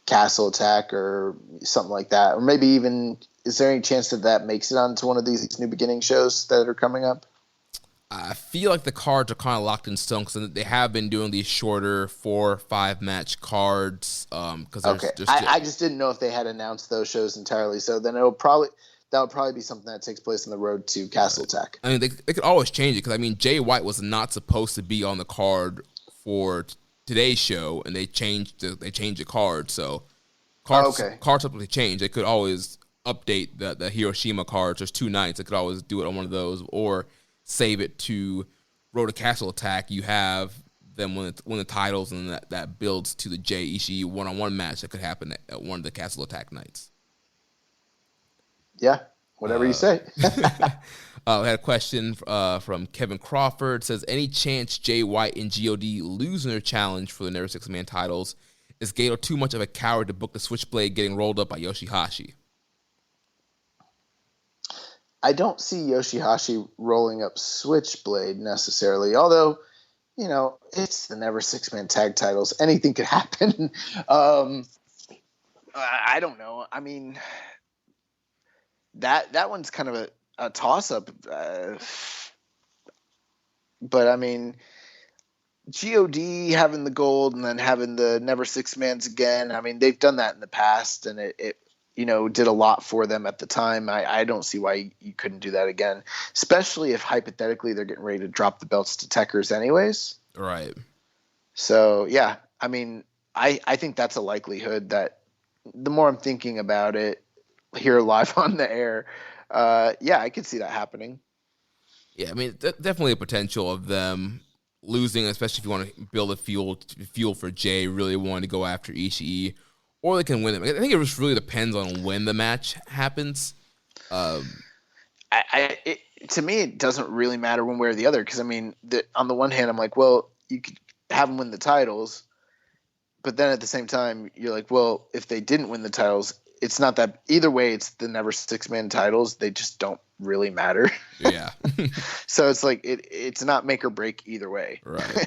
Castle Attack or something like that. Or maybe even, is there any chance that makes it onto one of these New Beginning shows that are coming up? I feel like the cards are kind of locked in stone because they have been doing these shorter 4 or 5 match cards. I just didn't know if they had announced those shows entirely. So then that would probably be something that takes place on the Road to Castle Attack. I mean, they could always change it because, I mean, Jay White was not supposed to be on the card for today's show, and they changed the card. So cards typically change. They could always update the Hiroshima cards. There's 2 nights. They could always do it on one of those or save it to Road to Castle Attack. You have them win the titles, and that builds to the Jay Ishii one-on-one match that could happen at one of the Castle Attack nights. Yeah, whatever you say. We had a question from Kevin Crawford. It says, any chance Jay White and God lose in their challenge for the Never Six-Man titles? Is Gato too much of a coward to book the Switchblade getting rolled up by Yoshihashi? I don't see Yoshihashi rolling up Switchblade necessarily, although, it's the Never Six-Man tag titles. Anything could happen. I don't know. I mean, that one's kind of a toss-up. But, I mean, God having the gold and then having the Never Six-Mans again, I mean, they've done that in the past, and it did a lot for them at the time. I don't see why you couldn't do that again, especially if hypothetically they're getting ready to drop the belts to Techers anyways. Right. So yeah, I mean, I think that's a likelihood. That the more I'm thinking about it here live on the air, yeah, I could see that happening. Yeah, I mean, definitely a potential of them losing, especially if you want to build a fuel for Jay, really wanting to go after Ishii, or they can win it. I think it just really depends on when the match happens. To me, it doesn't really matter one way or the other, because I mean, on the one hand, I'm like, well, you could have them win the titles, but then at the same time, you're like, well, if they didn't win the titles, it's not that either way. It's the never 6-man titles. They just don't really matter. Yeah. So it's like it's not make or break either way. Right.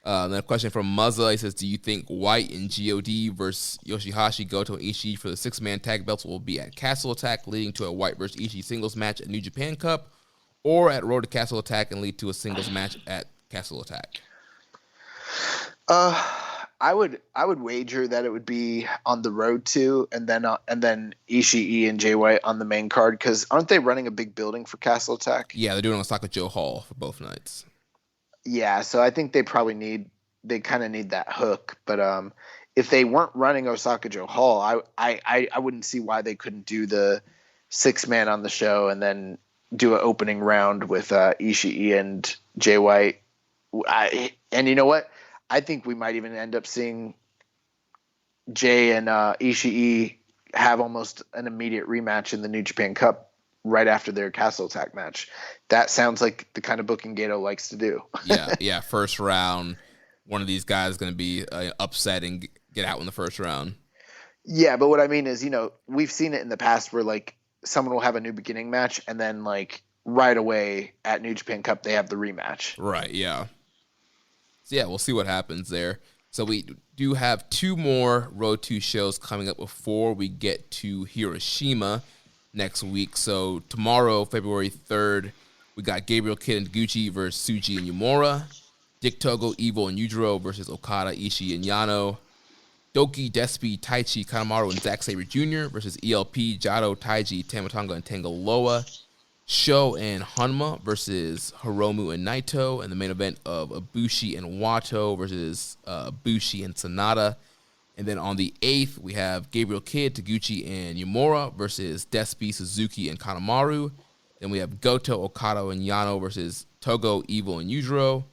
Then a question from Muzza. He says, do you think White and God versus Yoshihashi, Goto, and Ishii for the 6-man tag belts will be at Castle Attack, leading to a White versus Ishii singles match at New Japan Cup, or at Road to Castle Attack and lead to a singles match at Castle Attack? I would wager that it would be on the road to, and then Ishii and Jay White on the main card, because aren't they running a big building for Castle Attack? Yeah, they're doing Osaka Joe Hall for both nights. Yeah, so I think they probably kind of need that hook. But if they weren't running Osaka Joe Hall, I wouldn't see why they couldn't do the 6-man on the show and then do an opening round with Ishii and Jay White. And you know what? I think we might even end up seeing Jay and Ishii have almost an immediate rematch in the New Japan Cup right after their Castle Attack match. That sounds like the kind of booking Gato likes to do. Yeah. First round, one of these guys is going to be upset and get out in the first round. Yeah, but what I mean is, we've seen it in the past where, like, someone will have a New Beginning match and then, like, right away at New Japan Cup, they have the rematch. Right, yeah. So, yeah, we'll see what happens there. So we do have 2 more Road 2 shows coming up before we get to Hiroshima next week. So tomorrow, February 3rd, we got Gabriel Kidd and Taguchi versus Tsuji and Yumura. Dick Togo, Evil, and Yujiro versus Okada, Ishii, and Yano. Doki, Despi, Taichi, Kanemaru, and Zack Sabre Jr. versus ELP, Jado, Taiji, Tamatonga, and Tangaloa. Sho and Honma versus Hiromu and Naito, and the main event of Ibushi and Wato versus Bushi and Sanada. And then on the 8th, we have Gabriel Kidd, Taguchi, and Yumura versus Despi, Suzuki, and Kanemaru. Then we have Goto, Okada, and Yano versus Togo, Evil, and Yujiro.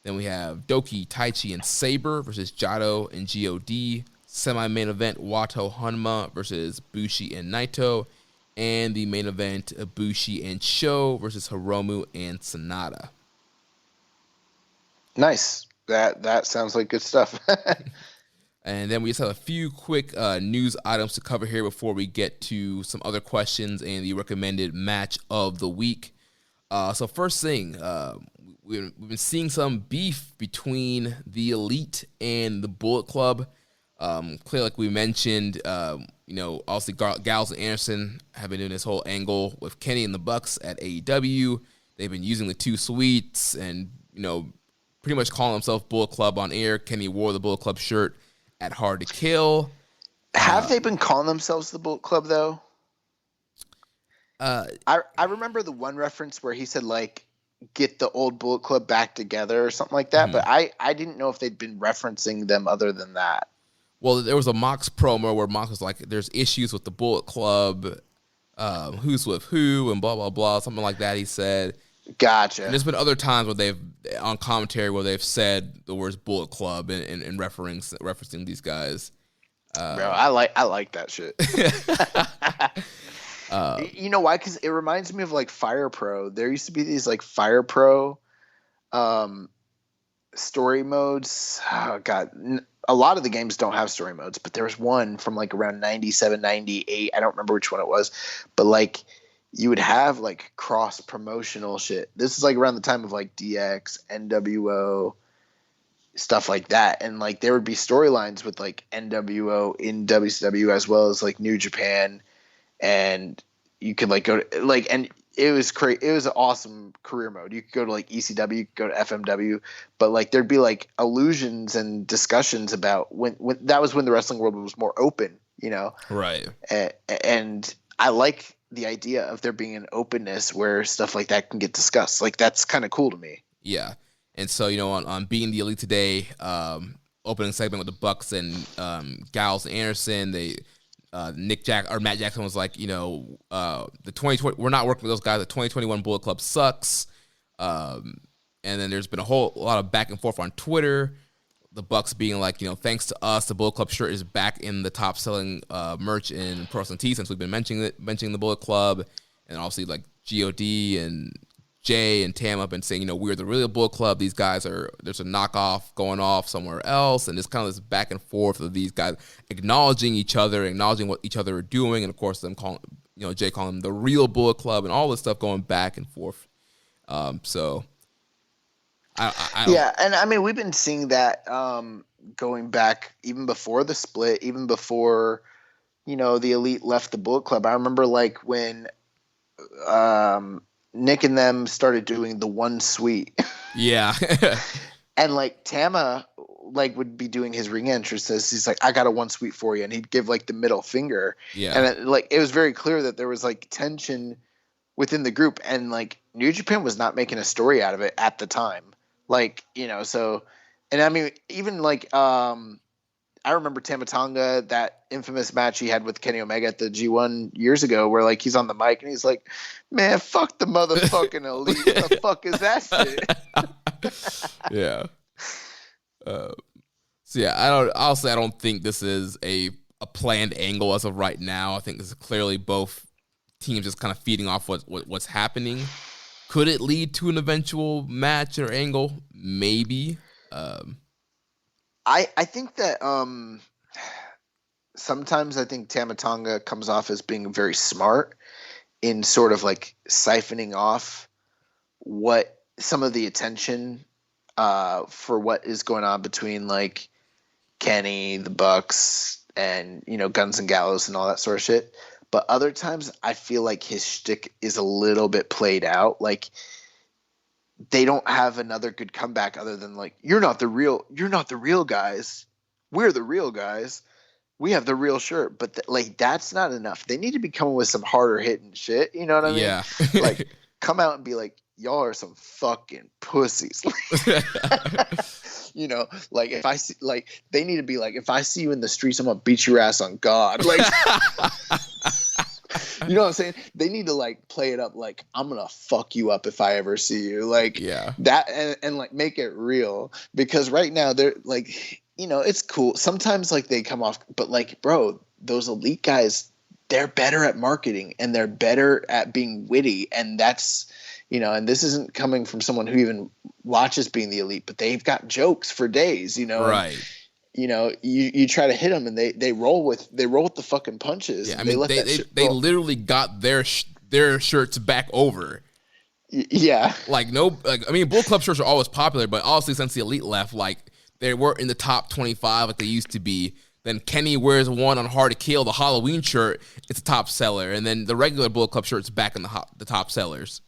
Then we have Doki, Taichi, and Sabre versus Jado and God. Semi-main event, Wato, Honma versus Bushi and Naito. And the main event, Ibushi and Sho versus Hiromu and Sanada. Nice. That sounds like good stuff. And then we just have a few quick news items to cover here before we get to some other questions and the recommended match of the week. So first thing, we've been seeing some beef between the Elite and the Bullet Club. Clearly, like we mentioned, obviously Gals and Anderson have been doing this whole angle with Kenny and the Bucks at AEW. They've been using the 2 suites and, pretty much calling themselves Bullet Club on air. Kenny wore the Bullet Club shirt at Hard to Kill. Have they been calling themselves the Bullet Club, though? I remember the one reference where he said, like, get the old Bullet Club back together or something like that, but I didn't know if they'd been referencing them other than that. Well, there was a Mox promo where Mox was like, there's issues with the Bullet Club, who's with who, and blah, blah, blah, something like that, he said. Gotcha. And there's been other times where on commentary where they've said the words Bullet Club and referencing these guys. Bro, I like that shit. You know why? Because it reminds me of, like, Fire Pro. There used to be these, like, Fire Pro story modes. Oh, God. A lot of the games don't have story modes, but there was one from, like, around 97, 98. I don't remember which one it was. But, like, you would have, like, cross-promotional shit. This is, like, around the time of, like, DX, NWO, stuff like that. And, like, there would be storylines with, like, NWO in WCW as well as, like, New Japan. And you could, like, go to, like, and it was it was an awesome career mode. You could go to, like, ECW, you could go to FMW, but, like, there'd be, like, allusions and discussions about when that was when the wrestling world was more open, Right. And I like the idea of there being an openness where stuff like that can get discussed. Like, that's kind of cool to me. Yeah. And so, on Being the Elite today, opening segment with the Bucks and Gallows and Anderson, Matt Jackson was like, the 2020, we're not working with those guys. The 2021 Bullet Club sucks. And then there's been a lot of back and forth on Twitter. The Bucks being like, thanks to us, the Bullet Club shirt is back in the top selling merch in Pro Wrestling Tees since we've been mentioning the Bullet Club, and obviously like God and Jay and Tam up and saying, we're the real Bullet Club. These guys there's a knockoff going off somewhere else, and it's kind of this back and forth of these guys acknowledging each other, acknowledging what each other are doing, and of course them calling, Jay calling them the real Bullet Club, and all this stuff going back and forth. So. Yeah, and I mean we've been seeing that going back even before the split, even before the Elite left the Bullet Club. I remember like when Nick and them started doing the One Sweet. Yeah. And like Tama like would be doing his ring entrances. He's like, I got a One Sweet for you, and he'd give like the middle finger. Yeah. And it was very clear that there was like tension within the group, and like New Japan was not making a story out of it at the time. Like, so, and I mean, even like, I remember Tama Tonga, that infamous match he had with Kenny Omega at the G1 years ago, where like he's on the mic and he's like, man, fuck the motherfucking Elite. What the fuck is that shit? Yeah. So yeah, I don't think this is a planned angle as of right now. I think this is clearly both teams just kind of feeding off what's happening. Could it lead to an eventual match or angle? Maybe. I think that sometimes I think Tama Tonga comes off as being very smart in sort of like siphoning off what some of the attention for what is going on between like Kenny, the Bucks, and Guns and Gallows and all that sort of shit. But other times I feel like his shtick is a little bit played out. Like they don't have another good comeback other than like, you're not the real guys. We're the real guys. We have the real shirt. But like, that's not enough. They need to be coming with some harder hitting shit. You know what I mean? Yeah. Like come out and be like, y'all are some fucking pussies. Like if I see, like they need to be like, if I see you in the streets, I'm gonna beat your ass on God. Like, you know what I'm saying? They need to like play it up like, I'm gonna fuck you up if I ever see you. Like that, and like make it real, because right now they're like, it's cool. Sometimes like they come off, but like, bro, those Elite guys, they're better at marketing and they're better at being witty, and that's. And this isn't coming from someone who even watches Being the Elite, but they've got jokes for days, Right. You try to hit them and they roll with the fucking punches. Yeah, I mean, they literally got their shirts back over. Yeah. Bullet Club shirts are always popular, but obviously since the Elite left, like they weren't in the top 25 like they used to be. Then Kenny wears one on Hard to Kill, the Halloween shirt. It's a top seller, and then the regular Bullet Club shirt's back in the top sellers.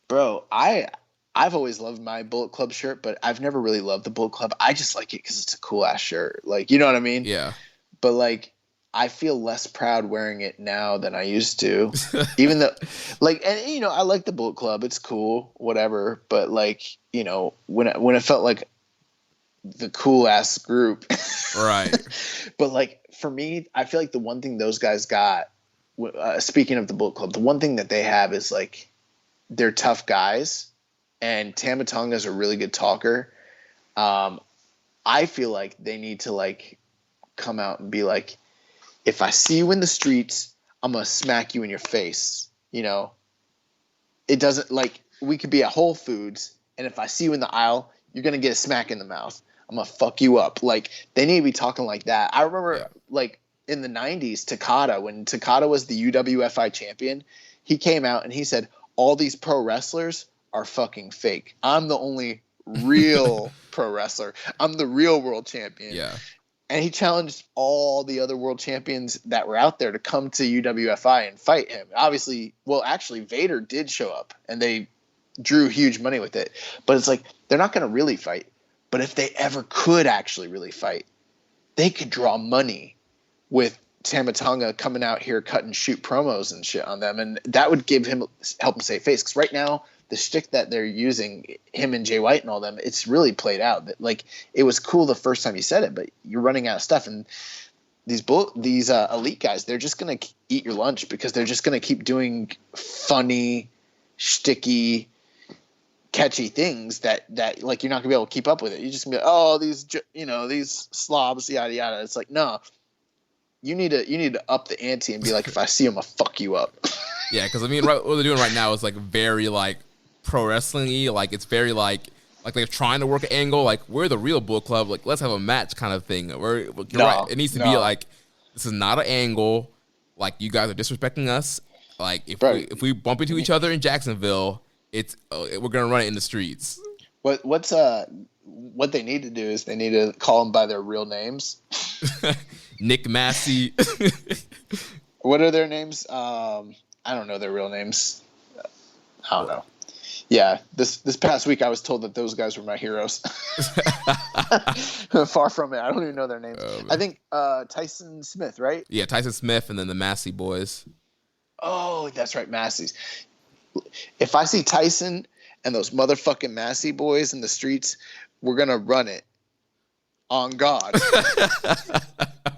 Bro, I've always loved my Bullet Club shirt, but I've never really loved the Bullet Club. I just like it because it's a cool ass shirt. Like, you know what I mean? Yeah. But like, I feel less proud wearing it now than I used to. Even though, like, and I like the Bullet Club. It's cool, whatever. But like, when it felt like the cool ass group, right? But like for me, I feel like the one thing those guys got, speaking of the Bullet Club, the one thing that they have is like, they're tough guys, and Tama Tonga is a really good talker. I feel like they need to like come out and be like, if I see you in the streets, I'm gonna smack you in your face. It doesn't, like, we could be at Whole Foods, and if I see you in the aisle, you're gonna get a smack in the mouth. I'm gonna fuck you up. Like, they need to be talking like that. I remember like in the 90s, when Takada was the UWFI champion, he came out and he said, all these pro wrestlers are fucking fake. I'm the only real pro wrestler. I'm the real world champion. Yeah. And he challenged all the other world champions that were out there to come to UWFI and fight him. Obviously, actually, Vader did show up, and they drew huge money with it. But it's like, they're not going to really fight. But if they ever could actually really fight, they could draw money with Tama Tonga coming out here cutting shoot promos and shit on them, and that would help him save face. Because right now the shtick that they're using, him and Jay White and all them, it's really played out. That like it was cool the first time you said it, but you're running out of stuff. And these elite guys, they're just gonna eat your lunch because they're just gonna keep doing funny, shticky, catchy things that like you're not gonna be able to keep up with it. You're just gonna be like, oh, these slobs, yada yada. It's like, no, you need to up the ante and be like, if I see him, I'll fuck you up. Yeah, because I mean, what they're doing right now is like very like pro wrestling-y. Like it's very like they're trying to work an angle. Like we're the real Bullet Club. Like let's have a match kind of thing. You're right. It needs to be like this is not an angle. Like you guys are disrespecting us. Like if we bump into each other in Jacksonville, it's we're gonna run it in the streets. What they need to do is they need to call them by their real names. Nick Massey. What are their names? I don't know their real names. I don't know. Yeah, this past week I was told that those guys were my heroes. Far from it. I don't even know their names. I think Tyson Smith, right? Yeah, Tyson Smith and then the Massey boys. Oh, that's right, Massey's. If I see Tyson and those motherfucking Massey boys in the streets, we're gonna run it. On God.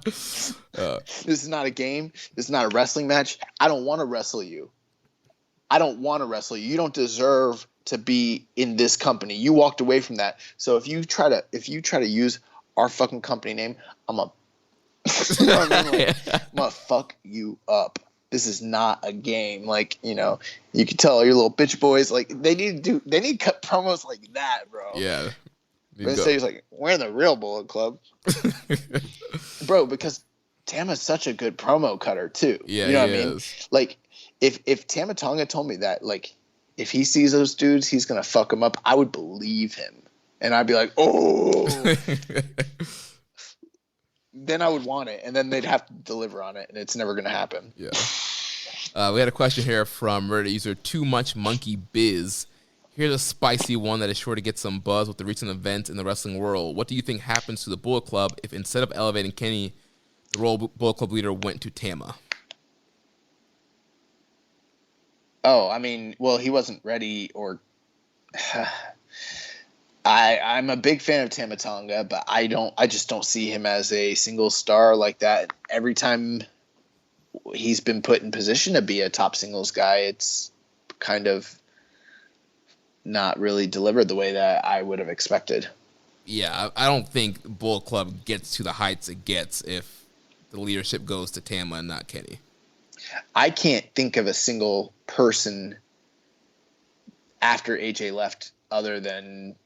This is not a game. This is not a wrestling match. I don't want to wrestle you. You don't deserve to be in this company. You walked away from that. So if you try to use our fucking company name, I'm gonna you know what I mean? Like, I'm gonna fuck you up. This is not a game. Like, you can tell your little bitch boys, like they need to cut promos like that, bro. Yeah. Instead, he's like, we're the real Bullet Club. Bro, because Tama's such a good promo cutter, too. Yeah, you know what I mean? Like, if Tama Tonga told me that, like, if he sees those dudes, he's going to fuck them up, I would believe him. And I'd be like, oh. Then I would want it, and then they'd have to deliver on it, and it's never going to happen. Yeah. We had a question here from Reddit user Too Much Monkey Biz. Here's a spicy one that is sure to get some buzz with the recent events in the wrestling world. What do you think happens to the Bullet Club if instead of elevating Kenny, the Royal Bullet Club leader went to Tama? Oh, I mean, well, he wasn't ready, or I'm a big fan of Tama Tonga, but I just don't see him as a single star like that. Every time he's been put in position to be a top singles guy, it's kind of not really delivered the way that I would have expected. Yeah, I don't think Bullet Club gets to the heights it gets if the leadership goes to Tama and not Kenny. I can't think of a single person after AJ left other than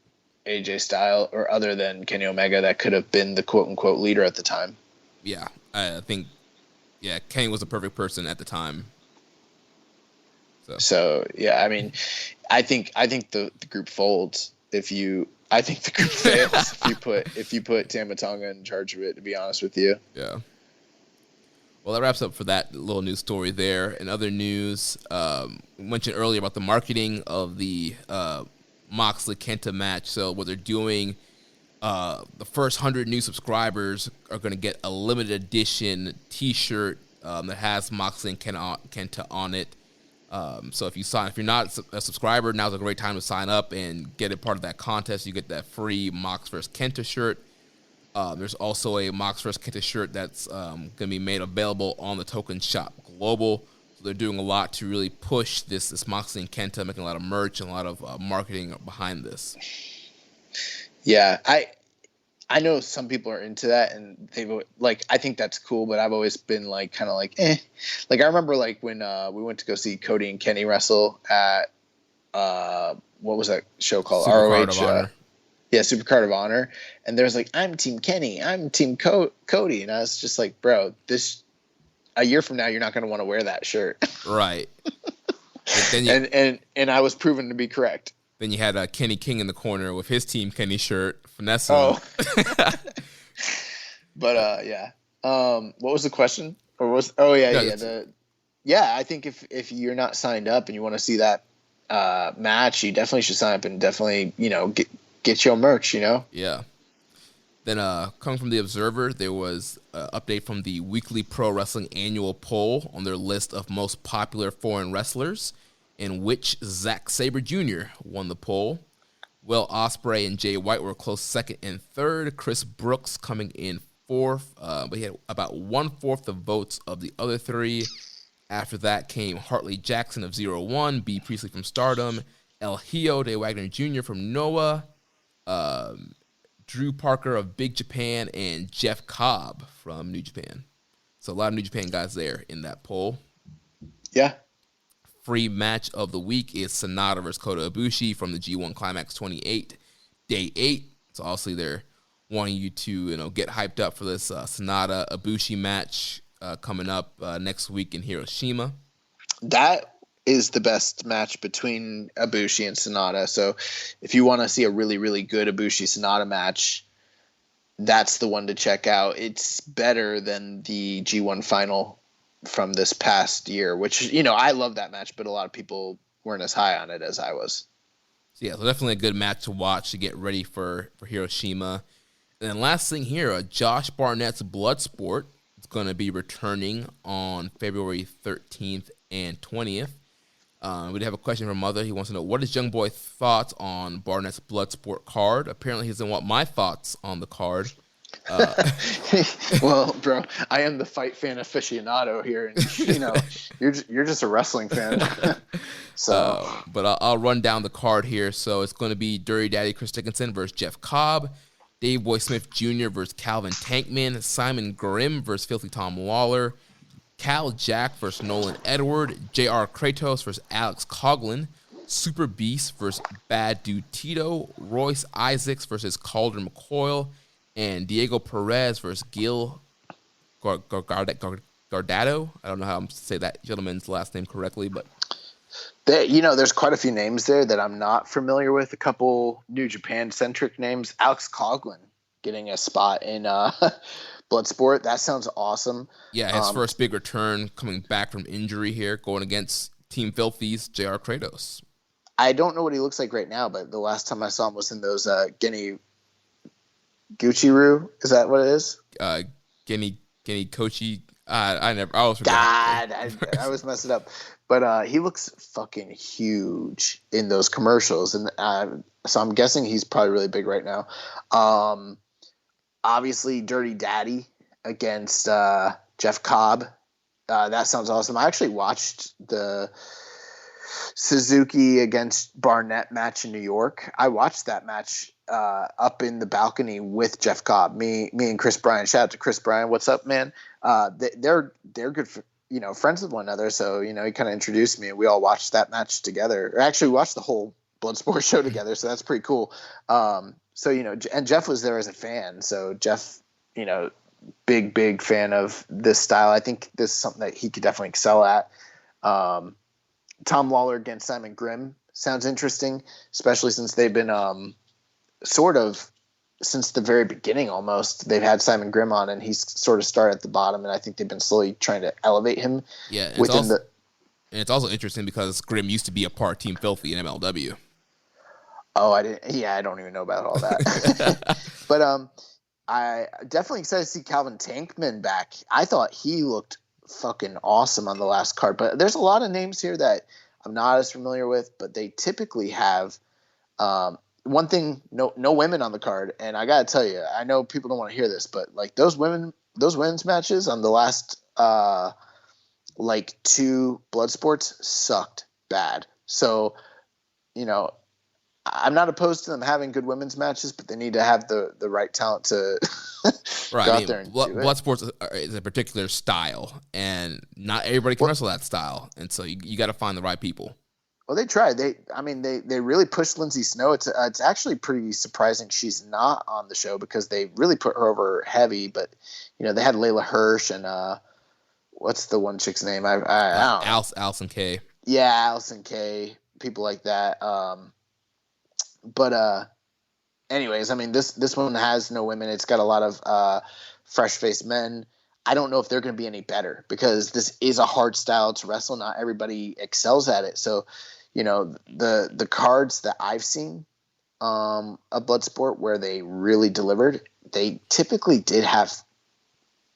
AJ Styles or other than Kenny Omega that could have been the quote-unquote leader at the time. Yeah, I think, Kenny was the perfect person at the time. So yeah, I mean, I think the group folds I think the group fails if you put Tama Tonga in charge of it, to be honest with you. Yeah. Well, that wraps up for that little news story there. In other news, we mentioned earlier about the marketing of the Moxley Kenta match. So what they're doing, the first 100 new subscribers are going to get a limited edition T-shirt that has Moxley and Kenta on it. So if you're not a subscriber, now's a great time to sign up and get a part of that contest. You get that free Mox vs. Kenta shirt. There's also a Mox vs. Kenta shirt that's going to be made available on the Token Shop Global. So they're doing a lot to really push this Moxley and Kenta, making a lot of merch and a lot of marketing behind this. Yeah, I know some people are into that, and I think that's cool, but I've always been kind of eh. Like I remember when we went to go see Cody and Kenny wrestle at what was that show called? ROH. Supercard of Honor, and there's I'm Team Kenny, I'm Team Cody, and I was just like, bro, this a year from now you're not going to want to wear that shirt, right? And I was proven to be correct. Then you had Kenny King in the corner with his Team Kenny shirt, finesse. Oh. But yeah. What was the question? Or was I think if you're not signed up and you want to see that match, you definitely should sign up and definitely get your merch. Yeah. Then coming from the Observer, there was an update from the Weekly Pro Wrestling annual poll on their list of most popular foreign wrestlers. in which Zack Sabre Jr. won the poll. Will Ospreay and Jay White were close second and third. Chris Brooks coming in fourth, but he had about 1/4 the votes of the other three. After that came Hartley Jackson of 0-1, B. Priestley from Stardom, El Hijo de Wagner Jr. from Noah, Drew Parker of Big Japan, and Jeff Cobb from New Japan. So a lot of New Japan guys there in that poll. Yeah. Free match of the week is Sonata versus Kota Ibushi from the G1 Climax 28, Day 8. So obviously they're wanting you to get hyped up for this Sonata Ibushi match coming up next week in Hiroshima. That is the best match between Ibushi and Sonata. So if you want to see a really, really good Ibushi Sonata match, that's the one to check out. It's better than the G1 final from this past year, which, I love that match, but a lot of people weren't as high on it as I was. So yeah, so definitely a good match to watch to get ready for Hiroshima. And then last thing here, Josh Barnett's Bloodsport is going to be returning on February 13th and 20th. We have a question from Mother. He wants to know, what is Young Boy's thoughts on Barnett's Bloodsport card? Apparently he doesn't want my thoughts on the card. Well, bro, I am the fight fan aficionado here, and you're just a wrestling fan. So, but I'll run down the card here. So it's going to be Dirty Daddy Chris Dickinson versus Jeff Cobb, Dave Boy Smith Jr. versus Calvin Tankman, Simon Grimm versus Filthy Tom Lawler, Cal Jack versus Nolan Edward, J.R. Kratos versus Alex Coughlin, Super Beast versus Bad Dude Tito, Royce Isaacs versus Calder McCoyle, and Diego Perez versus Gil Gardado. I don't know how I'm to say that gentleman's last name correctly, but there's quite a few names there that I'm not familiar with. A couple New Japan-centric names. Alex Coughlin getting a spot in Bloodsport. That sounds awesome. Yeah, his first big return coming back from injury here, going against Team Filthy's J.R. Kratos. I don't know what he looks like right now, but the last time I saw him was in those Genny Gucci-Ru. Is that what it is? Genny Kochi. I always forget. I always mess it up. But he looks fucking huge in those commercials. And so I'm guessing he's probably really big right now. Obviously, Dirty Daddy against Jeff Cobb. That sounds awesome. I actually watched the Suzuki against Barnett match in New York. I watched that match up in the balcony with Jeff Cobb. Me and Chris Bryan. Shout out to Chris Bryan. What's up, man? They're good for, friends with one another. So, he kind of introduced me and we all watched that match together. Or actually watched the whole Bloodsport show together. So that's pretty cool. So, and Jeff was there as a fan. So Jeff, big fan of this style. I think this is something that he could definitely excel at. Tom Lawler against Simon Grimm sounds interesting, especially since they've been sort of since the very beginning almost. They've had Simon Grimm on, and he's sort of started at the bottom, and I think they've been slowly trying to elevate him. Yeah, and it's also interesting because Grimm used to be a part Team Filthy in MLW. Oh, I didn't. Yeah, I don't even know about all that. But I definitely excited to see Calvin Tankman back. I thought he looked fucking awesome on the last card. But there's a lot of names here that I'm not as familiar with, but they typically have one thing, no women on the card. And I gotta tell you, I know people don't want to hear this, but like those women's matches on the last two Bloodsports sucked bad. So, I'm not opposed to them having good women's matches, but they need to have the right talent to go out there and do it. Bloodsports is a particular style, and not everybody can wrestle that style, and so you got to find the right people. Well, they tried. They really pushed Lindsay Snow. It's actually pretty surprising she's not on the show because they really put her over heavy. But they had Layla Hirsch and what's the one chick's name? I don't know. Allison Kay. Yeah, Allison Kay. People like that. But anyways, this one has no women. It's got a lot of fresh-faced men. I don't know if they're going to be any better because this is a hard style to wrestle. Not everybody excels at it. So, the cards that I've seen a Bloodsport where they really delivered, they typically did have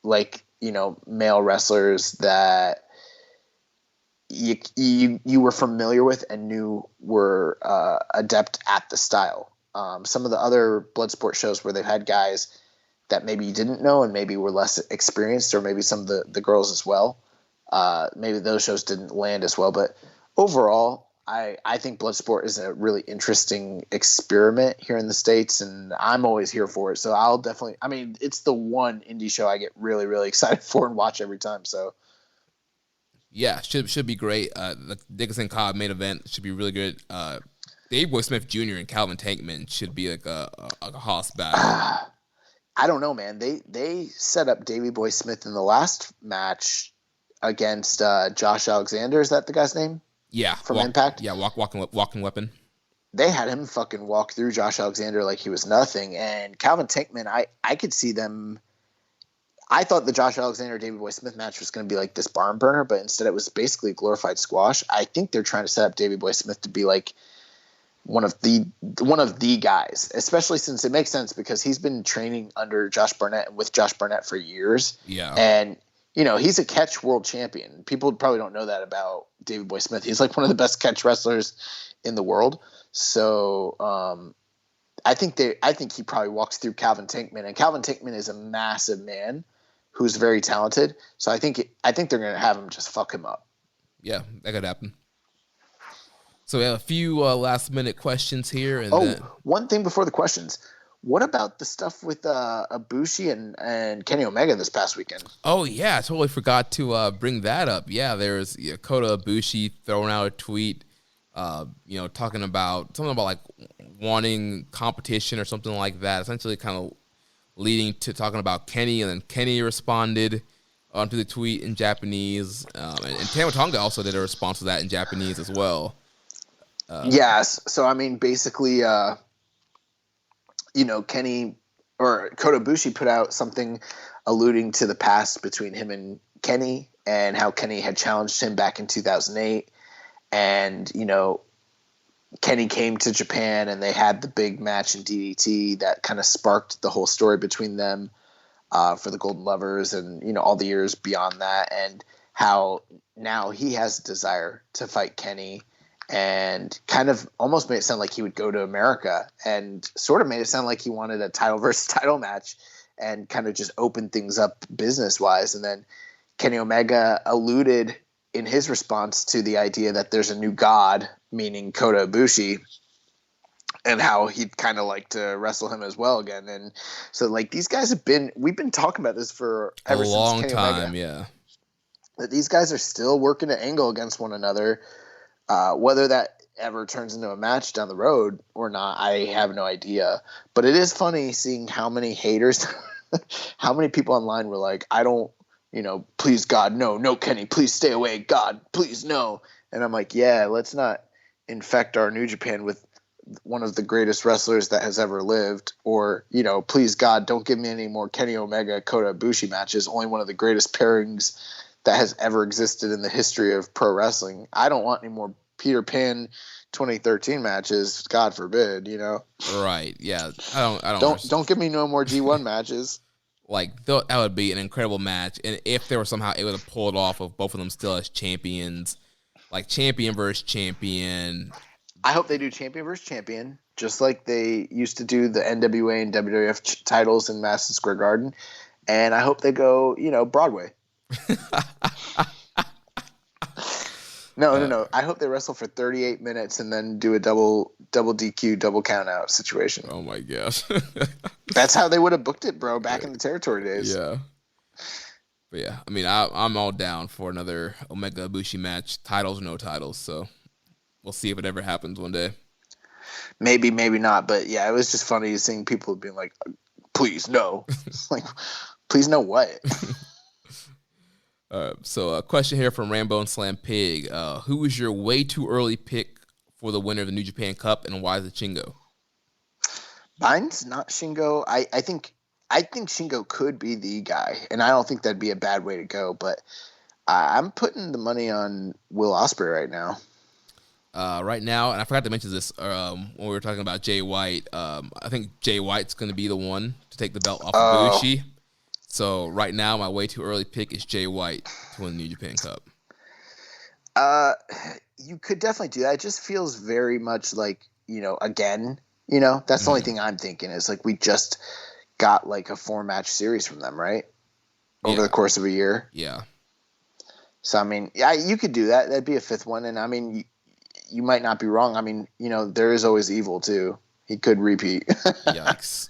male wrestlers that you were familiar with and knew were adept at the style. Some of the other Bloodsport shows where they've had guys that maybe you didn't know and maybe were less experienced, or maybe some of the girls as well. Maybe those shows didn't land as well, but overall, I think Bloodsport is a really interesting experiment here in the States, and I'm always here for it. So I'll definitely, I mean, it's the one indie show I get really, really excited for and watch every time. So yeah, should be great. The Dickinson Cobb main event should be really good. Dave Boy Smith Jr. and Calvin Tankman should be like a hoss battle. I don't know, man. They set up Davey Boy Smith in the last match against Josh Alexander. Is that the guy's name? Yeah, from Impact. Yeah, walking weapon. They had him fucking walk through Josh Alexander like he was nothing. And Calvin Tankman, I could see them. I thought the Josh Alexander Davey Boy Smith match was going to be like this barn burner, but instead it was basically glorified squash. I think they're trying to set up Davey Boy Smith to be like one of the guys, especially since it makes sense because he's been training under Josh Barnett and with Josh Barnett for years. Yeah, and he's a catch world champion. People probably don't know that about Davey Boy Smith. He's like one of the best catch wrestlers in the world. So I think he probably walks through Calvin Tankman, and Calvin Tankman is a massive man who's very talented. So I think they're going to have him just fuck him up. Yeah, that could happen. So we have a few last minute questions here. And one thing before the questions. What about the stuff with Ibushi and Kenny Omega this past weekend? Oh, yeah. I totally forgot to bring that up. Yeah, there's Kota Ibushi throwing out a tweet, talking about something about like wanting competition or something like that, essentially kind of leading to talking about Kenny, and then Kenny responded to the tweet in Japanese. And Tama Tonga also did a response to that in Japanese as well. Yes. So, I mean, basically, Kenny or Kota Ibushi put out something alluding to the past between him and Kenny and how Kenny had challenged him back in 2008. And, Kenny came to Japan and they had the big match in DDT that kind of sparked the whole story between them for the Golden Lovers and, all the years beyond that, and how now he has a desire to fight Kenny. And kind of almost made it sound like he would go to America, and sort of made it sound like he wanted a title versus title match and kind of just open things up business-wise. And then Kenny Omega alluded in his response to the idea that there's a new god, meaning Kota Ibushi, and how he'd kind of like to wrestle him as well again. And so, like, these guys we've been talking about this for ever since long Kenny time, Omega. yeah. That these guys are still working to angle against one another. Whether that ever turns into a match down the road or not, I have no idea. But it is funny seeing how many haters, how many people online were like, I don't, please God, no, Kenny, please stay away. God, please no. And I'm like, yeah, let's not infect our New Japan with one of the greatest wrestlers that has ever lived. Or, please God, don't give me any more Kenny Omega, Kota Ibushi matches. Only one of the greatest pairings that has ever existed in the history of pro wrestling. I don't want any more Peter Pan 2013 matches. God forbid, Right. Yeah. Don't give me no more G1 matches. Like, that would be an incredible match. And if they were somehow able to pull it off of both of them still as champions, like champion versus champion. I hope they do champion versus champion, just like they used to do the NWA and WWF titles in Madison Square Garden. And I hope they go, Broadway. No. I hope they wrestle for 38 minutes and then do a double DQ, double count out situation. Oh my gosh. That's how they would have booked it, bro, back in the territory days. Yeah. But yeah, I mean, I'm all down for another Omega Ibushi match, titles or no titles. So we'll see if it ever happens one day. Maybe, maybe not. But yeah, it was just funny seeing people being like, please, no. Like, please, no what? So a question here from Rambo and Slam Pig. Who was your way too early pick for the winner of the New Japan Cup, and why is it Shingo? Mine's not Shingo. I think Shingo could be the guy, and I don't think that'd be a bad way to go. But I'm putting the money on Will Ospreay right now. Right now, and I forgot to mention this when we were talking about Jay White. I think Jay White's going to be the one to take the belt off of Ibushi. So right now, my way too early pick is Jay White to win the New Japan Cup. You could definitely do that. It just feels very much like, again, that's the only thing I'm thinking is like we just got like a 4-match series from them, right? Over the course of a year. Yeah. So, I mean, yeah, you could do that. That'd be a 5th one. And I mean, you might not be wrong. I mean, there is always evil too. He could repeat. Yikes.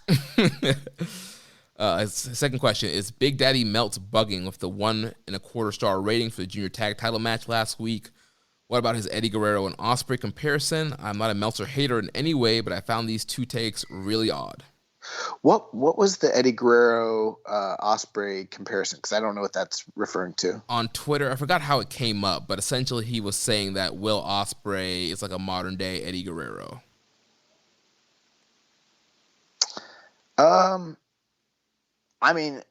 Second question, is Big Daddy Meltz bugging with the 1 1/4 star rating for the junior tag title match last week? What about his Eddie Guerrero and Ospreay comparison? I'm not a Meltzer hater in any way, but I found these 2 takes really odd. What was the Eddie Guerrero Ospreay comparison? Because I don't know what that's referring to. On Twitter, I forgot how it came up, but essentially he was saying that Will Ospreay is like a modern day Eddie Guerrero. I mean,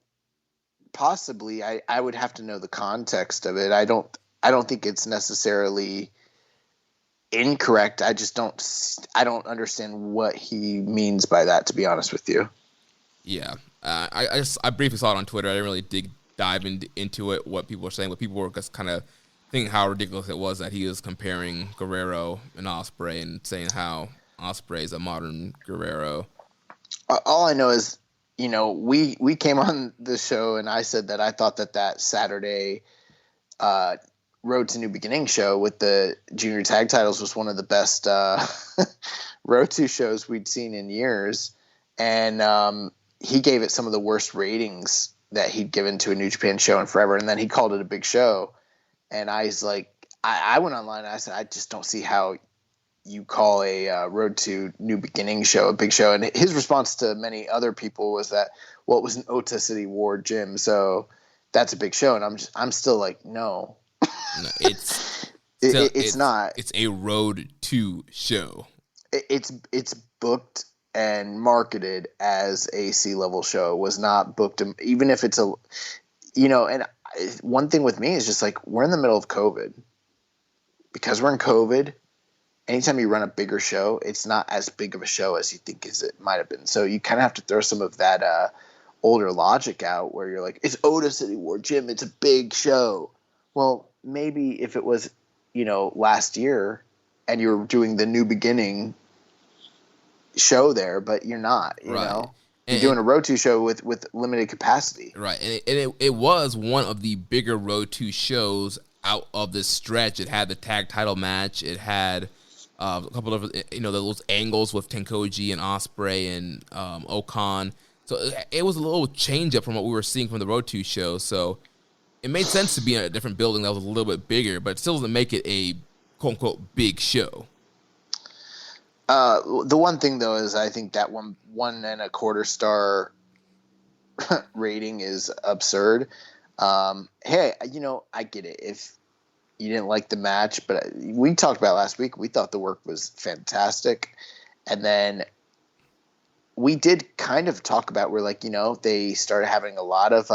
possibly. I would have to know the context of it. I don't think it's necessarily incorrect. I don't understand what he means by that, to be honest with you. Yeah. I briefly saw it on Twitter. I didn't really dive into it, what people were saying, but people were just kind of thinking how ridiculous it was that he was comparing Guerrero and Ospreay and saying how Ospreay is a modern Guerrero. All I know is, we came on the show and I said that I thought that Saturday Road to New Beginning show with the junior tag titles was one of the best Road to shows we'd seen in years. And he gave it some of the worst ratings that he'd given to a New Japan show in forever. And then he called it a big show. And I was like, I went online and I said, I just don't see how you call a Road to New Beginning show a big show. And his response to many other people was that, well, it was an Ota City Ward gym, so that's a big show. And I'm still like, no. No, it's not. It's a Road to show. It's booked and marketed as a C-level show. It was not booked, even if it's and one thing with me is just like, we're in the middle of COVID. Because we're in COVID, anytime you run a bigger show, it's not as big of a show as you think as it might have been. So you kind of have to throw some of that older logic out where you're like, it's Ota City Ward Gym, it's a big show. Well, maybe if it was, last year and you're doing the New Beginning show there, but you're not, you know? You're doing a Road to show with limited capacity. Right. And it was one of the bigger Road to shows out of this stretch. It had the tag title match. It had a couple of, those angles with Tenkoji and Ospreay and Okan. So it was a little change up from what we were seeing from the Road to show. So it made sense to be in a different building that was a little bit bigger, but it still doesn't make it a quote-unquote big show. The one thing, though, is I think that 1 1/4 star rating is absurd. Hey, I get it. If you didn't like the match, but we talked about last week, we thought the work was fantastic. And then we did kind of talk about where, they started having a lot of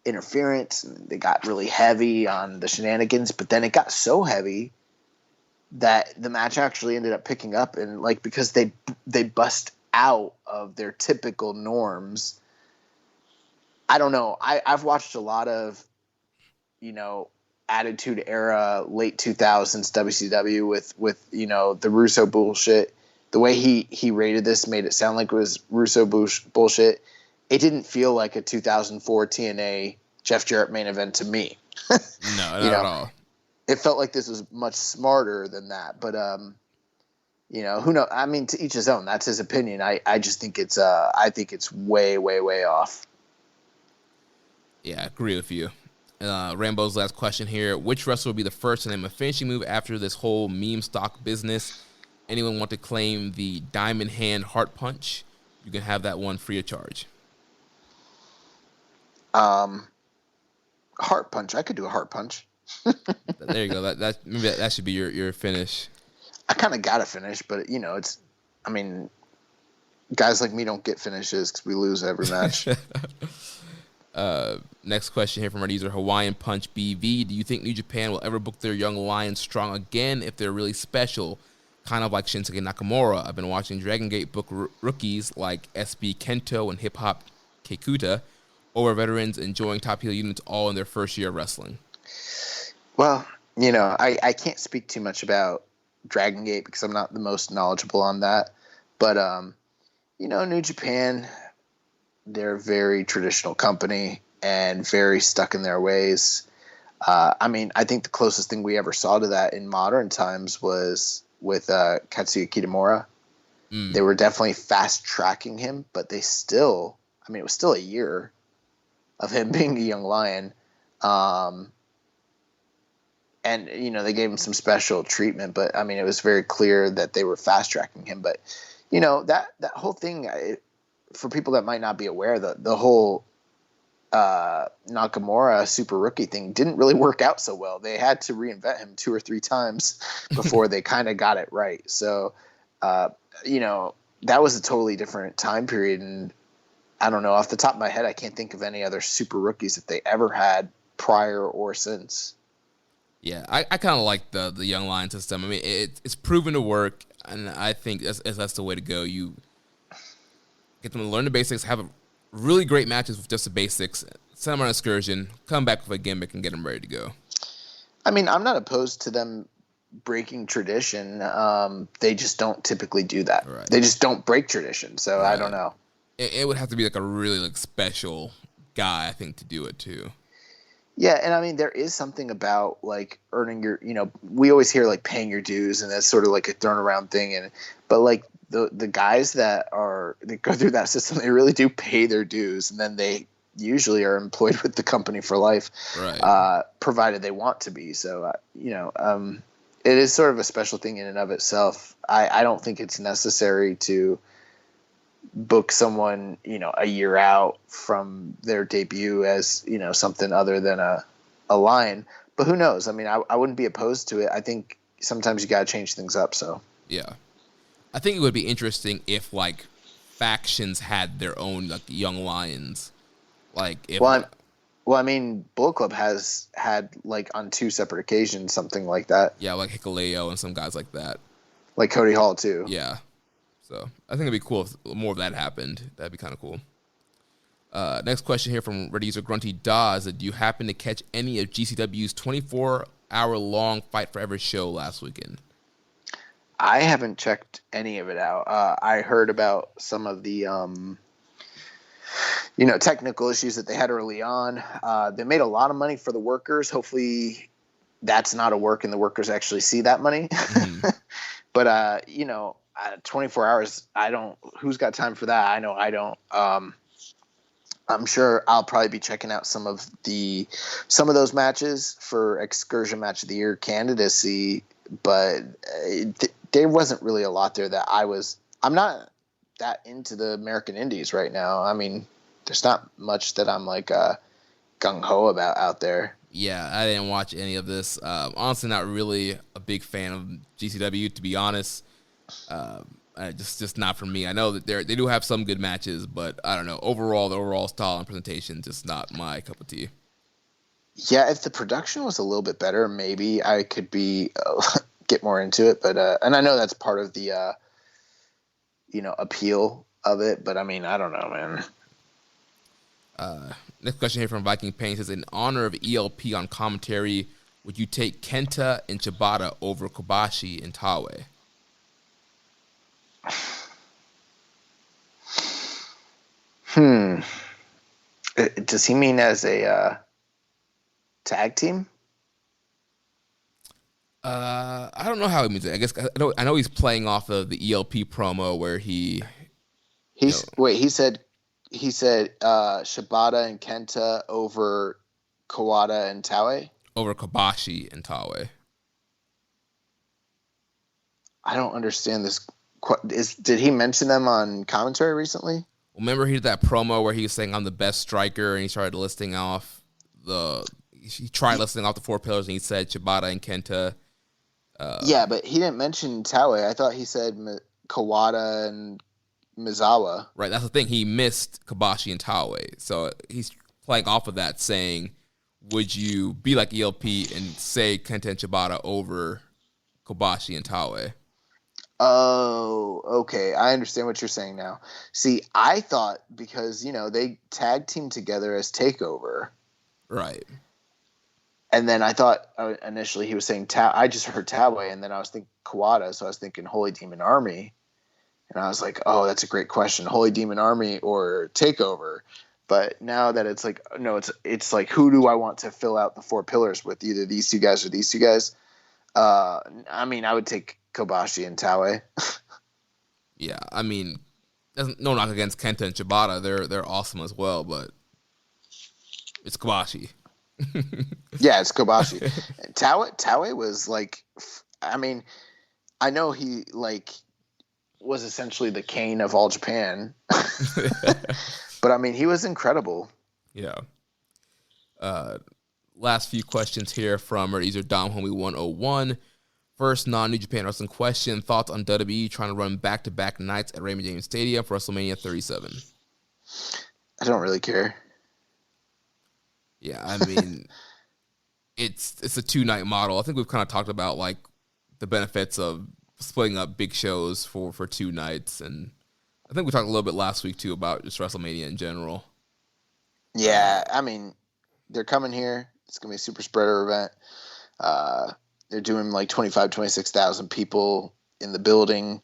interference. They got really heavy on the shenanigans, but then it got so heavy that the match actually ended up picking up, and because they bust out of their typical norms. I don't know. I've watched a lot of, Attitude Era, late 2000s WCW with the Russo bullshit. The way he rated this made it sound like it was Russo bullshit. It didn't feel like a 2004 TNA Jeff Jarrett main event to me. No, not at all. It felt like this was much smarter than that. But, who knows? I mean, to each his own. That's his opinion. I just think it's way, way, way off. Yeah, I agree with you. Rambo's last question here. Which wrestler will be the first to name a finishing move after this whole meme stock business? Anyone want to claim the Diamond Hand Heart Punch? You can have that one free of charge. Heart punch. I could do a heart punch. There you go. Maybe that should be your finish. I kind of got to finish, but it's. I mean, guys like me don't get finishes because we lose every match. Next question here from our user Hawaiian Punch BV. Do you think New Japan will ever book their young lions strong again if they're really special? Kind of like Shinsuke Nakamura. I've been watching Dragon Gate book rookies like SB Kento and Hip Hop Kekuta over veterans enjoying top heel units all in their first year of wrestling. Well, I can't speak too much about Dragon Gate because I'm not the most knowledgeable on that. But, New Japan, they're a very traditional company and very stuck in their ways. I think the closest thing we ever saw to that in modern times was with Katsuya Kitamura. They were definitely fast tracking him, but they still, it was still a year of him being a young lion. And, they gave him some special treatment, but it was very clear that they were fast tracking him. But, that whole thing, for people that might not be aware, the whole Nakamura super rookie thing didn't really work out so well. They had to reinvent him 2 or 3 times before they kind of got it right. So, that was a totally different time period. And I don't know, off the top of my head, I can't think of any other super rookies that they ever had prior or since. Yeah, I kind of like the young lion system. It's proven to work, and I think that's the way to go. You get them to learn the basics, have really great matches with just the basics, send them on an excursion, come back with a gimmick, and get them ready to go. I'm not opposed to them breaking tradition. They just don't typically do that. Right. They just don't break tradition, so right. I don't know. It would have to be like a really special guy, I think, to do it too. Yeah, and there is something about like earning your, we always hear like paying your dues, and that's sort of like a thrown around thing, but like the guys that go through that system, they really do pay their dues, and then they usually are employed with the company for life, right? Provided they want to be. So it is sort of a special thing in and of itself. I don't think it's necessary to book someone, a year out from their debut as, something other than a lion. But who knows? I wouldn't be opposed to it. I think sometimes you got to change things up. So yeah, I think it would be interesting if like factions had their own like young lions. Like if Bullet Club has had like on 2 separate occasions something like that. Yeah, like Hikuleo and some guys like that. Like Cody Hall too. Yeah. So I think it'd be cool if more of that happened. That'd be kind of cool. Next question here from Reddit user Grunty Dawes. Do you happen to catch any of GCW's 24-hour-long Fight Forever show last weekend? I haven't checked any of it out. I heard about some of the, technical issues that they had early on. They made a lot of money for the workers. Hopefully that's not a work and the workers actually see that money. Mm-hmm. But, 24 hours, who's got time for that? I know I don't. I'm sure I'll probably be checking out some of those matches for Excursion Match of the Year candidacy, but there wasn't really a lot there that I'm not that into the American Indies right now. There's not much that I'm like gung-ho about out there. Yeah, I didn't watch any of this. Honestly, not really a big fan of GCW, to be honest. Just not for me. I know that they do have some good matches, but I don't know. Overall, the overall style and presentation just not my cup of tea. Yeah, if the production was a little bit better, maybe I could get more into it. But and I know that's part of the appeal of it. But I don't know, man. Next question here from Viking Pain says, in honor of ELP on commentary, would you take Kenta and Shibata over Kobashi and Taue? Does he mean as a tag team? I don't know how he means it. I guess I know he's playing off of the ELP promo where he said Shibata and Kenta over Kawada and Taue? Over Kobashi and Taue. I don't understand this. Did he mention them on commentary recently? Well, remember he did that promo where he was saying I'm the best striker, and he started listing off he tried listing off the 4 pillars, and he said Shibata and Kenta. Yeah, but he didn't mention Taue. I thought he said Kawada and Mizawa. Right, that's the thing. He missed Kobashi and Taue, so he's playing off of that, saying, would you be like ELP and say Kenta and Shibata over Kobashi and Taue? Oh, okay. I understand what you're saying now. See, I thought because, they tag team together as TakeOver. Right. And then I thought initially he was saying I just heard Taue, and then I was thinking Kawada, so I was thinking Holy Demon Army. And I was like, oh, that's a great question. Holy Demon Army or Takeover? But now that it's like, no, it's like, who do I want to fill out the 4 pillars with? Either these 2 guys or these 2 guys. I mean, I would take Kobashi and Taue. Yeah, I mean, no knock against Kenta and Shibata. They're awesome as well, but it's Kobashi. Yeah, it's Kobashi. Taue was like, I mean, I know he like was essentially the Kane of all Japan, but I mean, he was incredible. Yeah. Last few questions here from Easer Dom Homie 101. First, non-New Japan wrestling question: thoughts on WWE trying to run back-to-back nights at Raymond James Stadium for WrestleMania 37? I don't really care. Yeah, I mean, it's a 2-night model. I think we've kind of talked about like the benefits of splitting up big shows for 2 nights, and I think we talked a little bit last week too about just WrestleMania in general. Yeah, I mean, they're coming here. It's gonna be a super spreader event. They're doing like 26,000 people in the building.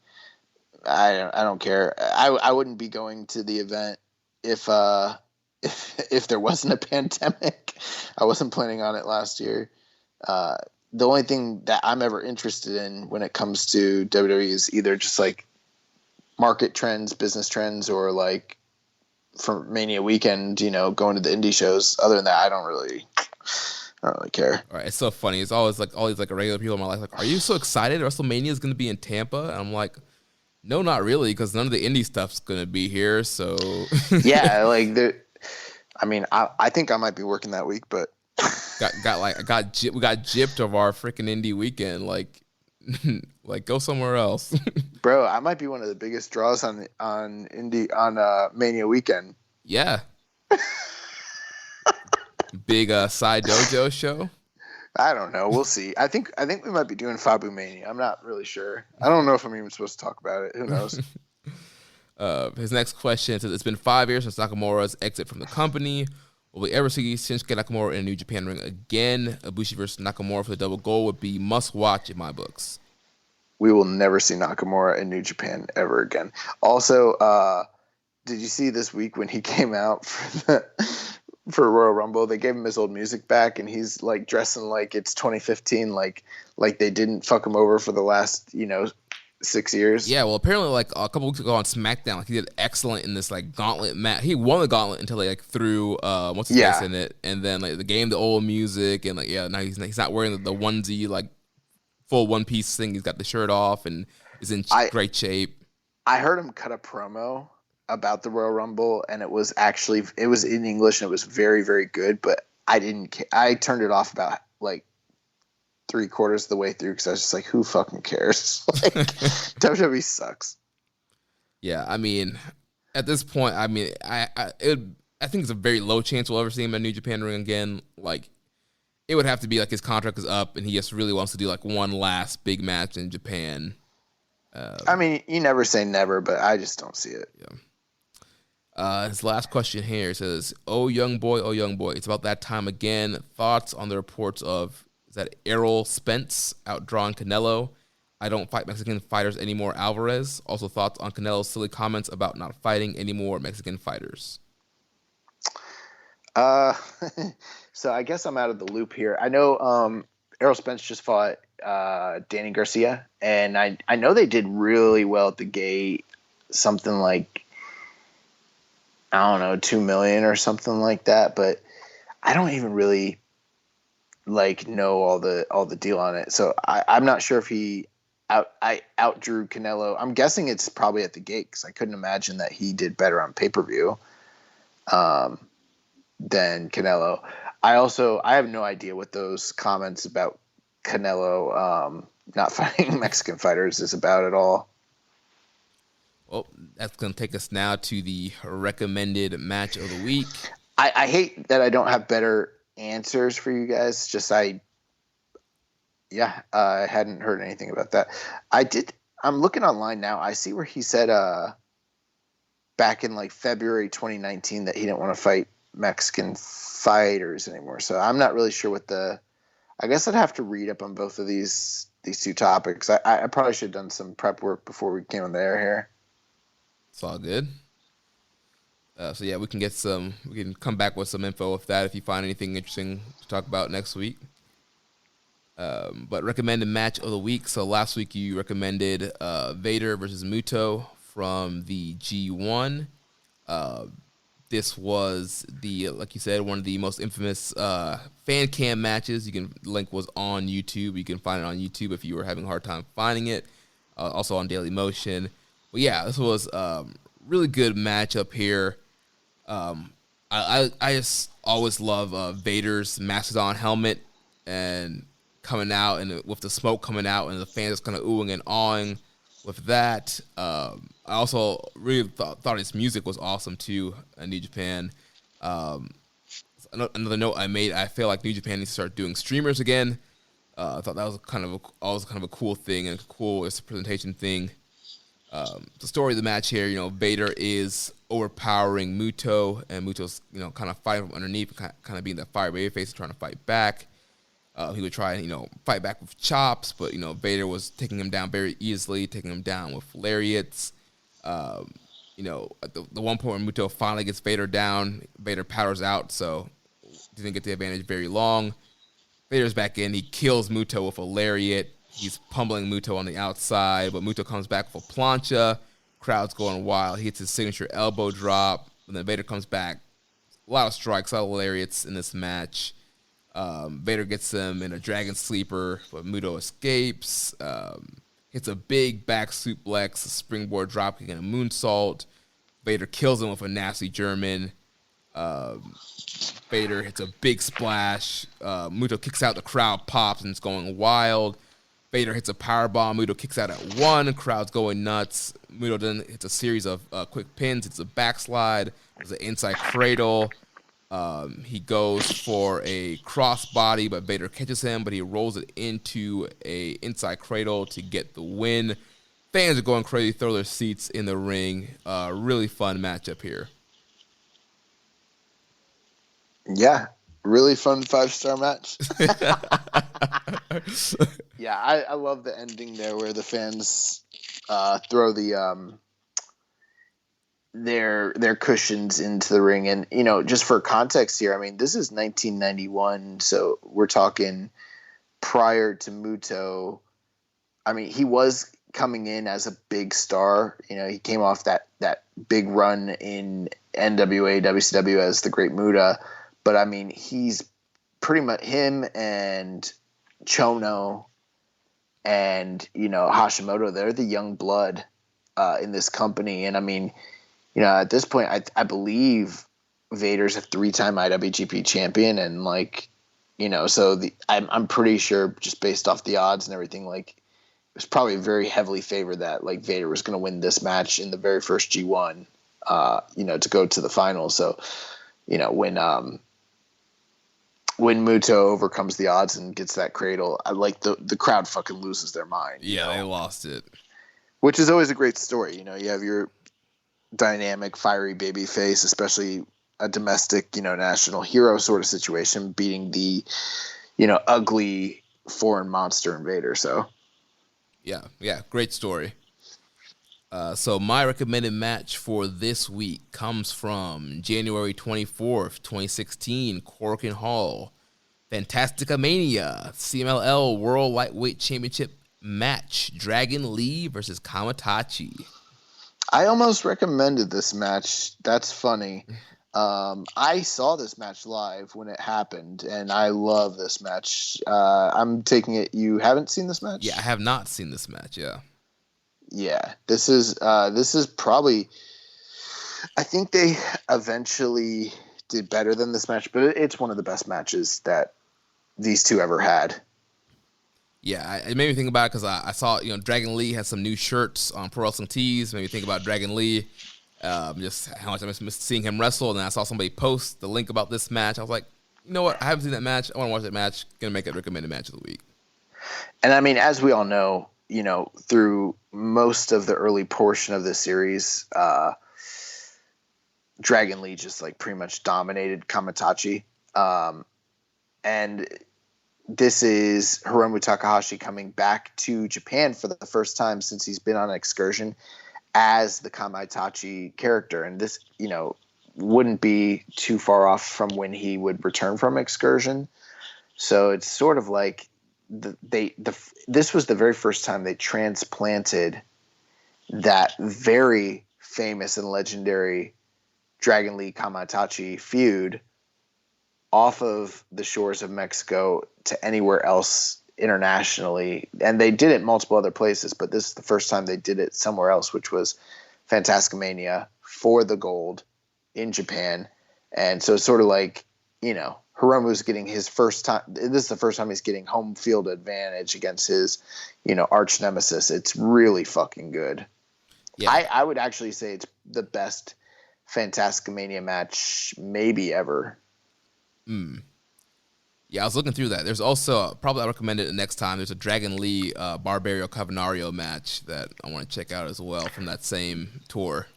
I don't care. I wouldn't be going to the event if there wasn't a pandemic. I wasn't planning on it last year. The only thing that I'm ever interested in when it comes to WWE is either just like market trends, business trends, or like for Mania weekend, going to the indie shows. Other than that, I don't really care. All right, it's so funny. It's always like all these like regular people in my life like, are you so excited WrestleMania is going to be in Tampa? And I'm like, no, not really, because none of the indie stuff's going to be here. So yeah, like I mean, I think I might be working that week, but we got gypped of our freaking indie weekend. Like go somewhere else. Bro, I might be one of the biggest draws on Mania weekend. Yeah. Big side dojo show. I don't know. We'll see. I think we might be doing Fabu Mania. I'm not really sure. I don't know if I'm even supposed to talk about it. Who knows? His next question says, it's been 5 years since Nakamura's exit from the company. Will we ever see Shinsuke Nakamura in a New Japan ring again? Ibushi versus Nakamura for the double gold would be must watch in my books. We will never see Nakamura in New Japan ever again. Also, did you see this week when he came out for Royal Rumble? They gave him his old music back, and he's like dressing like it's 2015, like they didn't fuck him over for the last 6 years. Yeah, well, apparently like a couple weeks ago on SmackDown, like he did excellent in this like gauntlet match. He won the gauntlet until they like threw what's his face in it, and then like they gave him the old music, and like now he's not wearing the onesie like full one piece thing. He's got the shirt off and is in great shape. I heard him cut a promo about the Royal Rumble, and it was in English, and it was very, very good, but I turned it off about like 3/4 of the way through because I was just like, who fucking cares? Like, WWE sucks. Yeah, I mean, at this point, I mean, I think it's a very low chance we'll ever see him in a New Japan ring again. Like, it would have to be like his contract is up and he just really wants to do like one last big match in Japan. I mean, you never say never, but I just don't see it. Yeah. His last question here says, oh young boy, it's about that time again. Thoughts on the reports of, is that Errol Spence outdrawn Canelo? I don't fight Mexican fighters anymore, Alvarez. Also thoughts on Canelo's silly comments about not fighting any more Mexican fighters. So I guess I'm out of the loop here. I know Errol Spence just fought Danny Garcia, and I know they did really well at the gate, something like, I don't know, 2 million or something like that, but I don't even really like know all the deal on it. So I'm not sure if he outdrew Canelo. I'm guessing it's probably at the gate because I couldn't imagine that he did better on pay-per-view than Canelo. I have no idea what those comments about Canelo not fighting Mexican fighters is about at all. Well, that's going to take us now to the recommended match of the week. I hate that I don't have better answers for you guys. Just I hadn't heard anything about that. I'm looking online now. I see where he said back in like February 2019 that he didn't want to fight Mexican fighters anymore. So I'm not really sure what the I guess I'd have to read up on both of these two topics. I probably should have done some prep work before we came on the air here. It's all good. So yeah, we can come back with some info with that if you find anything interesting to talk about next week. But recommended match of the week. So last week you recommended Vader versus Muto from the G1. This was like you said, one of the most infamous fan cam matches. Link was on YouTube. You can find it on YouTube if you were having a hard time finding it. Also on Daily Motion. But yeah, this was really good matchup here. I just always love Vader's Mastodon helmet and coming out, and with the smoke coming out and the fans just kind of oohing and awing with that. I also really thought his music was awesome too in New Japan. Another note I made, I feel like New Japan needs to start doing streamers again. I thought that was always kind of a cool thing and a cool presentation thing. The story of the match here, Vader is overpowering Muto, and Muto's, kind of fighting from underneath, kind of being that fire babyface trying to fight back. He would try and, fight back with chops, but, Vader was taking him down very easily, taking him down with lariats. At the one point when Muto finally gets Vader down, Vader powers out, so didn't get the advantage very long. Vader's back in. He kills Muto with a lariat. He's pummeling Muto on the outside, but Muto comes back with a plancha. Crowd's going wild. He hits his signature elbow drop, and then Vader comes back. A lot of strikes, a lot of lariats in this match. Vader gets him in a dragon sleeper, but Muto escapes. Hits a big back suplex, a springboard dropkick, and a moonsault. Vader kills him with a nasty German. Vader hits a big splash. Muto kicks out, the crowd pops, and it's going wild. Vader hits a powerbomb. Muto kicks out at one. Crowd's going nuts. Muto then hits a series of quick pins. It's a backslide. There's an inside cradle. He goes for a crossbody, but Vader catches him, but he rolls it into a inside cradle to get the win. Fans are going crazy, throw their seats in the ring. Really fun matchup here. Yeah, really fun 5-star match. Yeah, I love the ending there where the fans throw their cushions into the ring. And, just for context here, I mean, this is 1991, so we're talking prior to Muto. I mean, he was coming in as a big star. He came off that big run in NWA, WCW as the Great Muta. But, I mean, he's pretty much him and Chono and, Hashimoto. They're the young blood in this company. And, I mean, at this point, I believe Vader's a 3-time IWGP champion. And, so I'm pretty sure just based off the odds and everything, it was probably very heavily favored that, Vader was going to win this match in the very first G1, to go to the final. So, when Muto overcomes the odds and gets that cradle, the crowd fucking loses their mind. Yeah, they lost it. Which is always a great story. You have your dynamic, fiery baby face, especially a domestic, national hero sort of situation, beating the, ugly foreign monster invader. So, yeah, great story. So my recommended match for this week comes from January 24th, 2016, Corkin Hall. Fantastica Mania, CMLL World Lightweight Championship match. Dragon Lee versus Kamatachi. I almost recommended this match. That's funny. I saw this match live when it happened, and I love this match. I'm taking it you haven't seen this match? Yeah, I have not seen this match, yeah. Yeah, this is probably, I think they eventually did better than this match, but it's one of the best matches that these two ever had. Yeah, it made me think about it because I saw, Dragon Lee has some new shirts on Pro Wrestling Tees. Made me think about Dragon Lee, just how much I missed seeing him wrestle. And then I saw somebody post the link about this match. I was like, you know what? I haven't seen that match. I want to watch that match. Gonna make it recommended match of the week. And I mean, as we all know, through most of the early portion of this series, Dragon Lee just pretty much dominated Kamatachi. And this is Hiromu Takahashi coming back to Japan for the first time since he's been on an excursion as the Kamaitachi character. And this, wouldn't be too far off from when he would return from excursion. So it's sort of like this was the very first time they transplanted that very famous and legendary Dragon Lee Kamaitachi feud off of the shores of Mexico to anywhere else internationally. And they did it multiple other places, but this is the first time they did it somewhere else, which was Fantascomania for the gold in Japan. And so it's sort of like, Hiromu's getting his first time. This is the first time he's getting home field advantage against his, arch nemesis. It's really fucking good. Yeah. I would actually say it's the best Fantascomania match maybe ever. Yeah, I was looking through that. There's also, probably I recommend it the next time, there's a Dragon Lee Barbario Cavernario match that I want to check out as well from that same tour.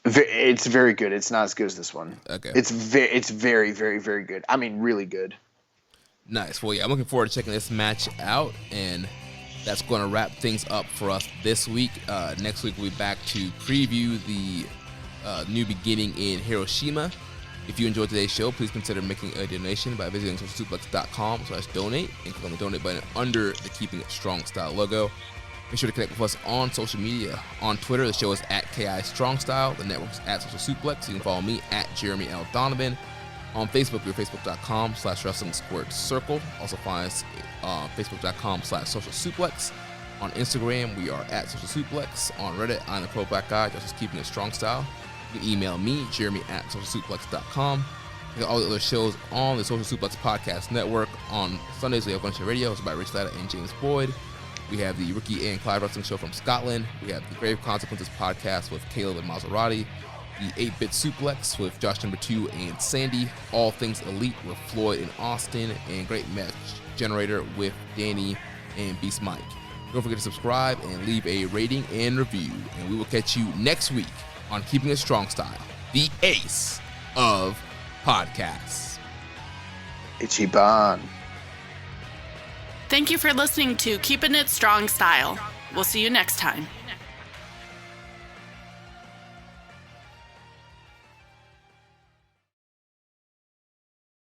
It's very good. It's not as good as this one. Okay. It's very, very, very good. I mean, really good. Nice. Well, yeah, I'm looking forward to checking this match out, and that's going to wrap things up for us this week. Next week, we'll be back to preview the new beginning in Hiroshima. If you enjoyed today's show, please consider making a donation by visiting socialsuplex.com/donate and click on the donate button under the Keeping It Strong Style logo. Make sure to connect with us on social media. On Twitter, the show is at KI Strong Style. The network is at Social Suplex. You can follow me at Jeremy L. Donovan. On Facebook, we're facebook.com/wrestling squared circle. Also find us facebook.com/social suplex. On Instagram, we are at Social Suplex. On Reddit, I'm the Pro Black Guy, just Keeping It Strong Style. You can email me, Jeremy at socialsuplex.com. You got all the other shows on the Social Suplex Podcast Network. On Sundays, we have a bunch of radio hosted by Rich Latta and James Boyd. We have the Ricky and Clive Wrestling Show from Scotland. We have the Grave Consequences Podcast with Caleb and Maserati. The 8-Bit Suplex with Josh Number 2 and Sandy. All Things Elite with Floyd and Austin. And Great Match Generator with Danny and Beast Mike. Don't forget to subscribe and leave a rating and review. And we will catch you next week on Keeping It Strong Style, the ace of podcasts. Ichiban. Thank you for listening to Keepin' It Strong Style. We'll see you next time.